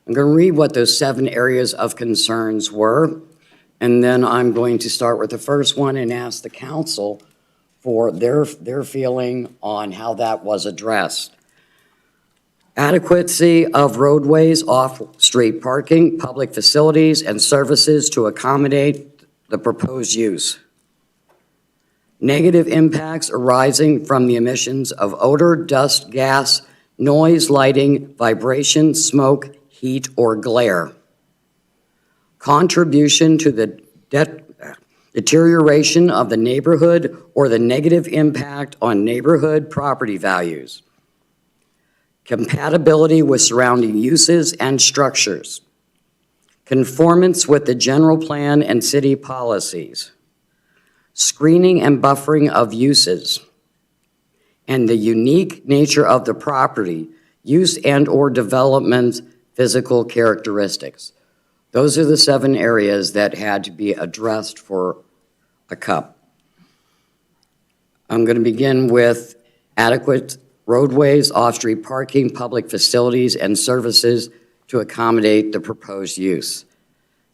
I'm going to read what those 7 areas of concerns were, and then I'm going to start with the first one and ask the council for their feeling on how that was addressed. Adequacy of roadways, off-street parking, public facilities, and services to accommodate the proposed use. Negative impacts arising from the emissions of odor, dust, gas, noise, lighting, vibration, smoke, heat, or glare. Contribution to the deterioration of the neighborhood or the negative impact on neighborhood property values. Compatibility with surrounding uses and structures. Conformance with the general plan and city policies. Screening and buffering of uses. And the unique nature of the property, use and/or development physical characteristics. Those are the 7 areas that had to be addressed for a CUP. I'm going to begin with adequate roadways, off-street parking, public facilities, and services to accommodate the proposed use.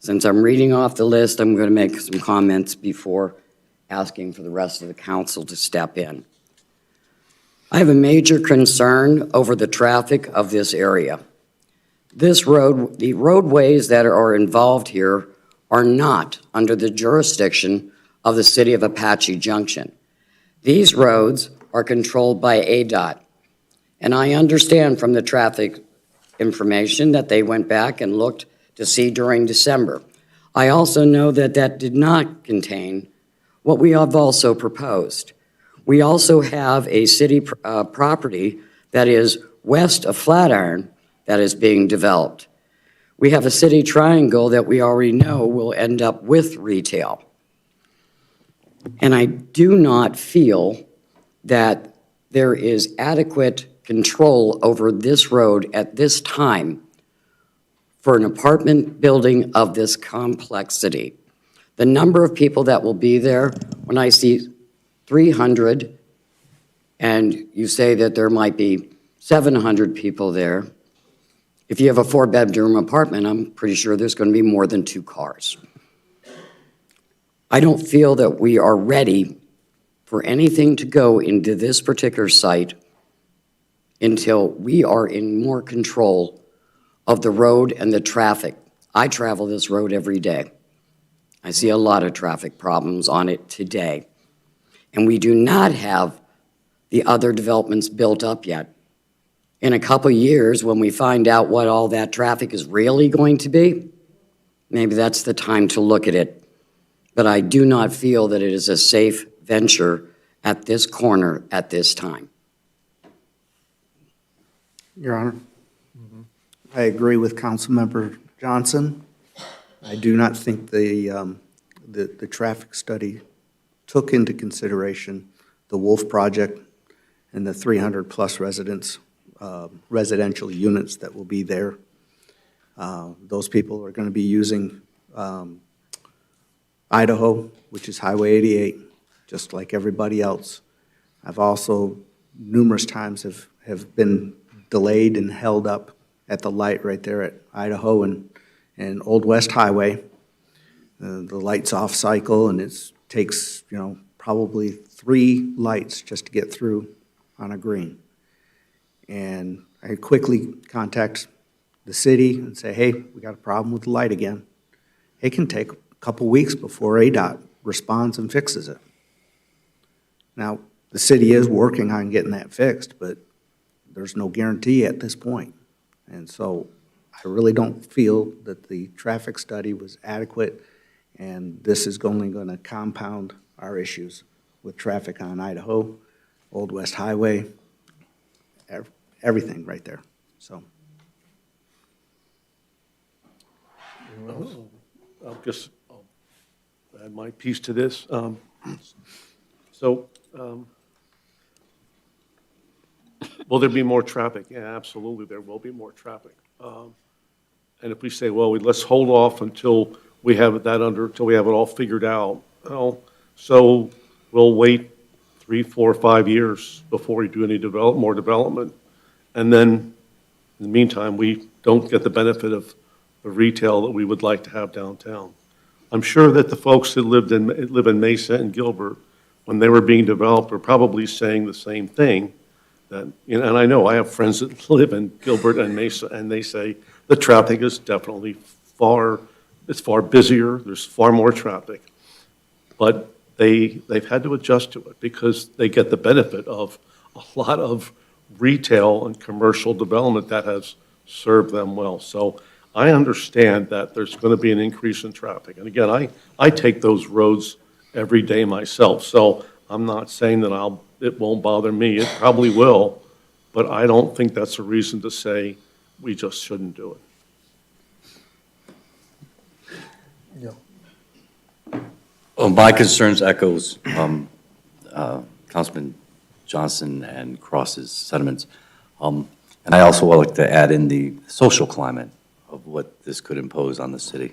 Since I'm reading off the list, I'm going to make some comments before asking for the rest of the council to step in. I have a major concern over the traffic of this area. The roadways that are involved here are not under the jurisdiction of the City of Apache Junction. These roads are controlled by ADOT. And I understand from the traffic information that they went back and looked to see during December. I also know that that did not contain what we have also proposed. We also have a city property that is west of Flatiron that is being developed. We have a city triangle that we already know will end up with retail. And I do not feel that there is adequate control over this road at this time for an apartment building of this complexity. The number of people that will be there, when I see 300 and you say that there might be 700 people there, if you have a 4-bedroom apartment, I'm pretty sure there's going to be more than 2 cars. I don't feel that we are ready for anything to go into this particular site until we are in more control of the road and the traffic. I travel this road every day. I see a lot of traffic problems on it today. And we do not have the other developments built up yet. In a couple years, when we find out what all that traffic is really going to be, maybe that's the time to look at it. But I do not feel that it is a safe venture at this corner at this time. Your Honor, I agree with Councilmember Johnson. I do not think the traffic study took into consideration the Wolf Project and the 300-plus residential units that will be there. Those people are going to be using Idaho, which is Highway 88, just like everybody else. I've also numerous times have been delayed and held up at the light right there at Idaho and Old West Highway. The light's off cycle, and it takes, probably 3 lights just to get through on a green. And I quickly contact the city and say, hey, we got a problem with the light again. It can take a couple weeks before ADOT responds and fixes it. Now, the city is working on getting that fixed, but there's no guarantee at this point. And so I really don't feel that the traffic study was adequate, and this is only going to compound our issues with traffic on Idaho, Old West Highway, everything right there, so. I'll just add my piece to this. So, will there be more traffic? Yeah, absolutely, there will be more traffic. And if we say, well, let's hold off until we have until we have it all figured out, well, so we'll wait 3, 4, 5 years before we do any more development. And then, in the meantime, we don't get the benefit of the retail that we would like to have downtown. I'm sure that the folks that live in Mesa and Gilbert, when they were being developed, were probably saying the same thing. That, and I know I have friends that live in Gilbert and Mesa, and they say the traffic is definitely far busier, there's far more traffic. But they've had to adjust to it because they get the benefit of a lot of retail and commercial development that has served them well. So I understand that there's going to be an increase in traffic. And again, I take those roads every day myself. So I'm not saying that it won't bother me. It probably will. But I don't think that's a reason to say we just shouldn't do it. Yeah. Well, my concerns echoes Councilman Johnson and Cross's sentiments. And I also would like to add in the social climate of what this could impose on the city.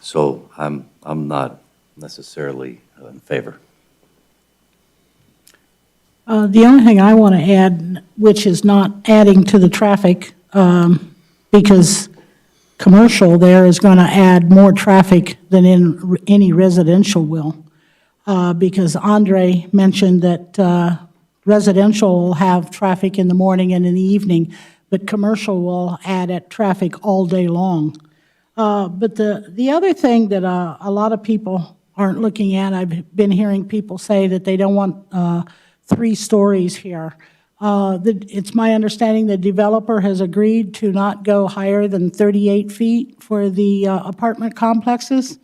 So I'm not necessarily in favor. The only thing I want to add, which is not adding to the traffic, because commercial there is going to add more traffic than any residential will. Because Andre mentioned that residential will have traffic in the morning and in the evening, but commercial will add at traffic all day long. But the other thing that a lot of people aren't looking at, I've been hearing people say that they don't want 3 stories here. It's my understanding the developer has agreed to not go higher than 38 feet for the apartment complexes.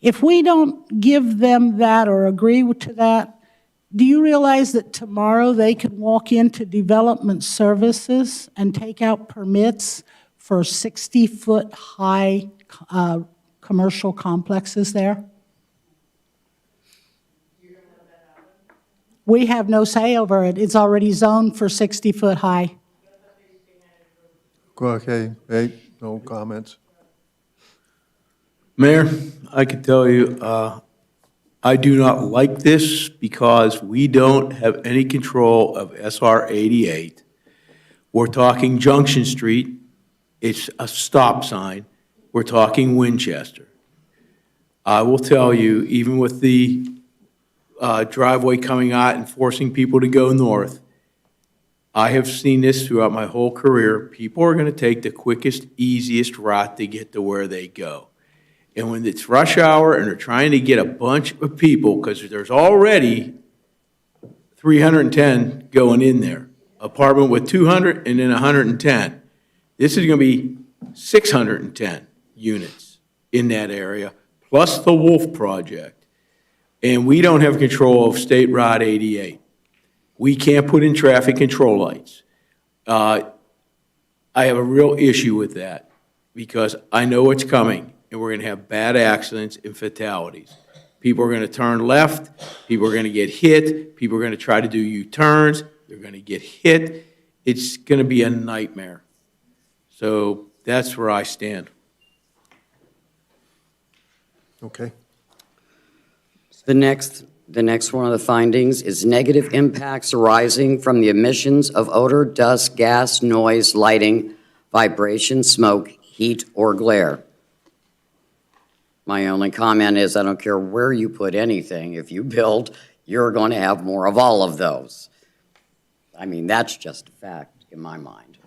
If we don't give them that or agree to that, do you realize that tomorrow they could walk into development services and take out permits for 60-foot high commercial complexes there? We have no say over it. It's already zoned for 60-foot high. Okay, hey, no comments. Mayor, I can tell you, I do not like this because we don't have any control of SR 88. We're talking Junction Street. It's a stop sign. We're talking Winchester. I will tell you, even with the driveway coming out and forcing people to go north, I have seen this throughout my whole career. People are going to take the quickest, easiest route to get to where they go. And when it's rush hour and they're trying to get a bunch of people, because there's already 310 going in there, apartment with 200 and then 110. This is going to be 610 units in that area, plus the Wolf Project. And we don't have control of State Route 88. We can't put in traffic control lights. I have a real issue with that because I know it's coming. And we're going to have bad accidents and fatalities. People are going to turn left. People are going to get hit. People are going to try to do U-turns. They're going to get hit. It's going to be a nightmare. So that's where I stand. Okay. The next one of the findings is negative impacts arising from the emissions of odor, dust, gas, noise, lighting, vibration, smoke, heat, or glare. My only comment is I don't care where you put anything. If you build, you're going to have more of all of those. I mean, that's just a fact in my mind.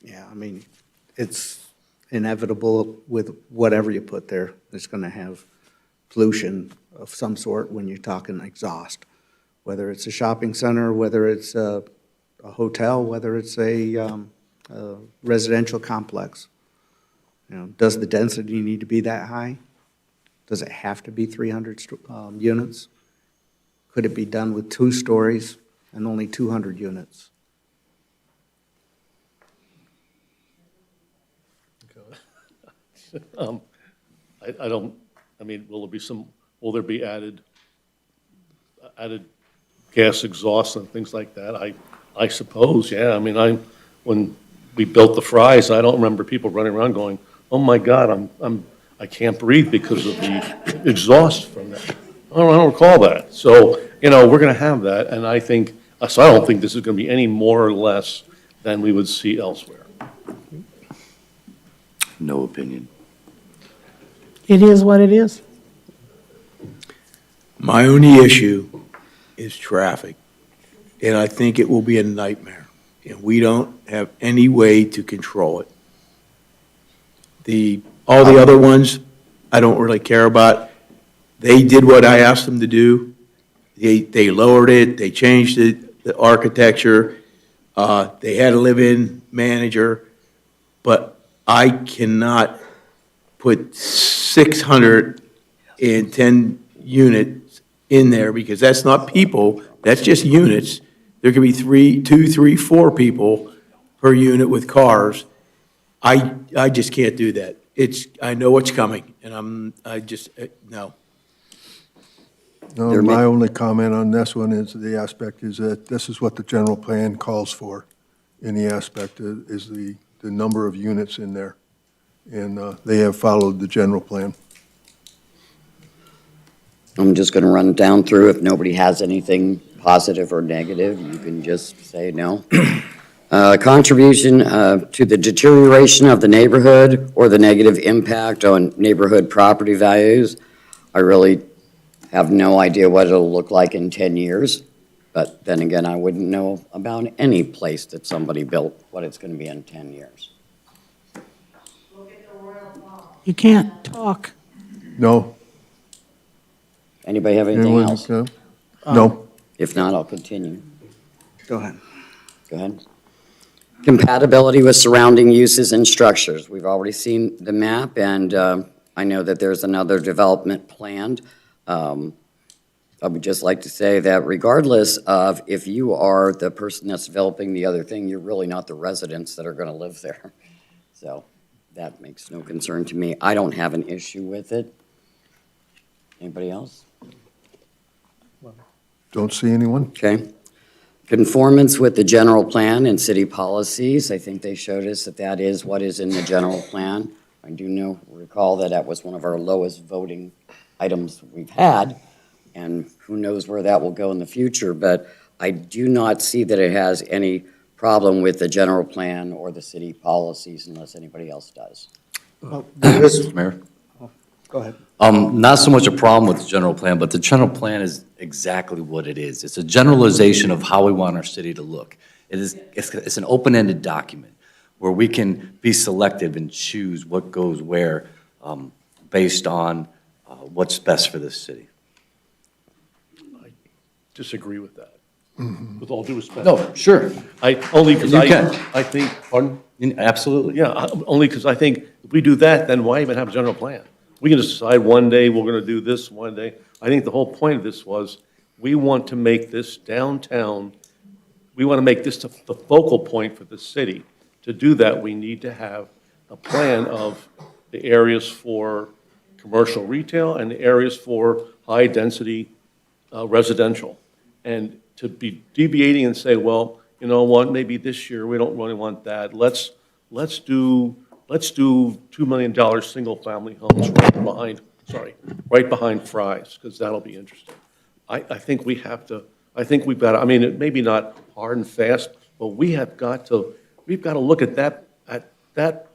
Yeah, I mean, it's inevitable with whatever you put there. It's going to have pollution of some sort when you're talking exhaust, whether it's a shopping center, whether it's a a hotel, whether it's a residential complex. You know, does the density need to be that high? Does it have to be 300 units? Could it be done with 2 stories and only 200 units? I don't, I mean, will there be added gas exhaust and things like that? I suppose, yeah. I mean, when we built the Fry's, I don't remember people running around going, oh my God, I can't breathe because of the exhaust from that. I don't recall that. So, you know, we're going to have that, and I don't think this is going to be any more or less than we would see elsewhere. No opinion. It is what it is. My only issue is traffic, and I think it will be a nightmare, and we don't have any way to control it. All the other ones, I don't really care about. They did what I asked them to do. They lowered it, they changed it, the architecture, they had a live-in manager, but I cannot put 610 units in there, because that's not people, that's just units. There could be 2, 3, 4 people per unit with cars. I just can't do that. I know what's coming, and no. No, my only comment on this one is the aspect is that this is what the general plan calls for in the aspect is the number of units in there. And they have followed the general plan. I'm just going to run down through. If nobody has anything positive or negative, you can just say no. Contribution to the deterioration of the neighborhood or the negative impact on neighborhood property values. I really have no idea what it'll look like in 10 years. But then again, I wouldn't know about any place that somebody built what it's going to be in 10 years. You can't talk. No. Anybody have anything Anyone? else? No. If not, I'll continue. Go ahead. Go ahead. Compatibility with surrounding uses and structures. We've already seen the map, and I know that there's another development planned. I would just like to say that regardless of if you are the person that's developing the other thing, you're really not the residents that are going to live there. So that makes no concern to me. I don't have an issue with it. Anybody else? Don't see anyone. Okay. Conformance with the general plan and city policies. I think they showed us that that is what is in the general plan. I do recall that that was one of our lowest voting items we've had, and who knows where that will go in the future, but I do not see that it has any problem with the general plan or the city policies unless anybody else does. Mr. Mayor? Go ahead. Not so much a problem with the general plan, but the general plan is exactly what it is. It's a generalization of how we want our city to look. It's an open-ended document where we can be selective and choose what goes where based on what's best for this city. I disagree with that, with all due respect. No, sure. Only because I think, pardon? Absolutely. Yeah, only because I think if we do that, then why even have a general plan? We can just decide one day we're going to do this one day. I think the whole point of this was we want to make this downtown, we want to make this the focal point for the city. To do that, we need to have a plan of the areas for commercial retail and the areas for high-density residential. And to be deviating and say, well, you know what, maybe this year we don't really want that. Let's do $2 million single-family homes right behind Fry's, because that'll be interesting. I think we've got to, I mean, it may be not hard and fast, but we've got to look at that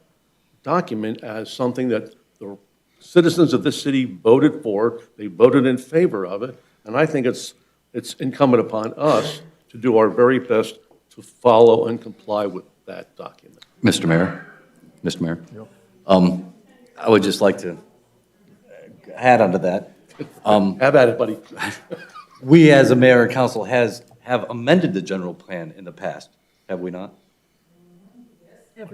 document as something that the citizens of this city voted for. They voted in favor of it, and I think it's incumbent upon us to do our very best to follow and comply with that document. Mr. Mayor? I would just like to add onto that. Have at it, buddy. We, as a mayor and council, has have amended the general plan in the past, have we not? I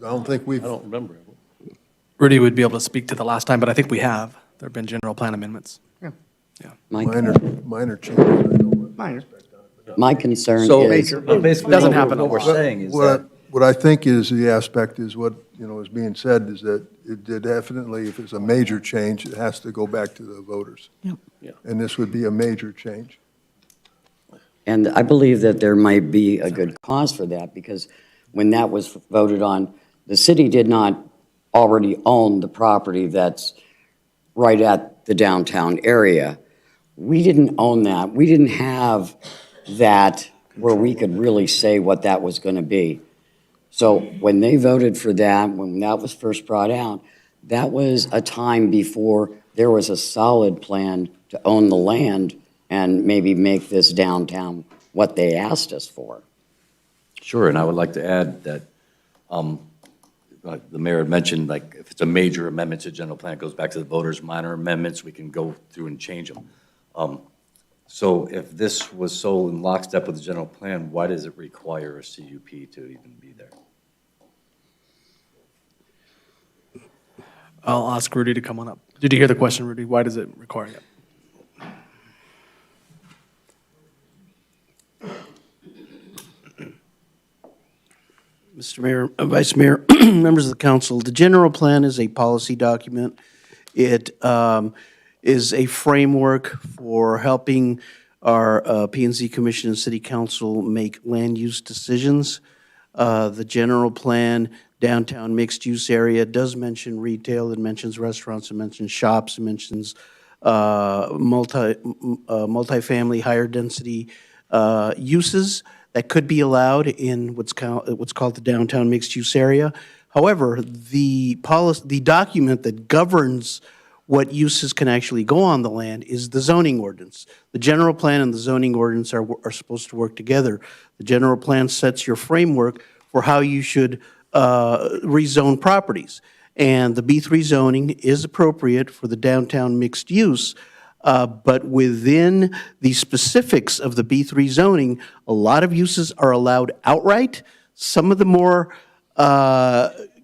don't think we've. I don't remember. Rudy would be able to speak to the last time, but I think we have. There have been general plan amendments. Minor changes. Minor. My concern So is, basically, Doesn't what happen what we're often. saying is What that, what I think is the aspect is what, is being said is that it did definitely, if it's a major change, it has to go back to the voters. Yep. And this would be a major change. and I believe that there might be a good cause for that, because when that was voted on, the city did not already own the property that's right at the downtown area. We didn't own that. We didn't have that where we could really say what that was going to be. So when they voted for that, when that was first brought out, that was a time before there was a solid plan to own the land and maybe make this downtown what they asked us for. sure, and I would like to add that, like the mayor had mentioned, like, if it's a major amendment to the general plan, it goes back to the voters. Minor amendments, we can go through and change them. So if this was so in lockstep with the general plan, why does it require a CUP to even be there? I'll ask Rudy to come on up. Did you hear the question, Rudy? Why does it require it? Mr. Mayor, Vice Mayor, members of the council, the general plan is a policy document. It is a framework for helping our P&Z Commission and City Council make land use decisions. The general plan, downtown mixed-use area, does mention retail, it mentions restaurants, it mentions shops, it mentions multifamily, higher density uses that could be allowed in what's called the downtown mixed-use area. However, the document that governs what uses can actually go on the land is the zoning ordinance. The general plan and the zoning ordinance are supposed to work together. The general plan sets your framework for how you should rezone properties. And the B3 zoning is appropriate for the downtown mixed use, but within the specifics of the B3 zoning, a lot of uses are allowed outright. Some of the more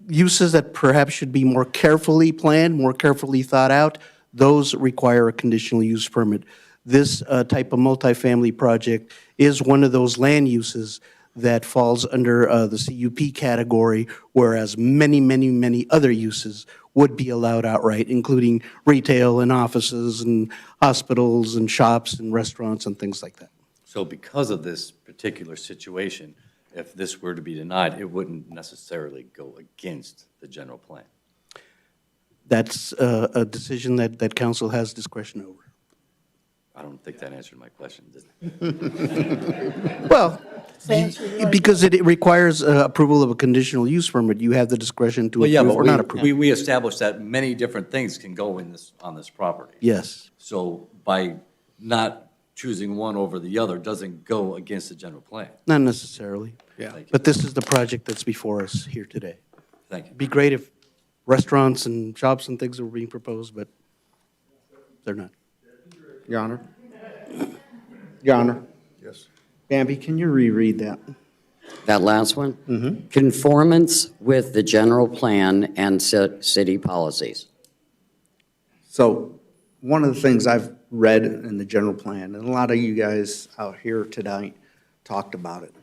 uses that perhaps should be more carefully planned, more carefully thought out, those require a conditional use permit. This type of multifamily project is one of those land uses that falls under the CUP category, whereas many, many, many other uses would be allowed outright, including retail and offices and hospitals and shops and restaurants and things like that. So because of this particular situation, if this were to be denied, it wouldn't necessarily go against the general plan. That's a decision that council has discretion over. I don't think that answered my question, does it? Well, because it requires approval of a conditional use permit, you have the discretion to approve or not approve. We established that many different things can go on this property. Yes. So by not choosing one over the other doesn't go against the general plan. Not necessarily. Yeah. But this is the project that's before us here today. Thank you. It'd be great if restaurants and shops and things were being proposed, but they're not. Your Honor. Your Honor. Yes. Bambi, can you reread that? That last one? Conformance with the general plan and city policies. So one of the things I've read in the general plan, and a lot of you guys out here tonight talked about it,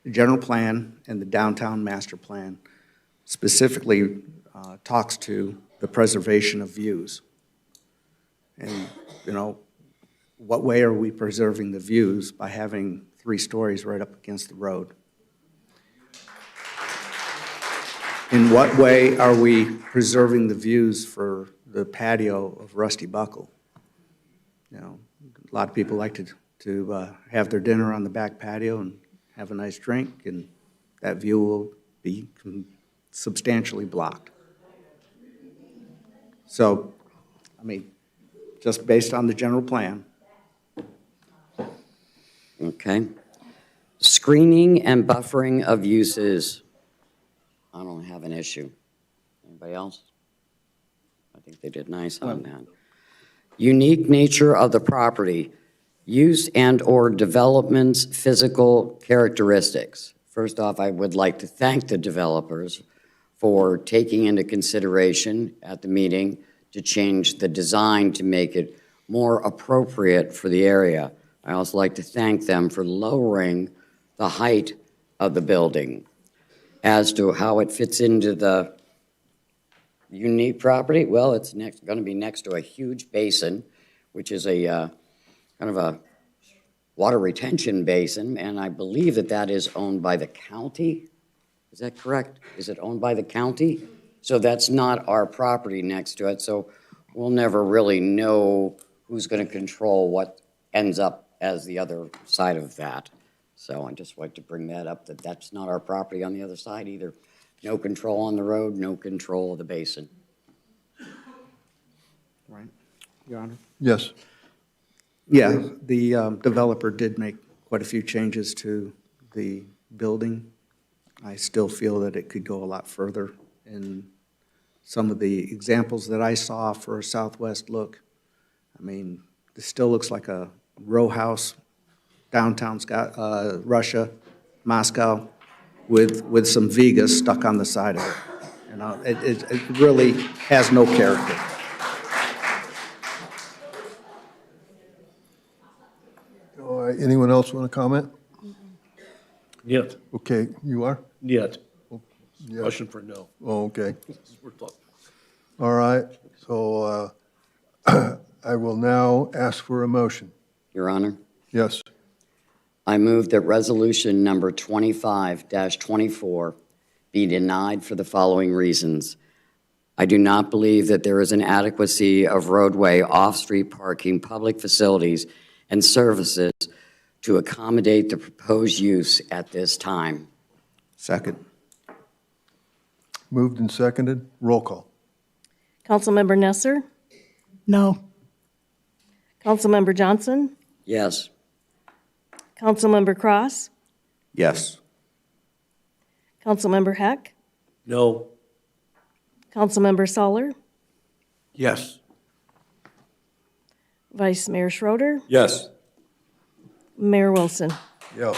the general plan and the downtown master plan specifically talks to the preservation of views. And, what way are we preserving the views by having 3 stories right up against the road? In what way are we preserving the views for the patio of Rusty Buckle? A lot of people like to have their dinner on the back patio and have a nice drink, and that view will be substantially blocked. So, just based on the general plan. Okay. Screening and buffering of uses. I don't have an issue. Anybody else? I think they did nice on that. unique nature of the property, use and/or development's physical characteristics. First off, I would like to thank the developers for taking into consideration at the meeting to change the design to make it more appropriate for the area. I also like to thank them for lowering the height of the building. As to how it fits into the unique property, well, it's going to be next to a huge basin, which is a kind of a water retention basin, and I believe that that is owned by the county. Is that correct? Is it owned by the county? So that's not our property next to it, so we'll never really know who's going to control what ends up as the other side of that. So I'd just like to bring that up, that that's not our property on the other side either. No control on the road, no control of the basin. Right, Your Honor? Yes. Yeah, the developer did make quite a few changes to the building. I still feel that it could go a lot further. And some of the examples that I saw for a southwest look, I mean, this still looks like a row house, downtown Russia, Moscow, with some Vegas stuck on the side of it. You know, it really has no character. Anyone else want to comment? Yet. Okay, you are? Yet. Yeah. Motion for no. Oh, okay. We're talking. All right, so I will now ask for a motion. Your Honor? Yes. I move that resolution number 25-24 be denied for the following reasons. I do not believe that there is an adequacy of roadway, off-street parking, public facilities, and services to accommodate the proposed use at this time. Second. Moved and seconded. Roll call. Councilmember Nesser? No. Councilmember Johnson? Yes. Councilmember Cross? Yes. Councilmember Heck? No. Councilmember Soller? Yes. Vice Mayor Schroeder? Yes. Mayor Wilson? Yeah.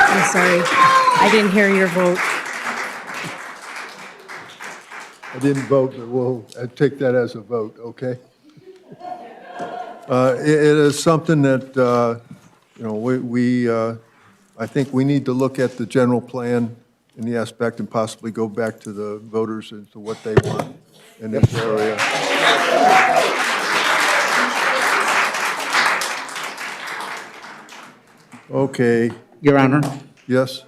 I'm sorry, I didn't hear your vote. I didn't vote, but we'll take that as a vote, okay? It is something that, you know, I think we need to look at the general plan in the aspect and possibly go back to the voters as to what they want in this area. Okay. Your Honor? Yes?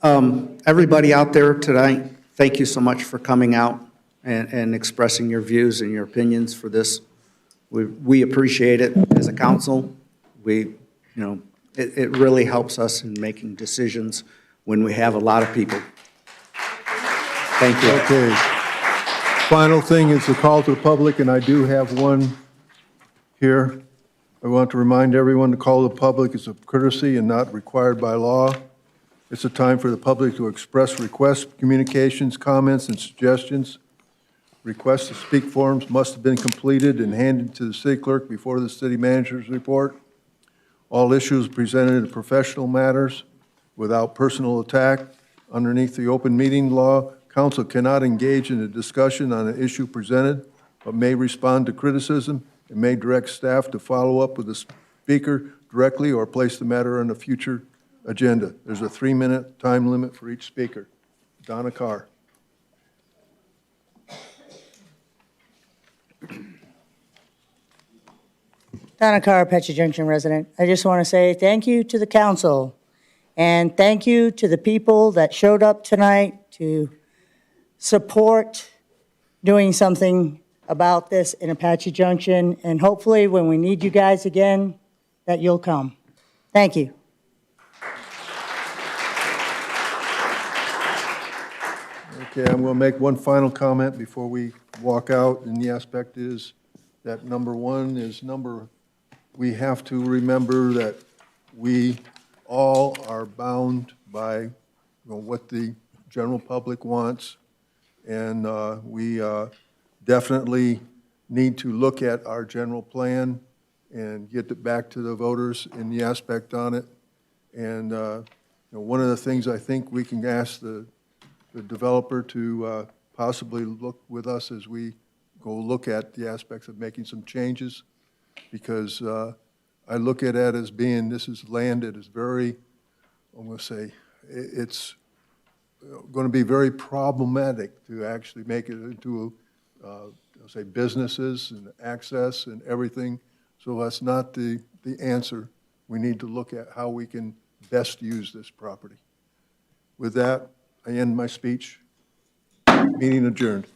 Everybody out there tonight, thank you so much for coming out and expressing your views and your opinions for this. We appreciate it as a council. It really helps us in making decisions when we have a lot of people. Thank you. Okay. Final thing is the call to the public, and I do have one here. I want to remind everyone the call to the public is a courtesy and not required by law. It's a time for the public to express requests, communications, comments, and suggestions. Requests to speak forms must have been completed and handed to the city clerk before the city manager's report. All issues presented in professional matters without personal attack. Underneath the open meeting law, council cannot engage in a discussion on an issue presented, but may respond to criticism and may direct staff to follow up with the speaker directly or place the matter on a future agenda. There's a 3-minute time limit for each speaker. Donna Carr. Donna Carr, Apache Junction resident. I just want to say thank you to the council and thank you to the people that showed up tonight to support doing something about this in Apache Junction, and hopefully when we need you guys again, that you'll come. Thank you. Okay, I'm going to make one final comment before we walk out, and the aspect is that number one is we have to remember that we all are bound by what the general public wants, and we definitely need to look at our general plan and get it back to the voters in the aspect on it. And one of the things I think we can ask the developer to possibly look with us as we go look at the aspects of making some changes, because I look at it as being, this is land that is very, I'm going to say, it's going to be very problematic to actually make it into, say, businesses and access and everything. So that's not the answer. We need to look at how we can best use this property. With that, I end my speech. Meeting adjourned.